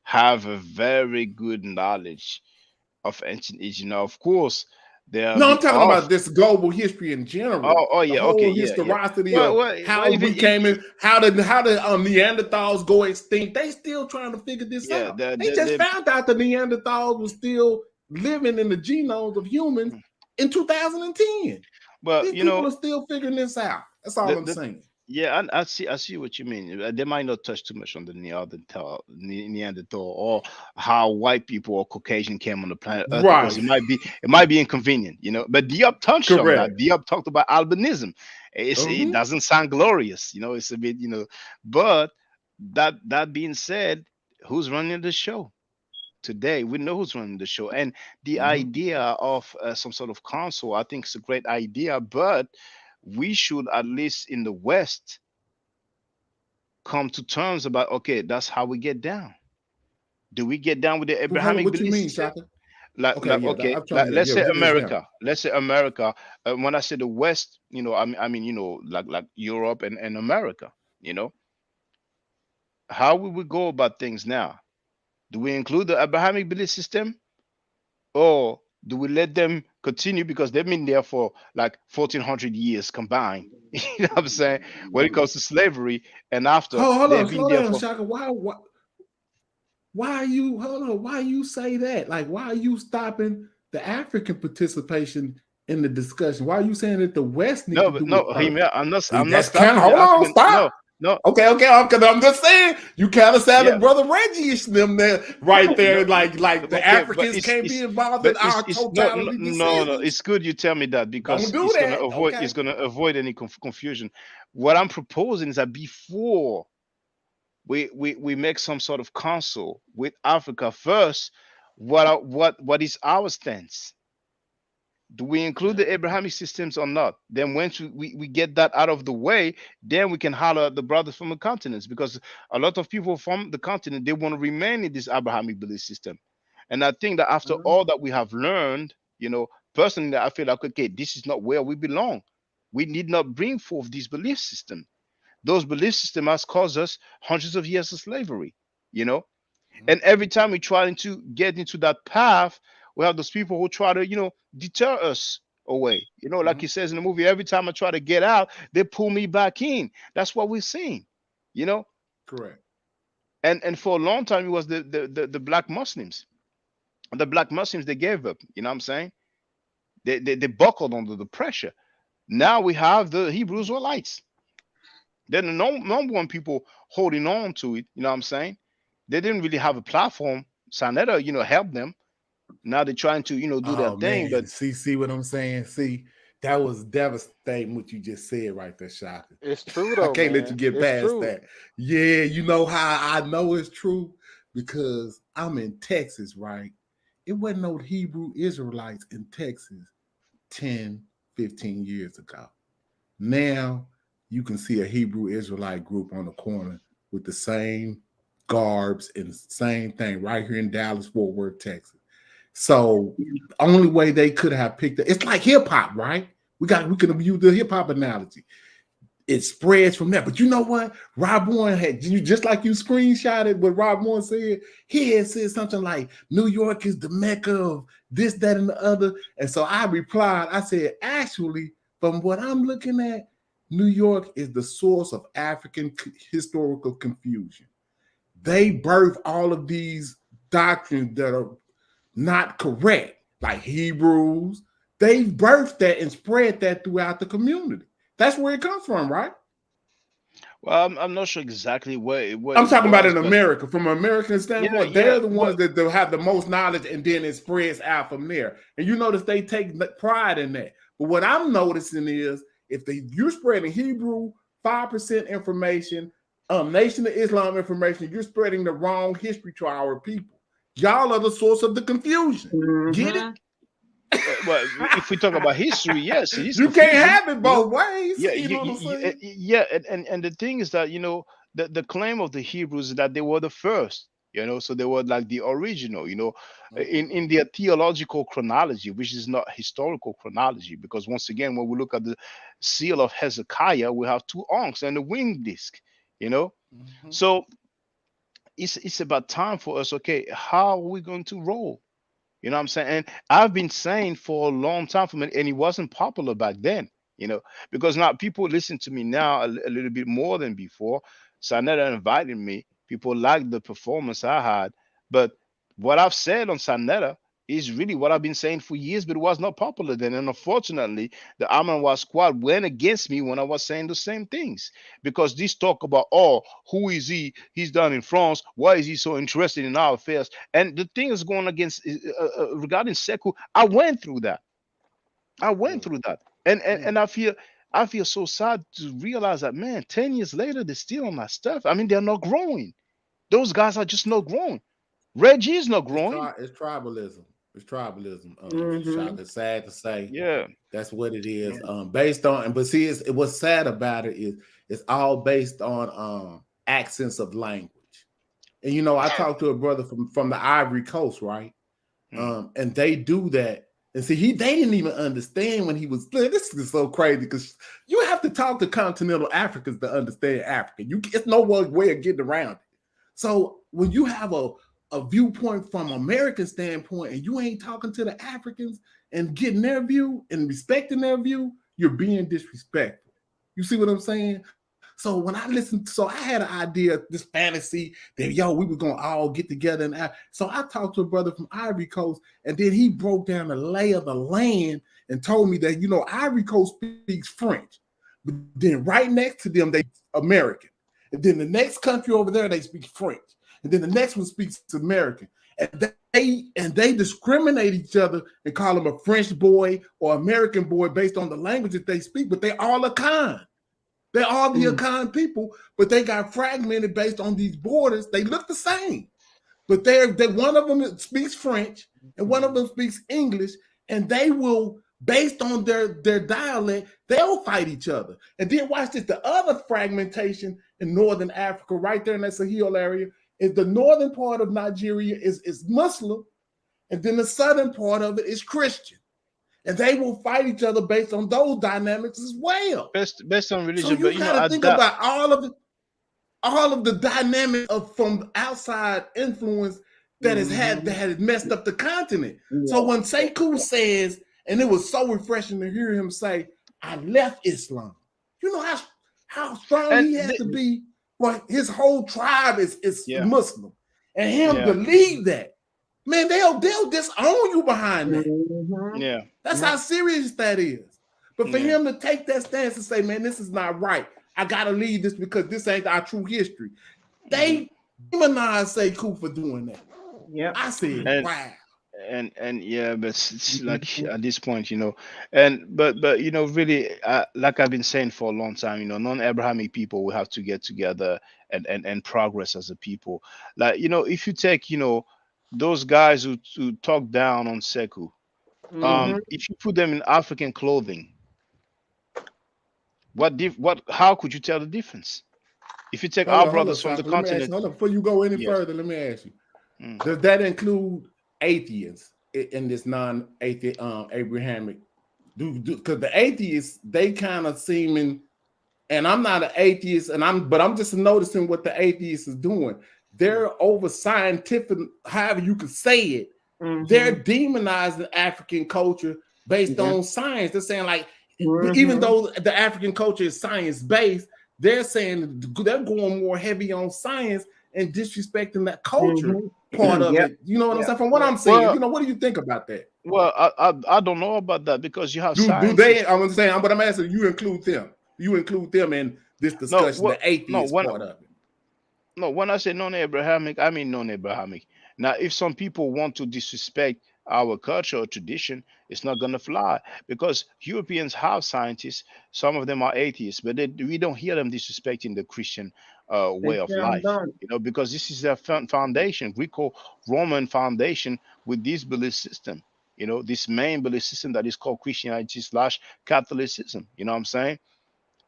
have a very good knowledge of ancient Egypt. Now, of course, I'm talking about this global history in general. Oh yeah, okay, historicity of how we came in, how the Neanderthals go extinct. They still trying to figure this out. They just found out the Neanderthals was still living in the genomes of humans in 2010. Well, These you people know, are still figuring this out. That's all I'm the saying. yeah, I see what you mean. They might not touch too much on the Neanderthal, or how white people or Caucasian came on the planet Earth, because Right. it might be inconvenient, you know. But Diop touched on that. Correct. Diop talked about albinism. It Uh-huh. doesn't sound glorious, you know. It's a bit, you know. But that being said, who's running the show today? We know who's running the show, and the Uh-huh. idea of some sort of council, I think, is a great idea. But we should, at least in the West, come to terms about, okay, that's how we get down. Do we get down with the Well, hold on. Abrahamic What you belief mean, system? Shaka? Okay, Like yeah. okay, I'm trying like to, let's say give me an America. example. Let's say America. When I say the West, you know, I mean, you know, like Europe and America. You know, how will we go about things now? Do we include the Abrahamic belief system, or do we let them continue because they've been there for like 1400 years combined? You know what I'm saying? When it comes to slavery, and after Hold on, they've been slow there down, for. Shaka. Why you hold on? Why you say that? Like, why are you stopping the African participation in the discussion? Why are you saying that the West need No, to but do it no, first? See, I'm not that's kind of stopping the hold on, African. stop. No, no, Okay, because I'm just saying you kind of yeah, sounded brother Reggie-ish them there right no, there, like the okay, but Africans can't be it's involved in but our it's no, no, totality no, no. decisions. It's good you tell me that, Don't because do that. Okay. it's gonna avoid any confusion. What I'm proposing is that before we make some sort of council with Africa first, what is our stance? Do we include the Abrahamic systems or not? Then once we get that out of the way, then we can holler at the brothers from the continents, because a lot of people from the continent, they want to remain in this Abrahamic belief system. And I think that after Uh-huh. all that we have learned, you know, personally, I feel like, okay, this is not where we belong. We need not bring forth this belief system. Those belief system has caused us hundreds of years of slavery, you know. And every time we try to get into that path, we have those people who try to, you know, deter us away. You know, like Uh-huh. he says in the movie, every time I try to get out, they pull me back in. That's what we're seeing, you know. Correct. And for a long time, it was the black Muslims. The black Muslims, they gave up. You know what I'm saying? They buckled under the pressure. Now we have the Hebrew Israelites. They're the number one people holding on to it. You know what I'm saying? They didn't really have a platform. Sanetta, you know, helped them. Now they're trying to, you know, do their Oh thing. But man, see what I'm saying? See, that was devastating what you just said right there, Shaka. It's true I though, can't let you man. get It's past true. that. Yeah, you know how I know it's true? Because I'm in Texas, right? It wasn't no Hebrew Israelites in Texas 10, 15 years ago. Now you can see a Hebrew Israelite group on the corner with the same garbs and the same thing right here in Dallas, Fort Worth, Texas. So the only way they could have picked it's like hip hop, right? We can use the hip hop analogy. It spreads from there. But you know what? Rob Warren had you just like you screenshotted what Rob Warren said. He had said something like New York is the mecca of this, that, and the other. And so I replied, I said, actually, from what I'm looking at, New York is the source of African historical confusion. They birth all of these doctrines that are not correct, like Hebrews. They birthed that and spread that throughout the community. That's where it comes from, right? well, I'm not sure exactly where I'm it talking about was, in but America. From an American yeah, standpoint, yeah. they're the ones that have the most knowledge, and then it spreads out from there. And you notice they take pride in that. But what I'm noticing is if you're spreading Hebrew 5% information, Nation of Islam information, you're spreading the wrong history to our people. Y'all are the source of the confusion. Get it? Mhm. Well, if we talk about history, yes, it is You can't confusing. have it You know, both ways. yeah, You know what I'm saying? yeah, and the thing is that, you know, the claim of the Hebrews is that they were the first. You know, so they were like the original. You know, in their theological chronology, which is not historical chronology, because once again, when we look at the seal of Hezekiah, we have two ankhs and a wing disc. You know, Mhm. so it's about time for us. Okay, how are we going to roll? You know what I'm saying? And I've been saying for a long time from it, and it wasn't popular back then, you know, because now people listen to me now a little bit more than before. Sanetta invited me. People liked the performance I had. But what I've said on Sanetta, Is really what I've been saying for years, but it was not popular then. And unfortunately, the Amon squad went against me when I was saying the same things. Because this talk about, oh, who is he? He's down in France. Why is he so interested in our affairs? And the thing is going against regarding Sekou, I went through that. I went Mm, through that. And, mm. and I feel so sad to realize that, man, 10 years later, they're still on that stuff. I mean, they're not growing. Those guys are just not growing. Reggie is not growing. It's tribalism. It's tribalism. Mm-hmm. Shock. It's sad to say Yeah. that's what it is. Yeah. Based on, but see, what's sad about it is it's all based on accents of language. And you know, I talked to a brother from the Ivory Coast, right? Mm. And they do that. And see, they didn't even understand when he was. This is so crazy because you have to talk to continental Africans to understand African. It's no way of getting around it. So when you have a viewpoint from American standpoint, and you ain't talking to the Africans and getting their view and respecting their view, you're being disrespectful. You see what I'm saying? So when I listened, so I had an idea, this fantasy that we were gonna all get together, and so I talked to a brother from Ivory Coast, and then he broke down the lay of the land and told me that Ivory Coast speaks French, but then right next to them they American, and then the next country over there they speak French, and then the next one speaks American, and they discriminate each other and call them a French boy or American boy based on the language that they speak, but they all Akan. They're all the Akan people, but they got fragmented based on these borders. They look the same, but they one of them speaks French and one of them speaks English, and they will, based on their dialect, they'll fight each other. And then watch this: the other fragmentation in Northern Africa, right there in that Sahel area, is the northern part of Nigeria is Muslim, and then the southern part of it is Christian. And they will fight each other based on those dynamics as well. Based on religion, So you but got to think about all of the dynamic from outside influence that that has messed up the continent. Yeah. So when Sekou says, and it was so refreshing to hear him say, "I left Islam," you know how strong he has to be. Well, his whole tribe is Muslim, and him believe that. Man, they'll disown you behind that. Mm-hmm. Yeah. That's how serious that is. But for him to take that stance and say, man, this is not right. I got to leave this because this ain't our true history. They demonize Sekou for doing that. Yeah. I said, wow. And yeah, but it's like at this point, but really, like I've been saying for a long time, non-Abrahamic people will have to get together and progress as a people. Like, if you take, those guys who talk down on Sekou, if you put them in African clothing, how could you tell the difference? If you take our brothers from the continent, before you go any further, let me ask you: does that include atheists in this non-atheist Abrahamic? Because the atheists, they kind of seeming, and I'm not an atheist, but I'm just noticing what the atheists is doing. They're over scientific, however you could say it. They're demonizing African culture based on science. They're saying like, even though the African culture is science-based, they're saying they're going more heavy on science and disrespecting that culture part of it. You know what I'm saying? From what I'm saying, what do you think about that? Well, I don't know about that because you have do they? I'm saying, but I'm asking you include them. You include them in this discussion, the atheist part of it. No, when I say non-Abrahamic, I mean non-Abrahamic. Now, if some people want to disrespect our culture or tradition, it's not going to fly because Europeans have scientists. Some of them are atheists, but we don't hear them disrespecting the Christian way of life. Because this is their foundation, Greco-Roman foundation with this belief system. This main belief system that is called Christianity/Catholicism. You know what I'm saying?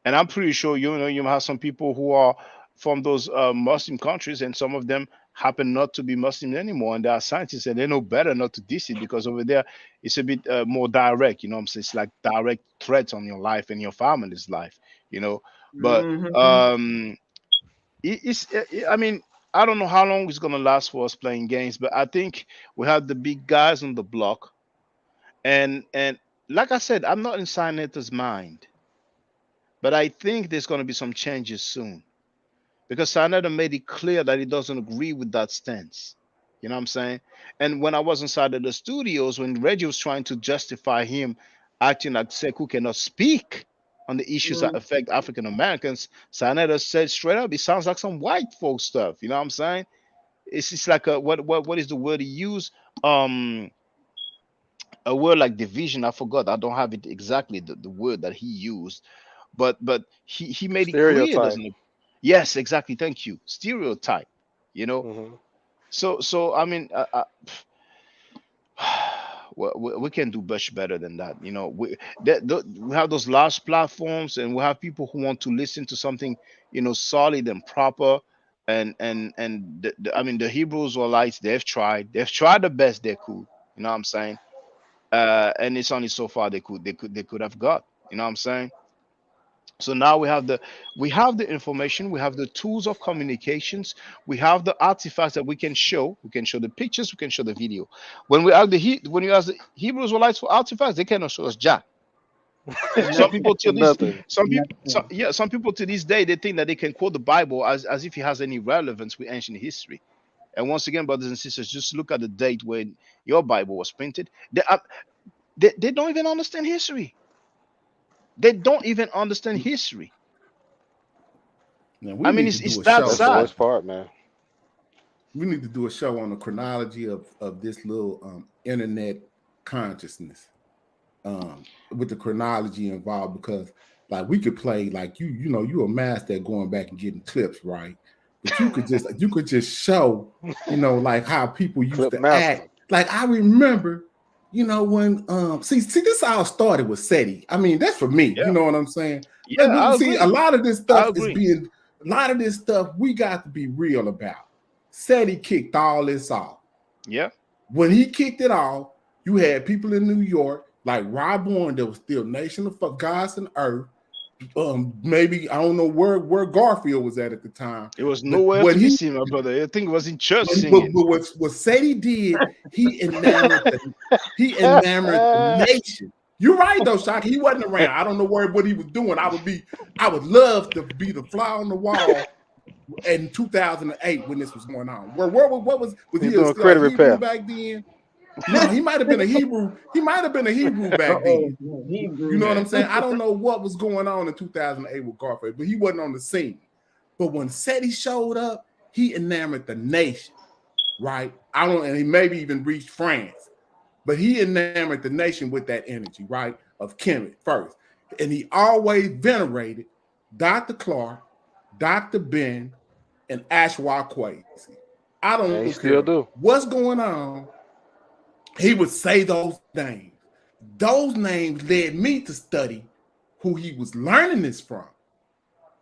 And I'm pretty sure you have some people who are from those Muslim countries, and some of them happen not to be Muslim anymore, and they are scientists, and they know better not to diss it because over there it's a bit more direct. You know what I'm saying? It's like direct threats on your life and your family's life. But I mean, I don't know how long it's gonna last for us playing games, but I think we have the big guys on the block, and like I said, I'm not in Sinata's mind, but I think there's gonna be some changes soon. Because Sinata made it clear that he doesn't agree with that stance. You know what I'm saying? And when I was inside of the studios, when Reggie was trying to justify him acting like Sekou cannot speak on the issues that Mm. affect African Americans, Saneda said straight up, it sounds like some white folk stuff. You know what I'm saying? It's like a what is the word he used? Um, a word like division. I forgot. I don't have it exactly the word that he used, but he made it clear, Stereotype. doesn't it? Yes, exactly. Thank you. Stereotype. You know. Hmm. So I mean, we can do much better than that. You know, we have those large platforms, and we have people who want to listen to something, solid and proper. And I mean, the Hebrew Israelites, they've tried the best they could. You know what I'm saying? And it's only so far they could have got. You know what I'm saying? So now we have the information, we have the tools of communications, we have the artifacts that we can show. We can show the pictures, we can show the video. When you ask the Hebrew Israelites for artifacts, they cannot show us jack. Some Nothing. people till this Nothing. Nothing. some people to this day, they think that they can quote the Bible as if it has any relevance with ancient history. And once again, brothers and sisters, just look at the date when your Bible was printed. They don't even understand history. They don't even understand history. Now I we mean, need to it's do a that That's show. the sad. worst part, man. We need to do a show on the chronology of this little internet consciousness, with the chronology involved, because like we could play like you're a master at going back and getting clips, right? But you could just show, like how people used Clip to master. act. Like I remember, when see this all started with SETI. I mean, that's for me. Yeah, You know what I'm saying? yeah, I See, a agree. lot of this I stuff agree. we got to be real about. SETI kicked all this off. Yeah, When he kicked it off, you had people in New York like Rob Bourne that was still Nation of Gods and Earth. Maybe I don't know where Garfield was at the time, it was but nowhere what to be he seen, my brother. I think it was in church but singing. what Sadie did, he enamored the nation. You're right though, Shock. He wasn't around. I don't know what he was doing. I would love to be the fly on the wall in 2008 when this was going on. What was He's he doing still a credit Hebrew repair. back then? No, he might have been a Hebrew. He might have been a Hebrew back then. You know what I'm saying? I don't know what was going on in 2008 with Garfield, but he wasn't on the scene. But when SETI showed up, he enamored the nation, right? And he maybe even reached France, but he enamored the nation with that energy, right? Of Kemet first. And he always venerated Dr. Clark, Dr. Ben, and Ashwa Kwesi. I And he don't still care do. what's going on. He would say those names. Those names led me to study who he was learning this from.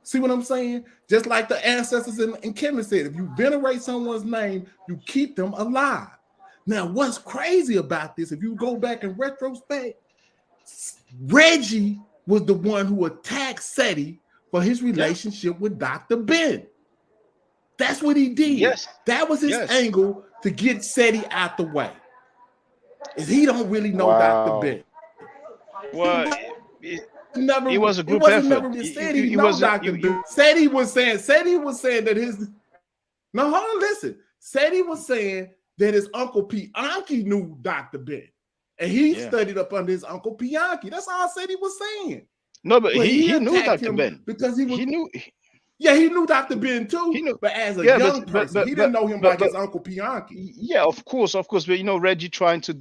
See what I'm saying? Just like the ancestors in Kemet said, if you venerate someone's name, you keep them alive. Now, what's crazy about this, if you go back in retrospect, Reggie was the one who attacked SETI for his relationship with Dr. Ben. That's what he did. Yes. That was his Yes. angle to get SETI out the way. Is he don't really know Dr. Wow. Ben. Well, It was a group wasn't effort. never been said It he know was Dr. Ben. Said he was saying that his no, hold on, listen. Said he was saying that his uncle Pianki knew Dr. Ben. And he studied up under his uncle Pianki. That's all said he was saying. No, but he knew attacked Dr. him Ben. because he knew. Yeah, he knew Dr. Ben too. He knew, but as a yeah, young person, he didn't know him like his uncle Pianki. Yeah, of course. But Reggie trying to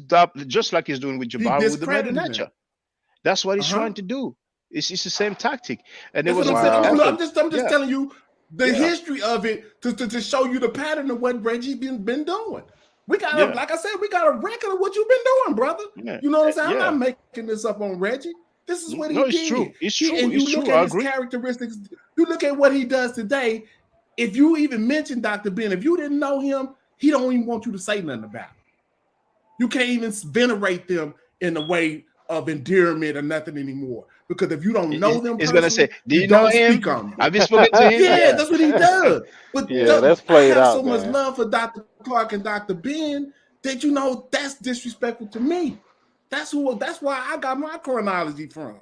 dub just like he's doing with Jabari with the Metanecha. That's what he's trying to do. It's the same tactic, and it was a I'm just telling you the history of it to show you the pattern of what Reggie's been doing. We got like I said, we got a record of what you've been doing, brother. Yeah. You know what I'm saying? I'm not making this up on Reggie. This is what he did. True. It's true. And you look at his characteristics. You look at what he does today. If you even mention Dr. Ben, if you didn't know him, he don't even want you to say nothing about him. You can't even venerate them in a way of endearment or nothing anymore. Because if you don't know them, he's gonna say, "Do you know him? Have you spoken to him?" Yeah, that's what he does. But that's played I have out, so much man. love for Dr. Clark and Dr. Ben that that's disrespectful to me. That's why I got my chronology from.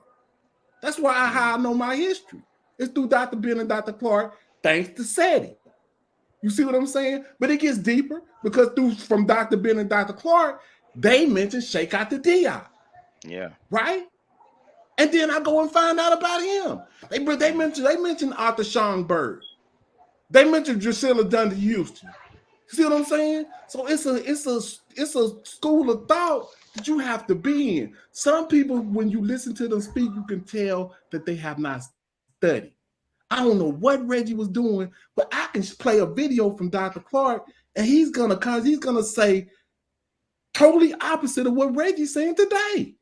That's why how I know my history. It's through Dr. Ben and Dr. Clark, thanks to SETI. You see what I'm saying? But it gets deeper because from Dr. Ben and Dr. Clark, they mentioned Sheikh Anta Diop, Yeah. right? And then I go and find out about him. They mentioned Arthur Schomburg. They mentioned Drusilla Dundee Houston. See what I'm saying? So it's a school of thought that you have to be in. Some people, when you listen to them speak, you can tell that they have not studied. I don't know what Reggie was doing, but I can play a video from Dr. Clark, and he's gonna say totally opposite of what Reggie's saying today.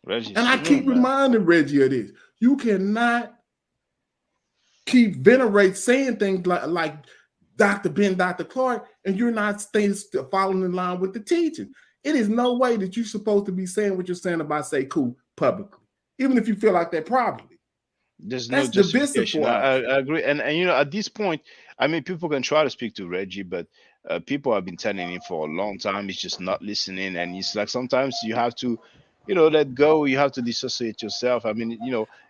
Reggie, And I keep reminding Reggie of this. You cannot keep saying things like Dr. Ben, Dr. Clark, and you're not following in line with the teaching. It is no way that you're supposed to be saying what you're saying about Sekou publicly, even if you feel like that privately. There's That's no justification. divisive. I agree. And at this point, I mean, people can try to speak to Reggie, but people have been telling him for a long time. He's just not listening. And it's like sometimes you have to, let go. You have to dissociate yourself. I mean,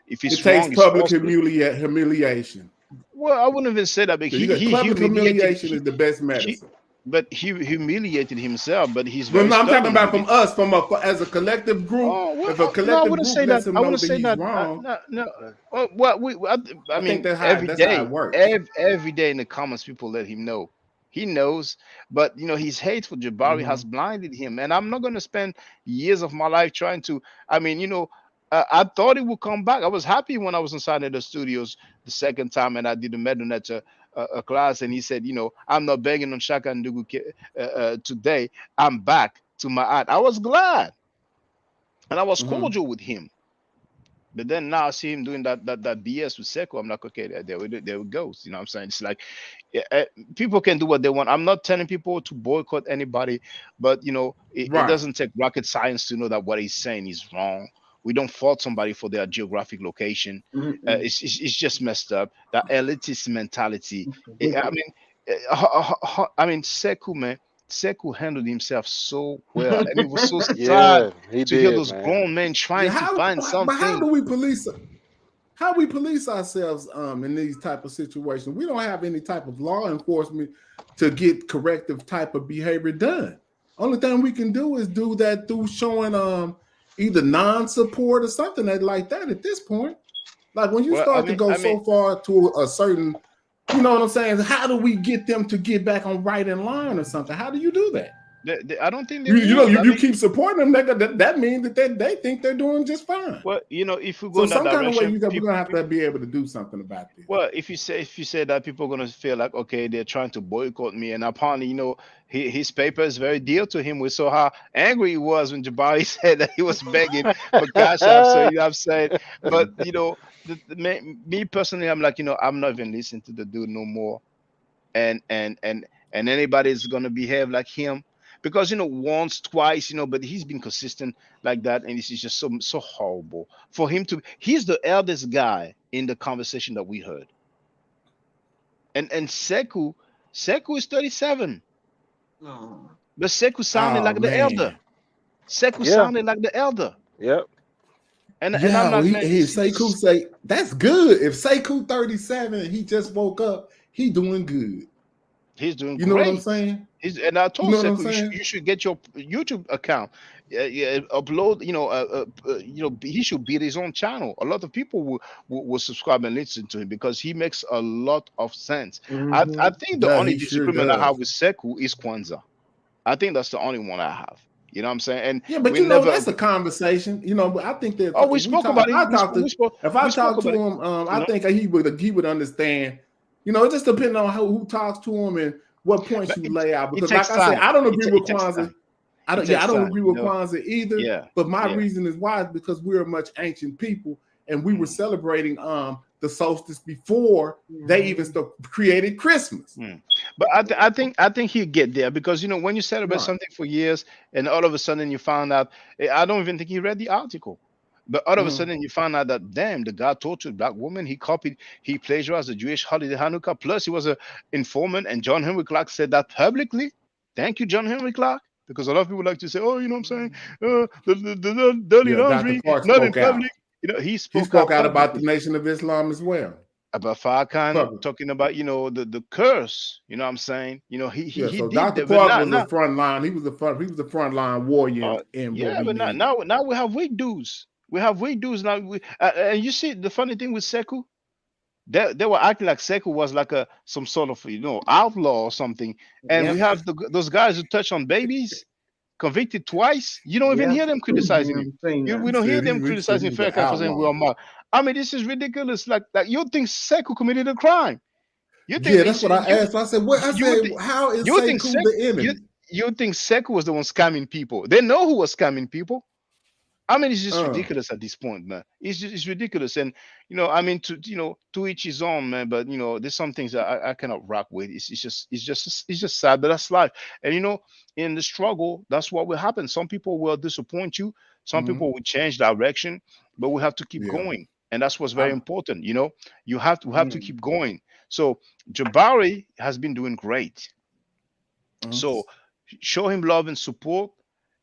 if it's wrong, it takes public humiliation. Well, I wouldn't even say that, but public humiliation is the best medicine. But he humiliated himself. But he's I'm talking about from us, as a collective group. If a collective group lets him know that he's wrong. I mean, every day in the comments, people let him know. He knows, but his hate for Jabari has blinded him. And I'm not going to spend years of my life trying to. I mean, I thought it would come back. I was happy when I was inside of the studios the second time and I did the Meduneta class, and he said, I'm not begging on Shaka Ndugu today. I'm back to my art. I was glad, and I was cordial with him. But then now I see him doing that BS with Sekou. I'm like, okay, there we go. You know what I'm saying? It's like people can do what they want. I'm not telling people to boycott anybody, but it doesn't take rocket science to know that what he's saying is wrong. We don't fault somebody for their geographic location. It's just messed up. That elitist mentality. I mean, Sekou, man. Sekou handled himself so well, and it was so sad to hear those grown men trying to find something. But how do we police? How we police ourselves in these type of situations? We don't have any type of law enforcement to get corrective type of behavior done. Only thing we can do is do that through showing either non-support or something like that at this point. Like when you start to go so far to a certain, you know what I'm saying? How do we get them to get back on right in line or something? How do you do that? I don't think you keep supporting them. That means that they think they're doing just fine. Well, if we go in that some kind of way, direction, we're gonna have to be able to do something about this. Well, if you say that, people are gonna feel like, okay, they're trying to boycott me, and apparently, his paper is very dear to him. We saw how angry he was when Jabari said that he was begging for cash up. So I'm saying, but me personally, I'm like, I'm not even listening to the dude no more, and anybody's gonna behave like him. Because once, twice, but he's been consistent like that, and this is just so horrible for him to. He's the eldest guy in the conversation that we heard, and Sekou is 37, but Sekou sounded like the elder. Sekou sounded like the elder. Yep. And I'm not. Sekou say that's good. If Sekou 37 and he just woke up, he doing good. He's doing great. You know what I'm saying? And I told Sekou, you should get your YouTube account, upload. He should build his own channel. A lot of people will subscribe and listen to him because he makes a lot of sense. I think the only disagreement I have with Sekou is Kwanzaa. I think that's the only one I have. You know what I'm saying? And but that's a conversation. But I think that we spoke about it. If I talk to him, I think he would understand. It just depends on who talks to him and what points you lay out. Because like I said, I don't agree with Kwanzaa. I don't agree with Kwanzaa either. Yeah. But my reason is why, because we're a much ancient people and we were celebrating the solstice before they even created Christmas. But I think he'll get there because when you celebrate something for years and all of a sudden you found out, I don't even think he read the article. But all of a sudden, you find out that, damn, the guy tortured a black woman. He plagiarized the Jewish holiday Hanukkah. Plus, he was an informant. And John Henry Clark said that publicly. Thank you, John Henry Clark. Because a lot of people like to say, oh, you know what I'm saying? The dirty laundry, not in public. He spoke out about the Nation of Islam as well. about Farrakhan Public. talking about, you know, the curse. You know what I'm saying? You know, Yeah, he so did Dr. that, but Park not was the not. front line. He was the front line warrior Oh, in what yeah, we but not needed. now. We have weak dudes. We have weak dudes now. And you see the funny thing with Sekou, they were acting like Sekou was like a some sort of, you know, outlaw or something. And we Yep. have those guys who touch on babies, convicted twice. You don't even Yep. hear them criticizing him. Saying We that. don't hear Said them he said he criticizing was an Farrakhan for saying we outlaw. are mob. I mean, this is ridiculous. Like you think Sekou committed a crime? You think Yeah, that that's what I asked. I said, what? I you would said, think how is you would think Sekou the you enemy? you think Sekou was the one scamming people? They know who was scamming people. I mean, it's just Uh, ridiculous at this point, man. It's ridiculous, and you know, I mean, to each his own, man. But you know, there's some things that I cannot rock with. It's just sad, but that's life. And you know, in the struggle, that's what will happen. Some people will disappoint you. Some mhm. people will change direction, but we have to keep Yeah. going, and that's what's very I, important. You know, you have to Mm. keep going. So Jabari has been doing great. mhm. So show him love and support,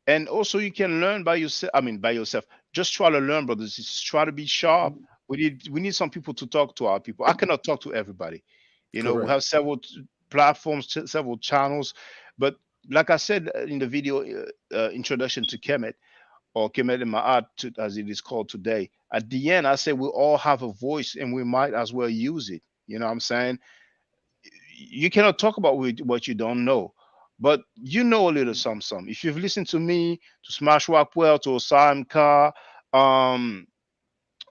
and also you can learn by yourself. I mean, by yourself. Just try to learn, brothers. Just try to be sharp. We need some people to talk to our people. I cannot talk to everybody. You know, we Correct. have several platforms, several channels, but like I said in the video introduction to Kemet, or Kemet in Ma'at, as it is called today, at the end, I say we all have a voice and we might as well use it. You know what I'm saying? You cannot talk about what you don't know, but you know a little some. If you've listened to me, to Smash Rockwell, to Osam Ka, um,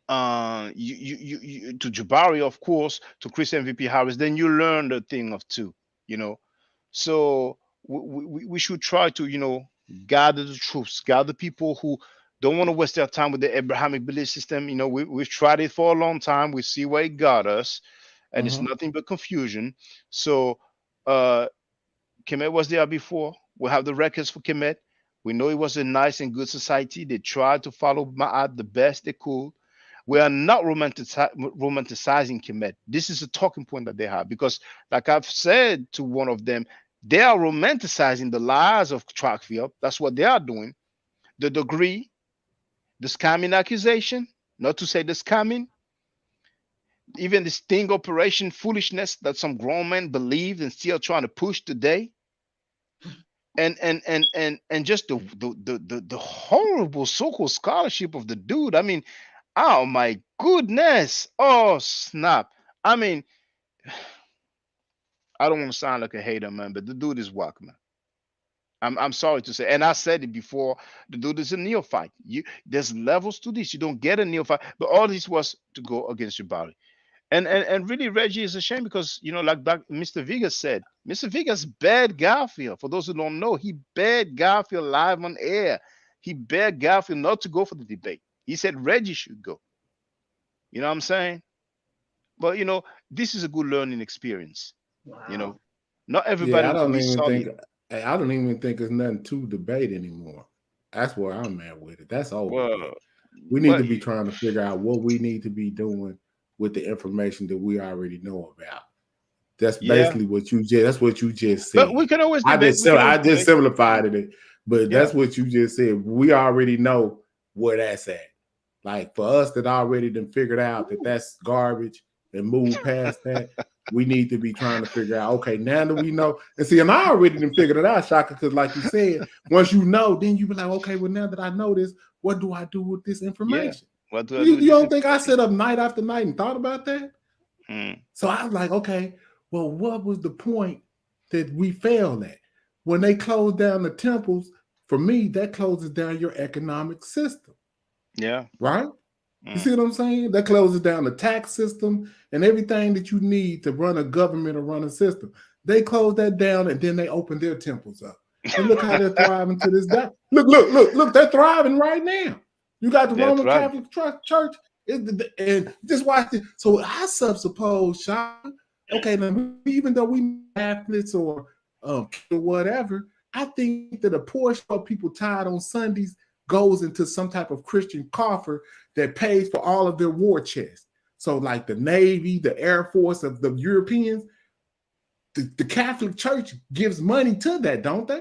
to Jabari, of course, to Chris MVP Harris, then you learn the thing of two, you know. So we should try to, you know, gather the troops, gather people who don't want to waste their time with the Abrahamic belief system. You know, we've tried it for a long time. We see where it got us, and it's Mhm. nothing but confusion. So uh Kemet was there before. We have the records for Kemet. We know it was a nice and good society. They tried to follow Ma'at the best they could. We are not romanticizing Kemet. This is a talking point that they have because, like I've said to one of them, they are romanticizing the lies of Trackfield. That's what they are doing. The degree, the scamming accusation, not to say the scamming, even the sting operation foolishness that some grown men believed and still trying to push today. And just the horrible so-called scholarship of the dude. I mean, oh my goodness. Oh snap. I mean, I don't want to sound like a hater, man, but the dude is whack, man. I'm sorry to say, and I said it before. The dude is a neophyte. There's levels to this. You don't get a neophyte, but all this was to go against your body. And really, Reggie is a shame because you know, like Mr. Vegas said, Mr. Vegas begged Garfield. For those who don't know, he begged Garfield live on air. He begged Garfield not to go for the debate. He said Reggie should go. You know what I'm saying? But you know, this is a good learning experience. You know, Wow. not everybody Yeah, will be solid. I don't even think there's nothing to debate anymore. That's where I'm at with it. That's over with. Well, We need but to be trying to figure out what we need to be doing with the information that we already know about. That's yeah, basically what you just. That's what you just but said. we can always I debate. just We can always I just debate. simplified it, but Yeah. that's what you just said. We already know where that's at. Like for us that already done figured out that that's garbage and moved past that, we need to be trying to figure out, okay, now that we know, and see, and I already done figured it out, Shaka, because like you said, once you know, then you be like, okay, well, now that I know this, what do I do with this Yeah. information? What do I do You with don't this think I information? sit up night after night and thought about that? Hmm. So I was like, okay, well, what was the point that we failed at? When they closed down the temples, for me, that closes down your economic system, Yeah. right? You Mm. see what I'm saying? That closes down the tax system and everything that you need to run a government or run a system. They closed that down and then they opened their temples up. And look how they're thriving to this day. Look, they're thriving right now. You got the That's Roman right. Catholic Church, and just watch it. So I suppose, Sean, okay, now even though we Catholics or whatever, I think that a portion of people tired on Sundays goes into some type of Christian coffer that pays for all of their war chests. So, like the Navy, the Air Force of the Europeans, the Catholic Church gives money to that, don't they?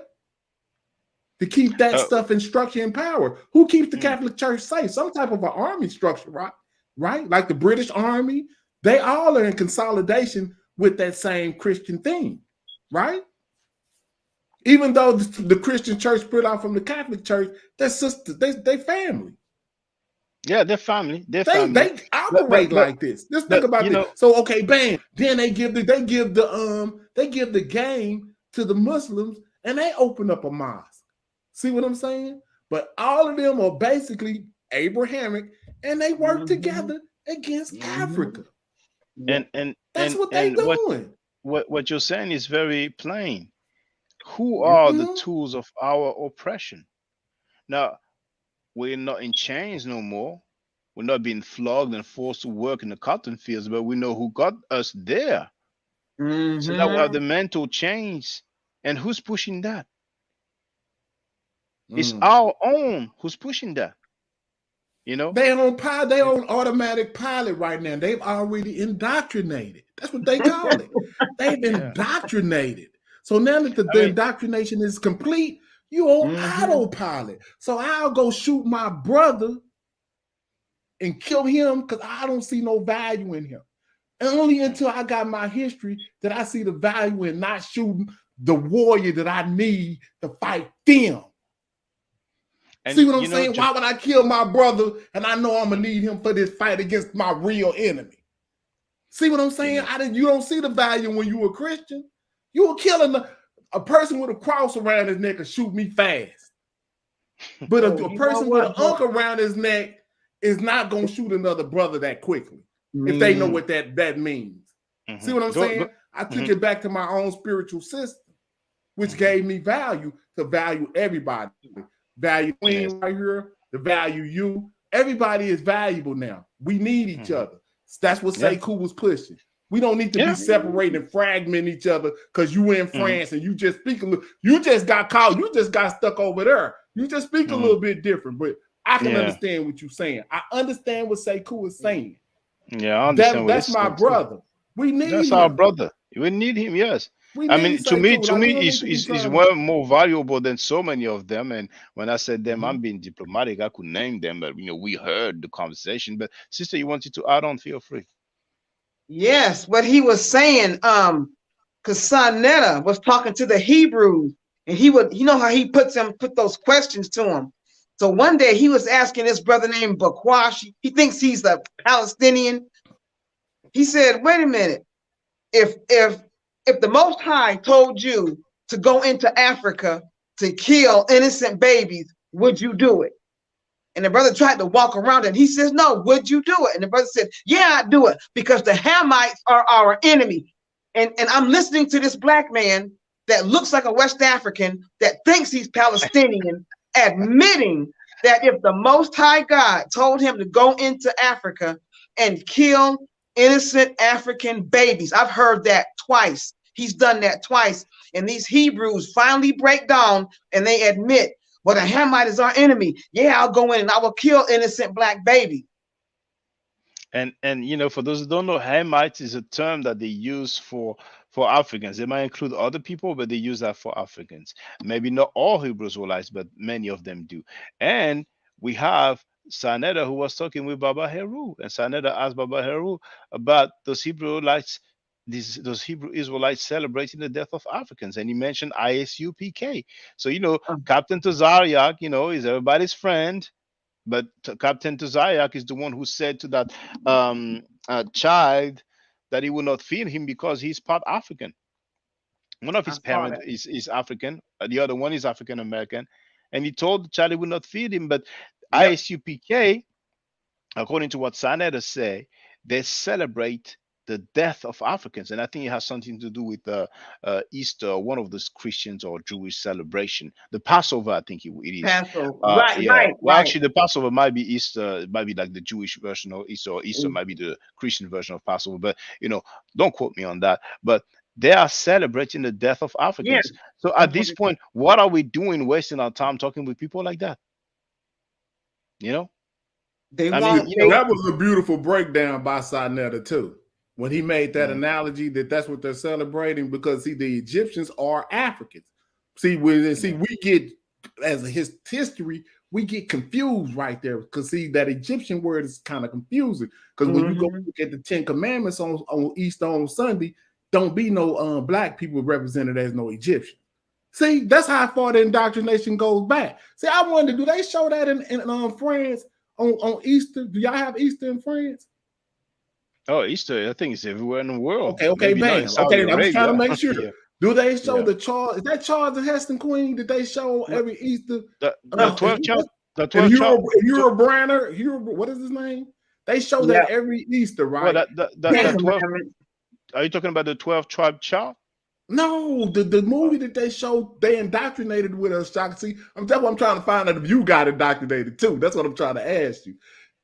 To keep that stuff in structure and power. Who keeps the Catholic Church safe? Some type of an army structure, right? Right? Like the British Army, They all are in consolidation with that same Christian thing, right? Even though the Christian church split out from the Catholic church, they're sisters, they family. Yeah, they're family. They're They family. operate like this. Just think about this. So okay, bam. Then they give the game to the Muslims, and they open up a mosque. See what I'm saying? But all of them are basically Abrahamic, and they work together against Africa. And that's what they're doing. What you're saying is very plain. Who are the tools of our oppression? Now, we're not in chains no more. We're not being flogged and forced to work in the cotton fields, but we know who got us there. So now we have the mental change. And who's pushing that? It's our own who's pushing that. You know? They on automatic pilot right now. They've already indoctrinated. That's what they call it. They've indoctrinated. So now that the indoctrination is complete, you on autopilot. So I'll go shoot my brother and kill him because I don't see no value in him. And only until I got my history that I see the value in not shooting the warrior that I need to fight them. And see what I'm saying? Why would I kill my brother and I know I'm going to need him for this fight against my real enemy? See what I'm saying? You don't see the value when you're a Christian. You were killing a person with a cross around his neck and shoot me fast. But a person with an unk around his neck is not going to shoot another brother that quickly if they know what that means. See what I'm saying? I took it back to my own spiritual system, which gave me value to value everybody. Value Queen right here, to value you. Everybody is valuable now. We need each other. That's what Sekou was pushing. We don't need to be separated and fragment each other because you in France and you just speak a little. You just got caught. You just got stuck over there. You just speak a little bit different, but I can understand what you're saying. I understand what Sekou is saying. Yeah, I understand. That's my brother. We need that's him. Our brother. We need him. Yes. I mean, to me, he's well more valuable than so many of them. And when I said them, I'm being diplomatic. I could name them, but we heard the conversation. But sister, you wanted to add on? Feel free. Yes, what he was saying, because Sonetta was talking to the Hebrews, and he would, how he put those questions to him. So one day he was asking this brother named Bakwash. He thinks he's a Palestinian. He said, "Wait a minute, if the Most High told you to go into Africa to kill innocent babies, would you do it?" And the brother tried to walk around it. He says, "No, would you do it?" And the brother said, "Yeah, I'd do it because the Hamites are our enemy." And I'm listening to this black man that looks like a West African that thinks he's Palestinian, admitting that if the Most High God told him to go into Africa and kill innocent African babies. I've heard that twice. He's done that twice. And these Hebrews finally break down and they admit, well, the Hamite is our enemy. Yeah, I'll go in and I will kill innocent black baby. And for those who don't know, Hamite is a term that they use for Africans. They might include other people, but they use that for Africans. Maybe not all Hebrew Israelites, but many of them do. And we have Sonetta who was talking with Baba Heru, and Sonetta asked Baba Heru about those Hebrew Israelites celebrating the death of Africans, and he mentioned ISUPK. So Captain Tazariak, is everybody's friend, but Captain Tazariak is the one who said to that child that he would not feed him because he's part African. One of his parents is African, the other one is African American, and he told the child he would not feed him. But ISUPK, according to what Sonetta say, they celebrate the death of Africans, and I think it has something to do with Easter, one of those Christians or Jewish celebration. The Passover, I think it is. Passover, right. Well, actually, the Passover might be Easter, it might be like the Jewish version of Easter, or Easter might be the Christian version of Passover. But don't quote me on that. But they are celebrating the death of Africans. Yes. So at this point, what are we doing, wasting our time talking with people like that? That was a beautiful breakdown by Sonetta too. When he made that analogy that's what they're celebrating, because the Egyptians are Africans. We get as a history, we get confused right there. Because see, that Egyptian word is kind of confusing. Because when you go look at the 10 Commandments on Easter on Sunday, don't be no black people represented as no Egyptian. See, that's how far the indoctrination goes back. See, I wonder, do they show that in France on Easter? Do y'all have Easter in France? Oh, Easter, I think it's everywhere in the world. Okay, bam. Okay, I was trying to make sure. Yeah. Do they show the Charles? Is that Charles and Heston Queen? Did they show every Easter? The 12 child. The 12 Hero Branner. What is his name? They show that every Easter, right? Well, the 12, are you talking about the 12 tribe chart? No, the movie that they showed, they indoctrinated with us, Shaka. See, I'm trying to find out if you got indoctrinated too. That's what I'm trying to ask you.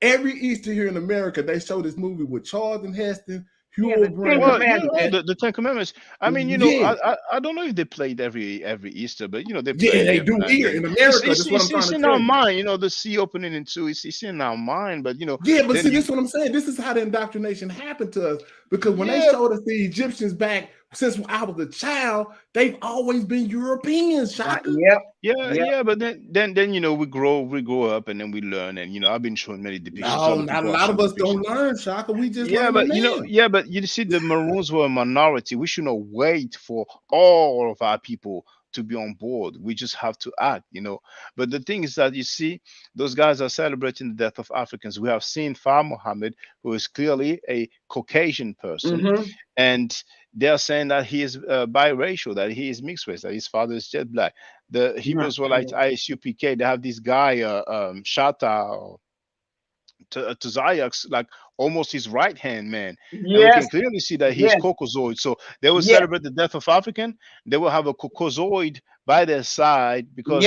Every Easter here in America, they show this movie with Charles and Heston, Hugh Branner. The 10 Commandments. I mean, I don't know if they played every Easter, but they play they do here in America. It's in our mind, the sea opening into it's in our mind, but but see, this is what I'm saying. This is how the indoctrination happened to us, because when they showed us the Egyptians back since I was a child, they've always been Europeans, Shaka. Yeah, but then we grow up and then we learn, and I've been showing many depictions. No, not a lot of us don't learn, Shaka. We just but you see, the Maroons were a minority. We should not wait for all of our people to be on board. We just have to act, But the thing is that, you see, those guys are celebrating the death of Africans. We have seen Far Muhammad, who is clearly a Caucasian person, and they're saying that he is biracial, that he is mixed race, that his father is jet black. The Hebrews were like ISUPK. They have this guy, Shatta, to Zayak's, like almost his right hand man. And we can clearly see that he's Caucasoid. So they will celebrate the death of African. They will have a Caucasoid by their side, because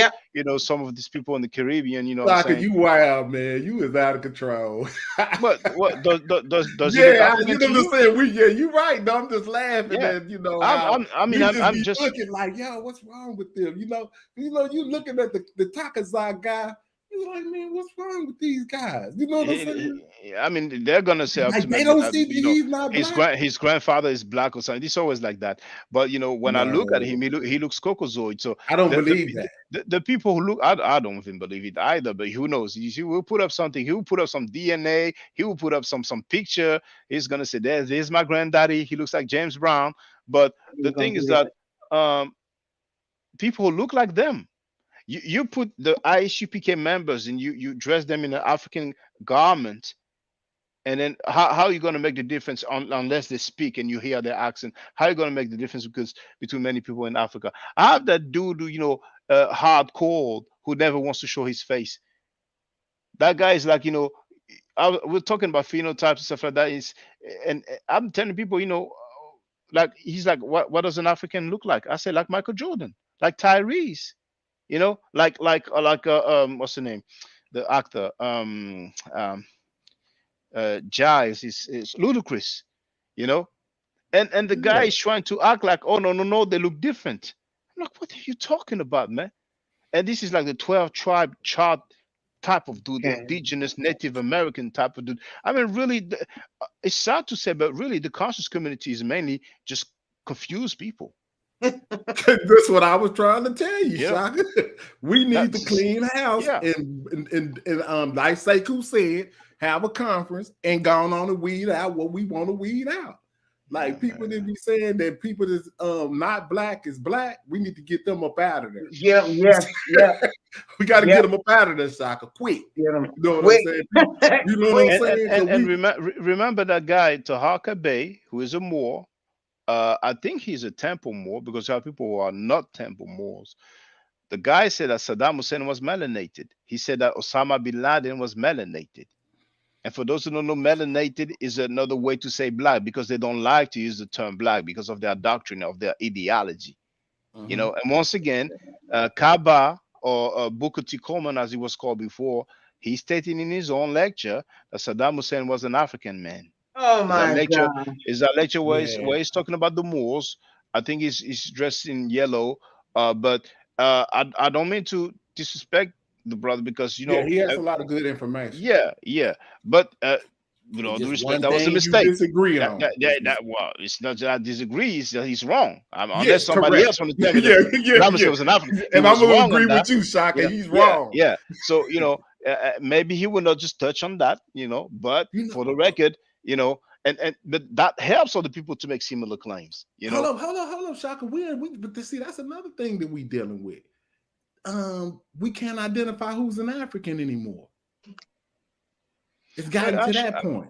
some of these people in the Caribbean, Shaka, you wild, man. You is out of control. But what does you're right. No, I'm just laughing at I'm just looking like, what's wrong with them? You looking at the Takazai guy. He's like, man, what's wrong with these guys? You know what I'm saying? I mean, they're gonna say they don't see he's not black. His grandfather is black or something. It's always like that. But when I look at him, he looks Caucasoid. So I don't believe that. The people who look, I don't even believe it either. But who knows? He will put up something. He will put up some DNA. He will put up some picture. He's gonna say, "There's my granddaddy. He looks like James Brown." But the thing is that people who look like them. You put the ISUPK members and you dress them in an African garment, and then how are you going to make the difference unless they speak and you hear their accent? How are you going to make the difference between many people in Africa? I have that dude, hardcore, who never wants to show his face. That guy is like, we're talking about phenotypes and stuff like that. And I'm telling people, like, he's like, what does an African look like? I say, like Michael Jordan, like Tyrese. Like what's the name? The actor, Giles is Ludacris, and the guy is trying to act like, oh no, they look different. I'm like, what are you talking about, man? And this is like the 12 tribe chart type of dude, the indigenous Native American type of dude. I mean, really, it's sad to say, but really, the conscious community is mainly just confused people. That's what I was trying to tell you, Shaka. We need to clean house and like Sekou said, have a conference and gone on and weed out what we want to weed out. Like people that be saying that people that's not black is black, we need to get them up out of there. Yeah. We got to get them up out of there, Shaka, quick. You know what I'm saying? You know what I'm saying? And remember that guy, Tahaka Bey, who is a Moor. I think he's a Temple Moor, because there are people who are not Temple Moors. The guy said that Saddam Hussein was melanated. He said that Osama bin Laden was melanated. And for those who don't know, melanated is another way to say black, because they don't like to use the term black because of their doctrine, of their ideology. And once again, Kaaba, or Booker T. Coleman, as he was called before, he stated in his own lecture that Saddam Hussein was an African man. Oh my God! Is that lecture where he's talking about the Moors? I think he's dressed in yellow. But I don't mean to disrespect the brother, because he has a lot of good information. Yeah. But with It's all due just respect, one that was a thing you mistake. disagree on. Well, it's not that I disagree, it's that he's wrong. Yeah, Unless somebody correct. else want to tell me Yeah, that yeah, Ramesses yeah. was an African. He And I'm was gonna wrong on agree that. with you, Shaka. You know, He's yeah, wrong. yeah. So maybe he will not just touch on that, but You know, for the record, and but that helps other people to make similar claims. hold up, Shaka. But see, that's another thing that we dealing with. We can't identify who's an African anymore. It's gotten to that point.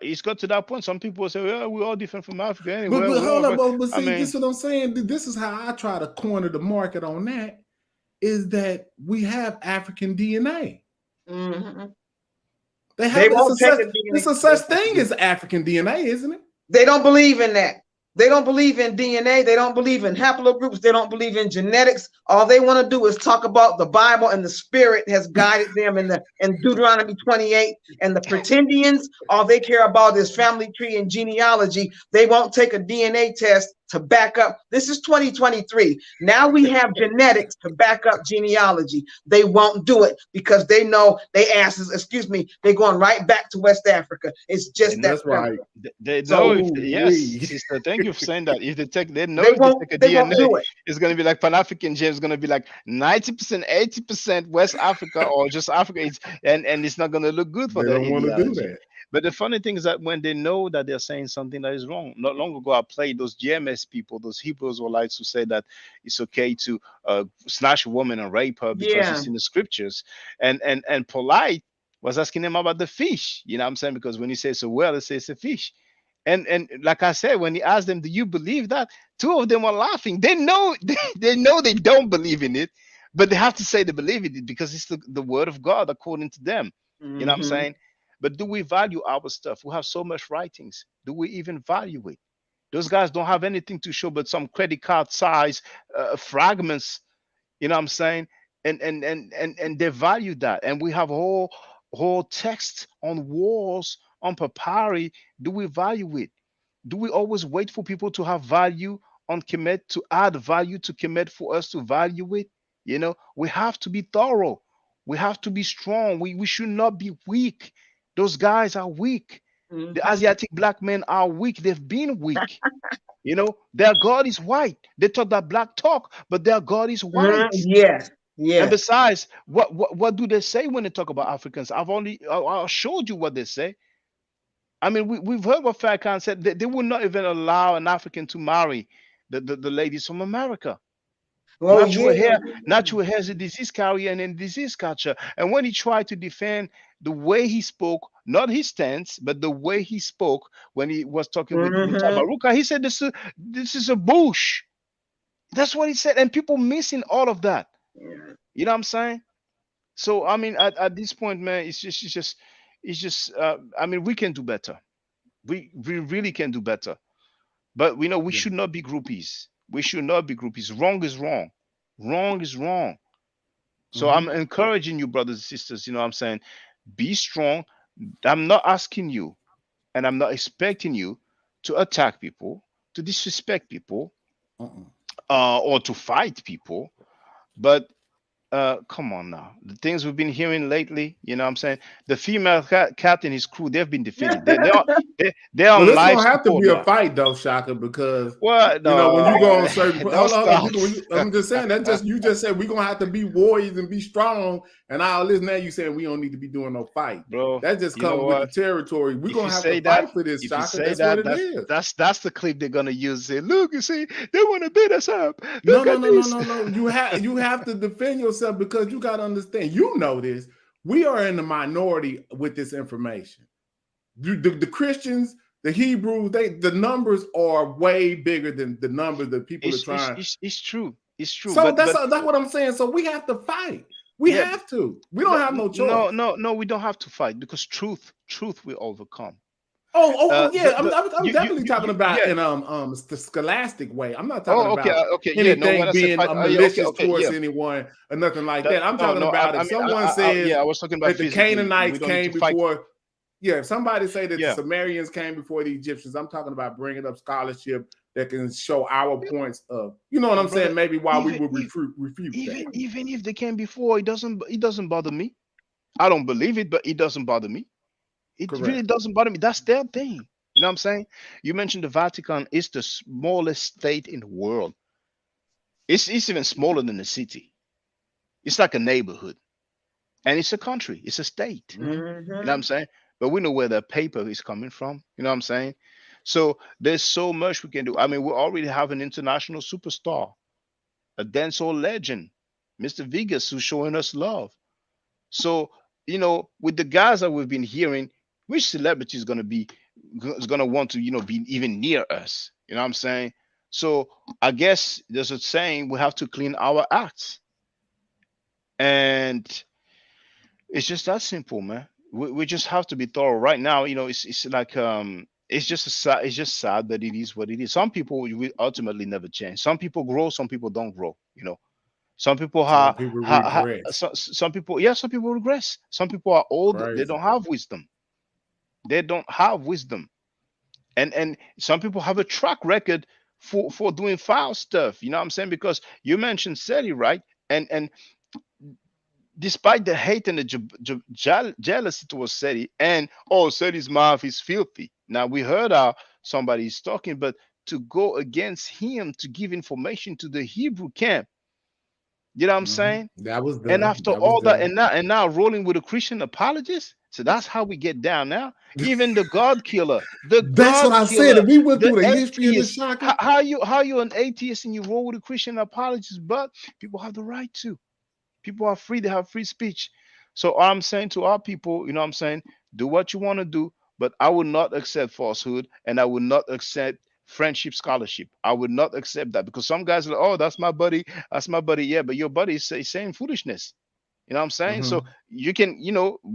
It's got to that point. Some people say, "Well, we're all different from Africa anyway." But hold up, but see, I mean, this is what I'm saying. This is how I try to corner the market on that. Is that we have African DNA. Mm-hmm. They have it's a such thing as African DNA, isn't it? They don't believe in that. They don't believe in DNA. They don't believe in haplogroups. They don't believe in genetics. All they want to do is talk about the Bible, and the Spirit has guided them in Deuteronomy 28. And the pretendians, all they care about is family tree and genealogy. They won't take a DNA test to back up. This is 2023. Now we have genetics to back up genealogy. They won't do it because they know they're going right back to West Africa. It's just that's right. They know sister, thank you for saying that. If they take a DNA, it's going to be like Pan-African James, going to be like 90%, 80% West Africa or just Africa, and it's not going to look good for them. They don't want to do that. But the funny thing is that when they know that they're saying something that is wrong, not long ago I played those GMS people, those Hebrew Israelites who say that it's okay to snatch a woman and rape her because it's in the scriptures, and Polite was asking him about the fish. You know what I'm saying? Because when he says a whale, it says a fish. And like I said, when he asked them, "Do you believe that?" Two of them were laughing. They know they don't believe in it, but they have to say they believe in it because it's the word of God according to them. Mm-hmm. You know what I'm saying? But do we value our stuff? We have so much writings. Do we even value it? Those guys don't have anything to show but some credit card size fragments. You know what I'm saying? And they value that. And we have whole text on walls, on papyri. Do we value it? Do we always wait for people to have value on Kemet, to add value to Kemet for us to value it? We have to be thorough. We have to be strong. We should not be weak. Those guys are weak. Mm-hmm. The Asiatic black men are weak. They've been weak. Their God is white. They talk that black talk, but their God is white. Yes. And besides, what do they say when they talk about Africans? I showed you what they say. I mean, we've heard what Farrakhan said. They would not even allow an African to marry the ladies from America. Natural hair is a disease carrier and a disease catcher. And when he tried to defend the way he spoke, not his stance, but the way he spoke when he was talking with Tabaruka, he said, this is a bush. That's what he said. And people missing all of that. You know what I'm saying? So, I mean, at this point, man, it's just I mean, we can do better. We really can do better. But we should not be groupies. We should not be groupies. Wrong is wrong. Wrong is wrong. So I'm encouraging you, brothers and sisters, you know what I'm saying? Be strong. I'm not asking you, and I'm not expecting you to attack people, to disrespect people, or to fight people. But come on now. The things we've been hearing lately, you know what I'm saying? The female captain, his crew, they've been defeated. They're on this life don't have to be now. a fight though, Shaka, because when you go on certain I'm just saying you just said we're gonna have to be warriors and be strong, and all this now you saying we don't need to be doing no fight. Bro, that just comes with the territory. We're gonna have to fight for this, Shaka. That's what it is. That's the clip they're gonna use. Say, look, you see, they want to beat us up. No. You have to defend yourself, because you got to understand, this, we are in the minority with this information. The Christians, the Hebrews, the numbers are way bigger than the numbers that people are trying. It's true. So that's what I'm saying. So we have to fight. We have to. We don't have no choice. No, we don't have to fight, because truth will overcome. I'm definitely talking about in the scholastic way. I'm not talking about anything being malicious towards anyone or nothing like that. I'm talking about if someone says I was talking about that the Canaanites came before. Yeah, if somebody say that the Sumerians came before the Egyptians, I'm talking about bringing up scholarship that can show our points of, you know what I'm saying? Maybe why we would refute that. Even if they came before, it doesn't bother me. I don't believe it, but it doesn't bother me. It really Correct. doesn't bother me. That's their thing. You know what I'm saying? You mentioned the Vatican is the smallest state in the world. It's even smaller than the city. It's like a neighborhood. And it's a country, it's a state. Hmm. You know what I'm Mm-hmm. saying? But we know where the paper is coming from. You know what I'm saying? So there's so much we can do. I mean, we already have an international superstar, a dancehall legend, Mr. Vegas, who's showing us love. So, with the guys that we've been hearing, which celebrity is gonna want to, be even near us? You know what I'm saying? So I guess there's a saying we have to clean our acts. And it's just that simple, man. We just have to be thorough. Right now, it's like it's just sad that it is what it is. Some people will ultimately never change. Some people grow, some people don't grow. Some people Some people regress. some people, yeah, some people regress. Some people are old, they Crazy. don't have wisdom. They don't have wisdom. And some people have a track record for doing foul stuff. You know what I'm saying? Because you mentioned SETI, right? And despite the hate and the jealousy towards SETI, and SETI's mouth is filthy. Now we heard how somebody is talking, but to go against him to give information to the Hebrew camp, you know what I'm Hmm. saying? That was And done. after That was all that, done. and now rolling with a Christian apologist. So that's how we get down now. Even the God killer, That's what I said. If we went the through the history of the atheist. chakra, How you an atheist and you roll with a Christian apologist? But people have the right to. People are free. They have free speech. So all I'm saying to our people, you know what I'm saying? Do what you want to do, but I will not accept falsehood and I will not accept friendship scholarship. I would not accept that because some guys are like, oh, that's my buddy. That's my buddy. Yeah, but your buddy is saying foolishness. You know what I'm saying? So hmm, you can,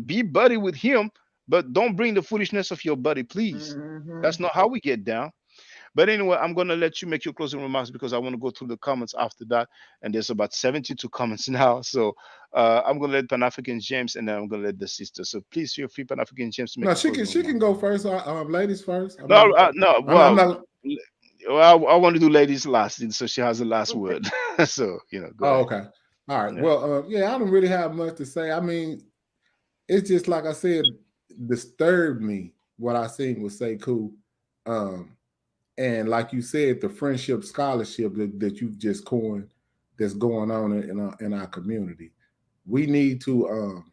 be buddy with him, but don't bring the foolishness of your buddy, please. Mm-hmm. That's not how we get down. But anyway, I'm gonna let you make your closing remarks because I want to go through the comments after that, and there's about 72 comments now. So I'm gonna let Pan African James, and then I'm gonna let the sister. So please feel free, Pan African James, to make no, your she can closing she can remarks. go first. Ladies first. I No, mean, no. I'm Well, not. I want to do ladies last, and so she has the last word. So go Oh, ahead. okay. All right. Yeah. Well, yeah, I don't really have much to say. I mean, it's just like I said, disturbed me what I seen with Sekou. Um, and like you said, the friendship scholarship that you've just coined that's going on in our community. We need to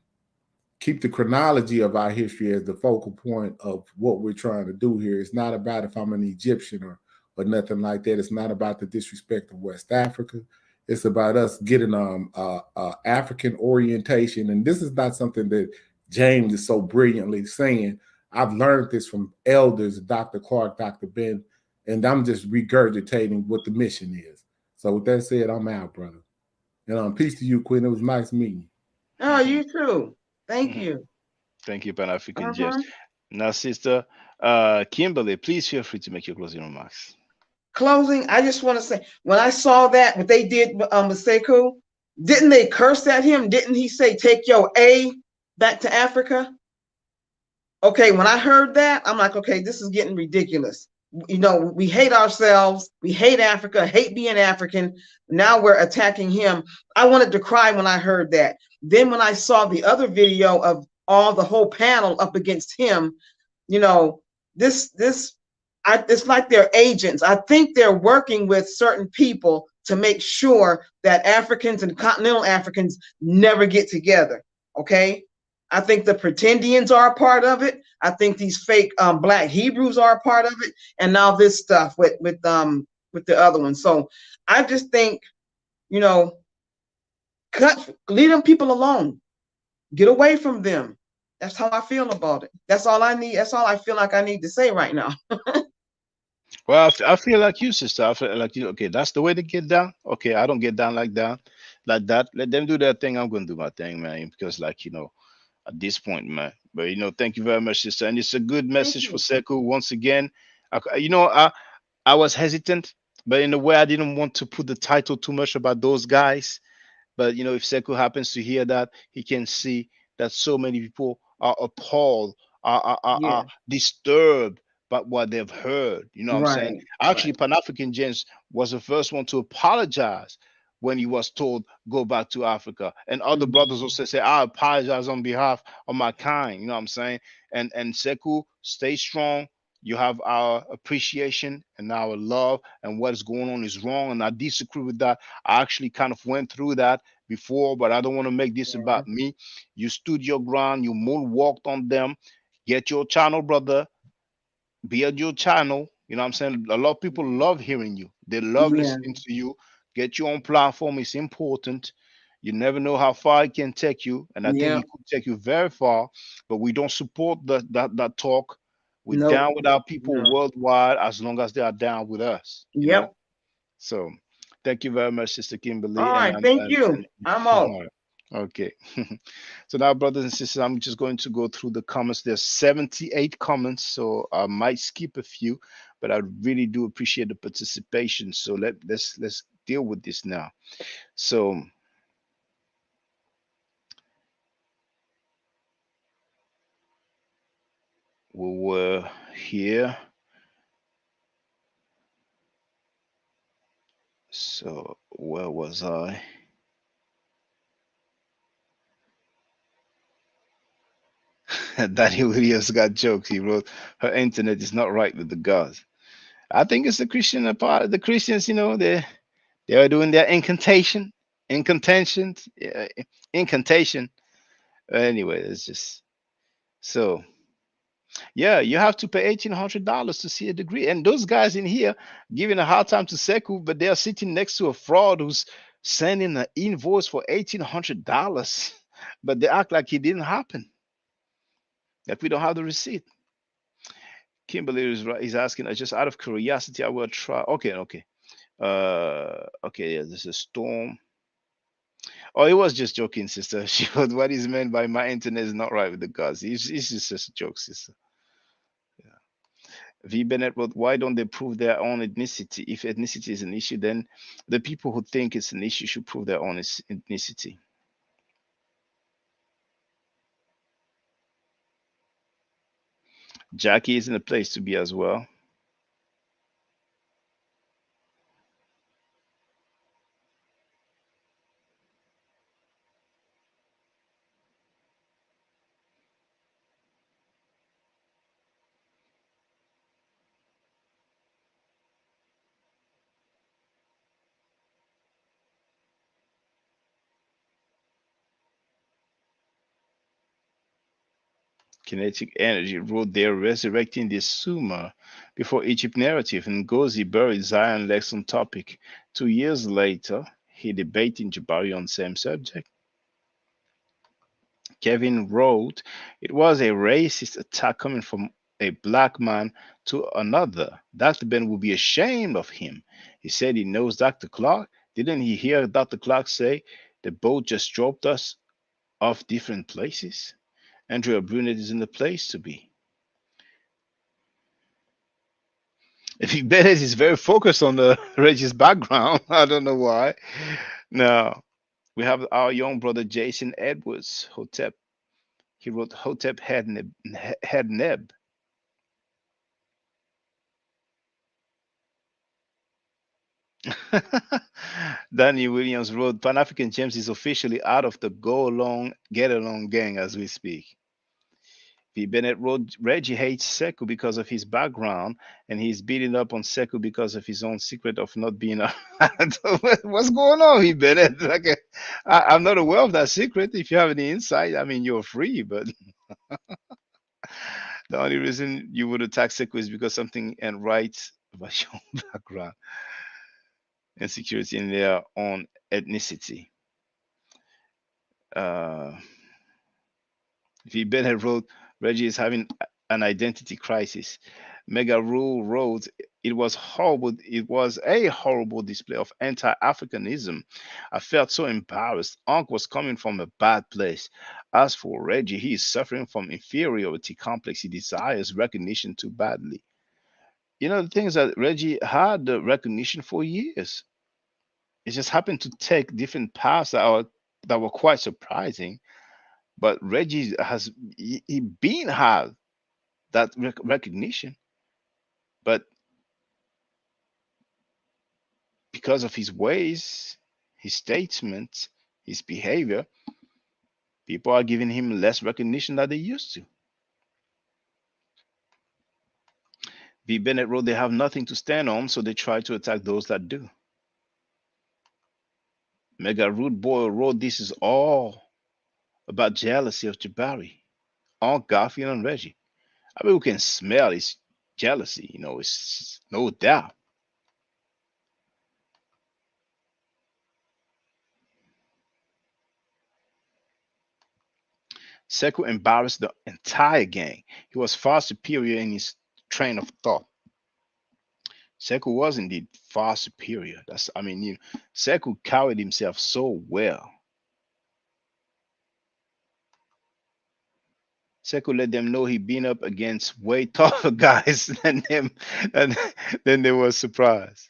keep the chronology of our history as the focal point of what we're trying to do here. It's not about if I'm an Egyptian or nothing like that. It's not about the disrespect of West Africa. It's about us getting African orientation. And this is not something that James is so brilliantly saying. I've learned this from elders, Dr. Clark, Dr. Ben, and I'm just regurgitating what the mission is. So with that said, I'm out, brother. And peace to you, Quinn. It was nice meeting you. Oh, you too. Thank Mhm. you. Thank you, Pan African James. Uh-huh. Now, sister Kimberly, please feel free to make your closing remarks. Closing, I just want to say, when I saw that, what they did with Sekou, didn't they curse at him? Didn't he say, take your A back to Africa? Okay, when I heard that, I'm like, okay, this is getting ridiculous. We hate ourselves, we hate Africa, hate being African. Now we're attacking him. I wanted to cry when I heard that. Then when I saw the other video of the whole panel up against him, you know, it's like they're agents. I think they're working with certain people to make sure that Africans and continental Africans never get together. Okay. I think the pretendians are a part of it. I think these fake Black Hebrews are a part of it, and now this stuff with the other one. So I just think, leave them people alone. Get away from them. That's how I feel about it. That's all I need. That's all I feel like I need to say right now. Well, I feel like you, sister. I feel like you. Okay, that's the way to get down. Okay, I don't get down like that. Let them do their thing. I'm gonna do my thing, man. Because, at this point, man. But thank you very much, sister. And it's a good Thank message for you. Sekou once again. I was hesitant, but in a way, I didn't want to put the title too much about those guys. But if Sekou happens to hear that, he can see that so many people are appalled, are Yeah. disturbed by what they've heard. You know what I'm saying? Right. Actually, Right. Pan African James was the first one to apologize when he was told go back to Africa. And other brothers also say, I apologize on behalf of my kind. You know what I'm saying? And Sekou, stay strong. You have our appreciation and our love, and what is going on is wrong. And I disagree with that. I actually kind of went through that before, but I don't want to make this Yeah. about me. You stood your ground, you moonwalked on them. Get your channel, brother. Build your channel. You know what I'm saying? A lot of people love hearing you. They love Yeah. listening to you. Get your own platform. It's important. You never know how far it can take you. And I think Yeah. it could take you very far. But we don't support that talk. We're Nope. down with our people No. worldwide as long as they are down with us, you know? Yep. So thank you very much, Sister All Kimberly. right. Thank you. And I'm out. okay. So now, brothers and sisters, I'm just going to go through the comments. There's 78 comments, so I might skip a few, but I really do appreciate the participation. So let's deal with this now. So we were here. So where was I? Danny Williams got jokes. He wrote, "Her internet is not right with the gods." I think it's the Christian part. The Christians, they are doing their incantations, yeah, incantation. Anyway, it's just so. Yeah, you have to pay $1,800 to see a degree, and those guys in here giving a hard time to Sekou, but they are sitting next to a fraud who's sending an invoice for $1,800, but they act like it didn't happen, like we don't have the receipt. Kimberly is asking, just out of curiosity, I will try. Okay, okay. Okay, yeah, this is Storm. Oh, he was just joking, sister. She was what is meant by my internet is not right with the gods. It's just a joke, sister. Yeah. V. Bennett wrote, why don't they prove their own ethnicity? If ethnicity is an issue, then the people who think it's an issue should prove their own ethnicity. Jackie is in a place to be as well. Kinetic energy wrote they're resurrecting the Sumer before Egypt narrative, and Gozi buried Zion Lex on topic. 2 years later, he debating Jabari on same subject. Kevin wrote, it was a racist attack coming from a black man to another. Dr. Ben will be ashamed of him. He said he knows Dr. Clark. Didn't he hear Dr. Clark say the boat just dropped us off different places? Andrea Brunet is in the place to be. If he Bennett is very focused on the Reggie's background, I don't know why. Now we have our young brother Jason Edwards, Hotep. He wrote Hotep had Neb. Danny Williams wrote Pan African James is officially out of the go along, get along gang as we speak. V. Bennett wrote Reggie hates Sekou because of his background, and he's beating up on Sekou because of his own secret of not being a. What's going on, V. Bennett? Like, I'm not aware of that secret. If you have any insight, I mean, you're free, but the only reason you would attack Sekou is because something and right about your own background and security in their own ethnicity. V. Bennett wrote, Reggie is having an identity crisis. Mega Rule wrote, it was horrible. It was a horrible display of anti-Africanism. I felt so embarrassed. Unc was coming from a bad place. As for Reggie, he is suffering from inferiority complex. He desires recognition too badly. You know, the thing is that Reggie had the recognition for years. It just happened to take different paths that were quite surprising. But Reggie has he been had that recognition, but because of his ways, his statements, his behavior, people are giving him less recognition than they used to. V. Bennett wrote, they have nothing to stand on, so they try to attack those that do. Mega Rude Boy wrote, this is all about jealousy of Jabari, on Garfield and Reggie. I mean, we can smell his jealousy, it's no doubt. Sekou embarrassed the entire gang. He was far superior in his train of thought. Sekou was indeed far superior. Sekou carried himself so well. Sekou let them know he'd been up against way tougher guys than him, and then they were surprised.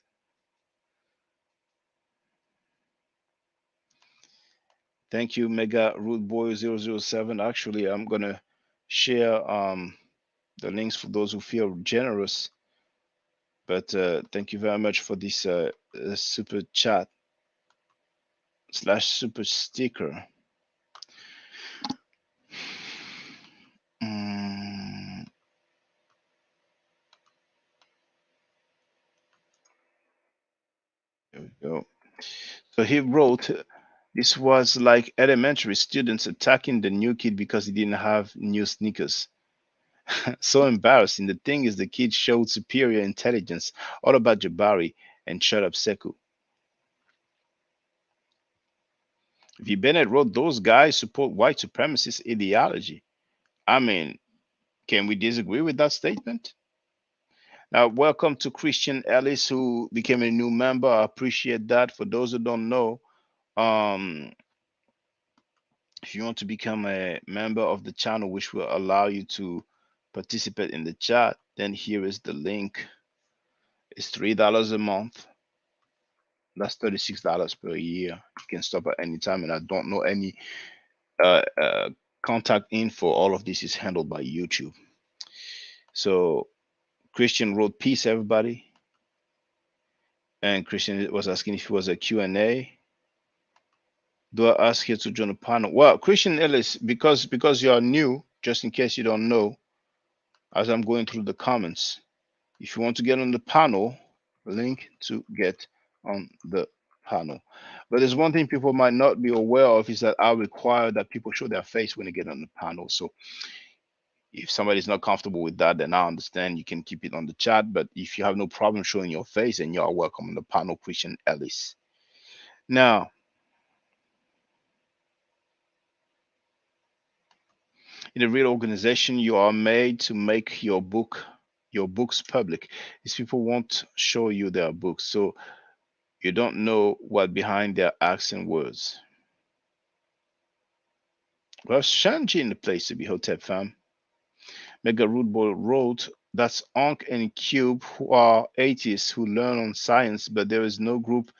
Thank you, Mega Rude Boy 007. Actually, I'm gonna share the links for those who feel generous. But thank you very much for this super chat / super sticker. There we go. So he wrote, this was like elementary students attacking the new kid because he didn't have new sneakers. So embarrassing. The thing is, the kid showed superior intelligence, all about Jabari, and shut up Sekou. V. Bennett wrote, those guys support white supremacist ideology. I mean, can we disagree with that statement? Now, welcome to Christian Ellis, who became a new member. I appreciate that. For those who don't know, if you want to become a member of the channel, which will allow you to participate in the chat, then here is the link. It's $3 a month. That's $36 per year. You can stop at any time, and I don't know any contact info. All of this is handled by YouTube. So Christian wrote, peace, everybody. And Christian was asking if it was a Q&A. Do I ask you to join the panel? Well, Christian Ellis, because you are new, just in case you don't know, as I'm going through the comments, if you want to get on the panel, link to get on the panel. But there's one thing people might not be aware of, is that I require that people show their face when they get on the panel. So if somebody's not comfortable with that, then I understand. You can keep it on the chat. But if you have no problem showing your face, then you are welcome on the panel, Christian Ellis. Now, in a real organization, you are made to make your books public. These people won't show you their books, so you don't know what behind their acts and words. Well, Shanji in the place to be, Hotep fam. Mega Rude Boy wrote, that's Ankh and Cube, who are atheists who learn on science, but there is no group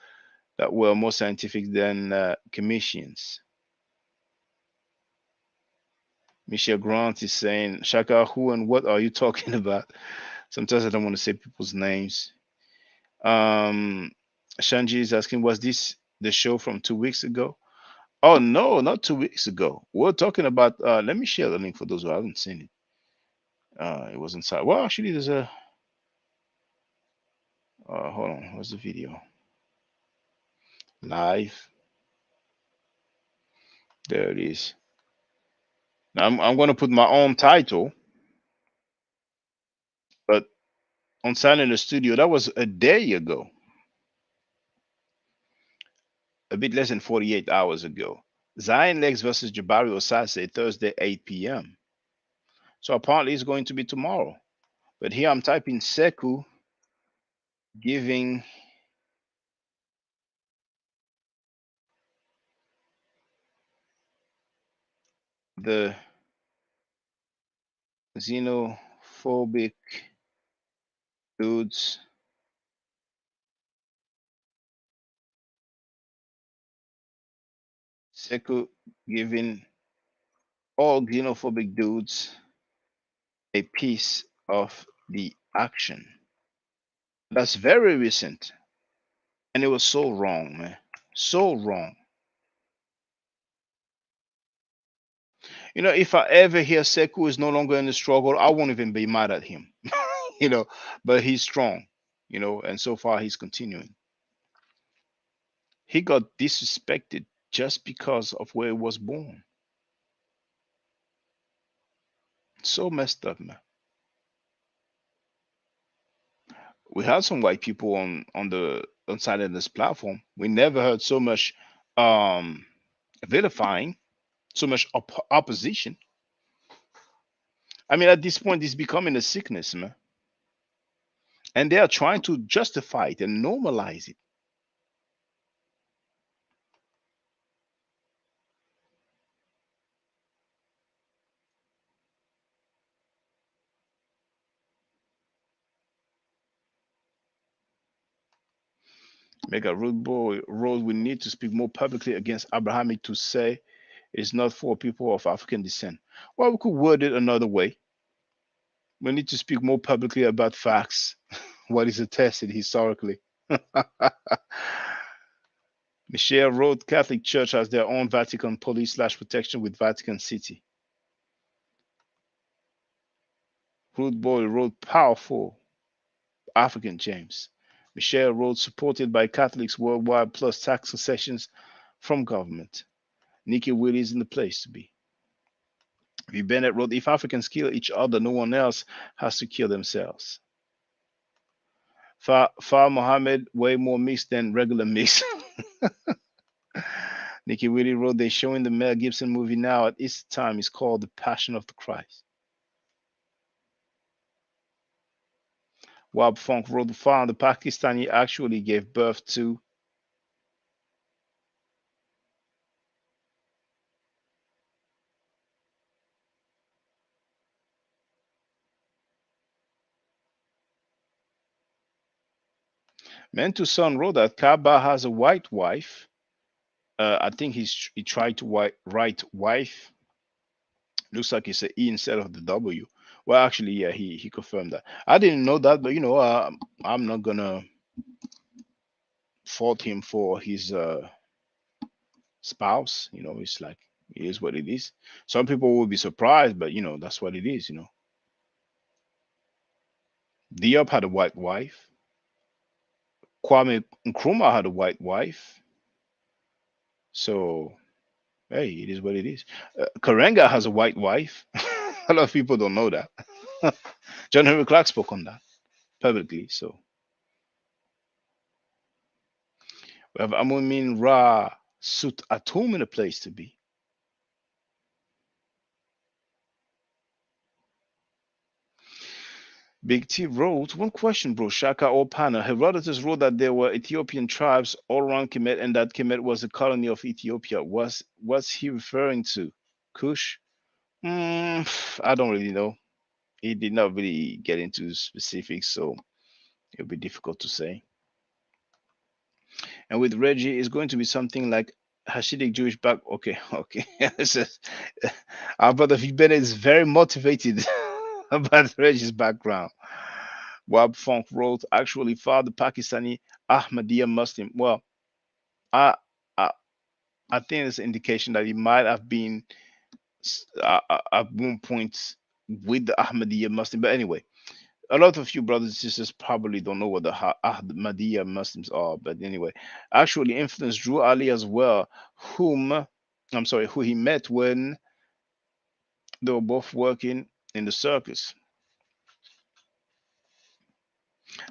that were more scientific than Commissions. Michelle Grant is saying, Shaka, who and what are you talking about? Sometimes I don't want to say people's names. Shanji is asking, was this the show from 2 weeks ago? Oh, no, not 2 weeks ago. We're talking about, let me share the link for those who haven't seen it. It was inside. Well, actually, there's a, hold on, what's the video? Live. There it is. Now, I'm going to put my own title, but on Silent in the Studio, that was a day ago. A bit less than 48 hours ago. Zion Lex versus Jabari Osase, Thursday, 8 p.m. So apparently it's going to be tomorrow. But here I'm typing Sekou giving the xenophobic dudes Sekou giving all xenophobic dudes a piece of the action. That's very recent. And it was so wrong, man. So wrong. You know, if I ever hear Sekou is no longer in the struggle, I won't even be mad at him. You know, but he's strong, you know, and so far he's continuing. He got disrespected just because of where he was born. So messed up, man. We had some white people on the on side of this platform. We never heard so much um vilifying, so much opposition. I mean, at this point, it's becoming a sickness, man. And they are trying to justify it and normalize it. Make a rude boy role. We need to speak more publicly against Abrahamic to say it's not for people of African descent. Well, we could word it another way. We need to speak more publicly about facts, what is attested historically. Michelle wrote Catholic Church has their own Vatican police slash protection with Vatican City. Rude Boy wrote powerful African James. Michelle wrote supported by Catholics worldwide plus tax concessions from government. Nikki Willie is in the place to be. V. Bennett wrote, if Africans kill each other, no one else has to kill themselves. Far Mohammed, way more mixed than regular mix. Nikki Willie wrote, they're showing the Mel Gibson movie now at Easter time. It's called The Passion of the Christ. Wab Funk wrote, the Pakistani actually gave birth to Mentu Son wrote that Kaaba has a white wife. I think he tried to write wife. Looks like it's an E instead of the W. Well, actually, yeah, he confirmed that. I didn't know that, but you know, I'm not gonna fault him for his spouse. You know, it's like it is what it is. Some people will be surprised, but you know, that's what it is. You know, Diop had a white wife. Kwame Nkrumah had a white wife. So, hey, it is what it is. Karenga has a white wife. A lot of people don't know that. John Henry Clark spoke on that publicly. So we have Amumin Ra Sut Atum in a place to be. Big T wrote, one question, bro, Shaka or Pana. Herodotus wrote that there were Ethiopian tribes all around Kemet and that Kemet was a colony of Ethiopia. What's he referring to? Kush? I don't really know. He did not really get into specifics, so it'll be difficult to say. And with Reggie, it's going to be something like Hasidic Jewish back. Okay, okay. Our brother Bennett is very motivated about Reggie's background. Wab Funk wrote, actually, father Pakistani Ahmadiyya Muslim. Well, I, I I think it's an indication that he might have been at one point with the Ahmadiyya Muslim. But anyway, a lot of you brothers and sisters probably don't know what the Ahmadiyya Muslims are. But anyway, actually influenced Drew Ali as well, who he met when they were both working in the circus.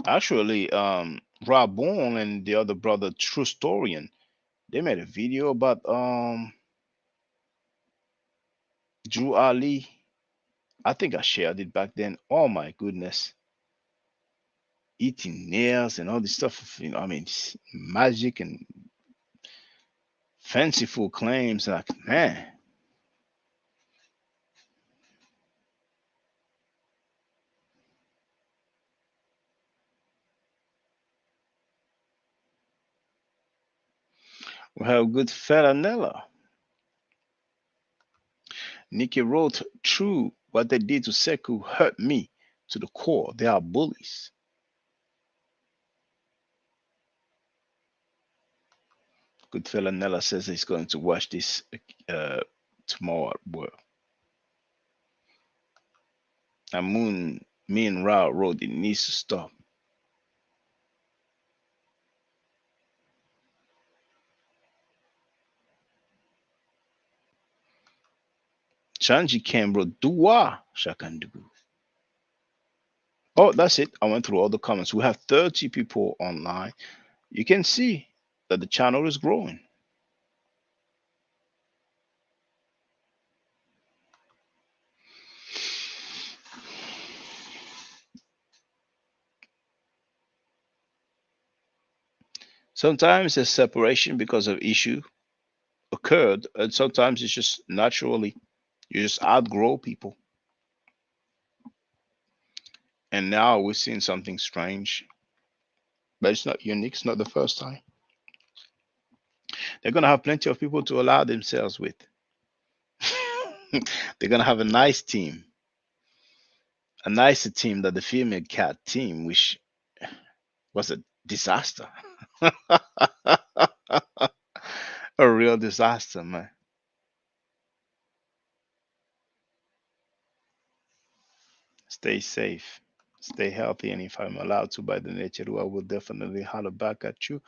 Actually, Rabon and the other brother, True Storian, they made a video about Drew Ali. I think I shared it back then. Oh my goodness. Eating nails and all this stuff, you know, I mean, magic and fanciful claims. Like, man, we have good fella Nella. Nikki wrote, true, what they did to Sekou hurt me to the core. They are bullies. Goodfella Nella says he's going to watch this tomorrow at work. And me and Ra wrote it needs to stop. Chanji Cambro Dua Shakandugu. Oh, that's it. I went through all the comments. We have 30 people online. You can see that the channel is growing. Sometimes a separation because of issue occurred, and sometimes it's just naturally you just outgrow people. And now we're seeing something strange, but it's not unique. It's not the first time. They're gonna have plenty of people to allow themselves with. They're gonna have a nice team, a nicer team than the female cat team, which was a disaster. A real disaster, man. Stay safe, stay healthy, and if I'm allowed to by the nature, I will definitely holler back at you.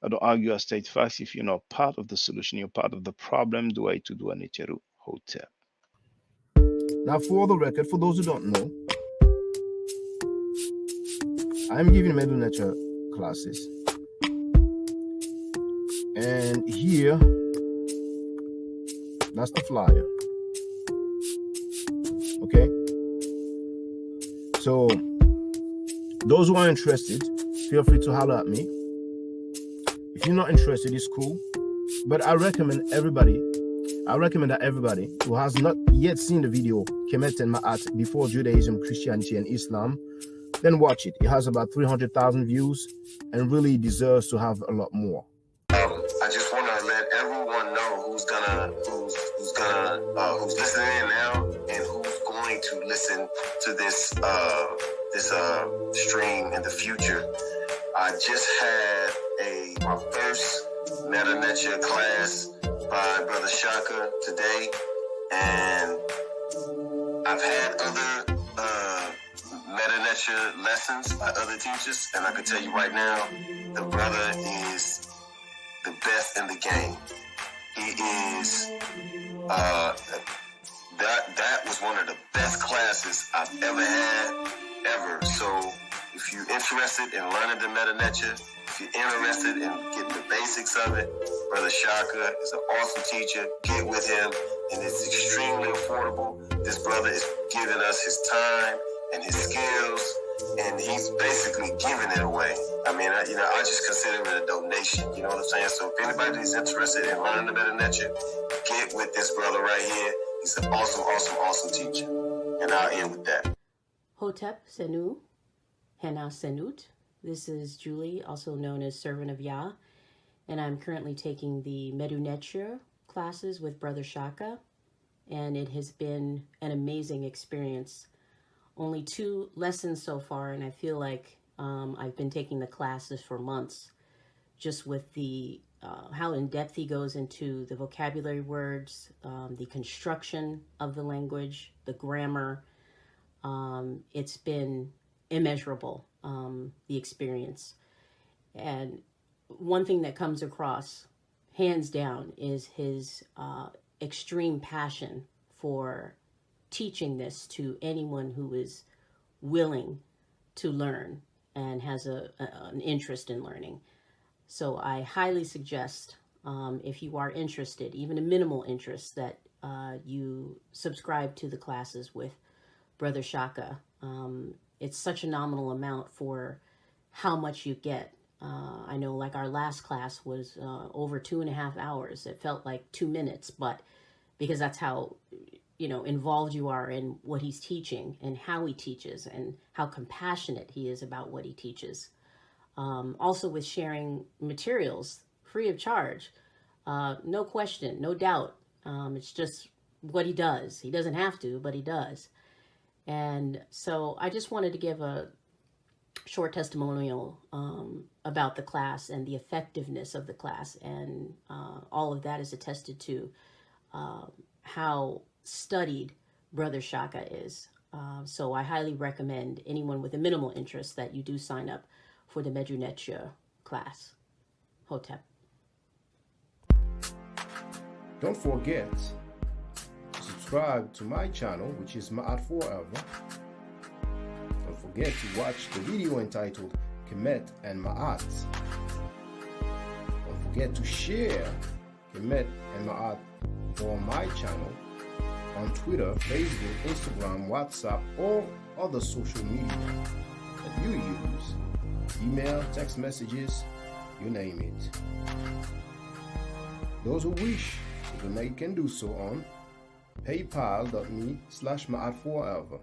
I don't argue, I state facts. If you're not part of the solution, you're part of the problem. Do I to do a Necheru Hotel. Now, for the record, for those who don't know, I'm giving Medu Nature classes. And here, that's the flyer. Okay? So, those who are interested, feel free to holler at me. If you're not interested, it's cool. But I recommend that everybody who has not yet seen the video, Kemet and Ma'at, Before Judaism, Christianity, and Islam, then watch it. It has about 300,000 views and really deserves to have a lot more. I just want to let everyone know who's listening in now and who's going to listen to this stream in the future. I just had my first Meta Nature class by Brother Shaka today, and I've had other Meta Nature lessons by other teachers, and I can tell you right now, the brother is the best in the game. He is that was one of the best classes I've ever had ever. So if you're interested in learning the Meta Nature, if you're interested in getting the basics of it, Brother Shaka is an awesome teacher. Get with him, and it's extremely affordable. This brother is giving us his time and his skills, and he's basically giving it away. I mean, I just consider it a donation. You know what I'm saying? So if anybody is interested in learning the Meta Nature, get with this brother right here. He's an awesome, awesome, awesome teacher. And I'll end with that. Hotep Senu, Hena Senut. This is Julie, also known as Servant of Yah, and I'm currently taking the Medu Neture classes with Brother Shaka, and it has been an amazing experience. Only 2 lessons so far, and I feel like I've been taking the classes for months, just with the how in depth he goes into the vocabulary words, the construction of the language, the grammar. It's been immeasurable, the experience. And one thing that comes across, hands down, is his extreme passion for teaching this to anyone who is willing to learn and has an interest in learning. So I highly suggest, if you are interested, even a minimal interest, that you subscribe to the classes with Brother Shaka. It's such a nominal amount for how much you get. I know, like, our last class was over 2.5 hours. It felt like 2 minutes, but because that's how involved you are in what he's teaching and how he teaches and how compassionate he is about what he teaches. Also with sharing materials free of charge, no question, no doubt. It's just what he does. He doesn't have to, but he does. And so I just wanted to give a short testimonial about the class and the effectiveness of the class, and all of that is attested to how studied Brother Shaka is. So I highly recommend anyone with a minimal interest that you do sign up for the Medu Neter class. Hotep. Don't forget to subscribe to my channel, which is Ma'at Forever. Don't forget to watch the video entitled Kemet and Ma'at. Don't forget to share Kemet and Ma'at for my channel on Twitter, Facebook, Instagram, WhatsApp, or other social media that you use. Email, text messages, you name it. Those who wish to donate can do so on paypal.me/Ma'at Forever.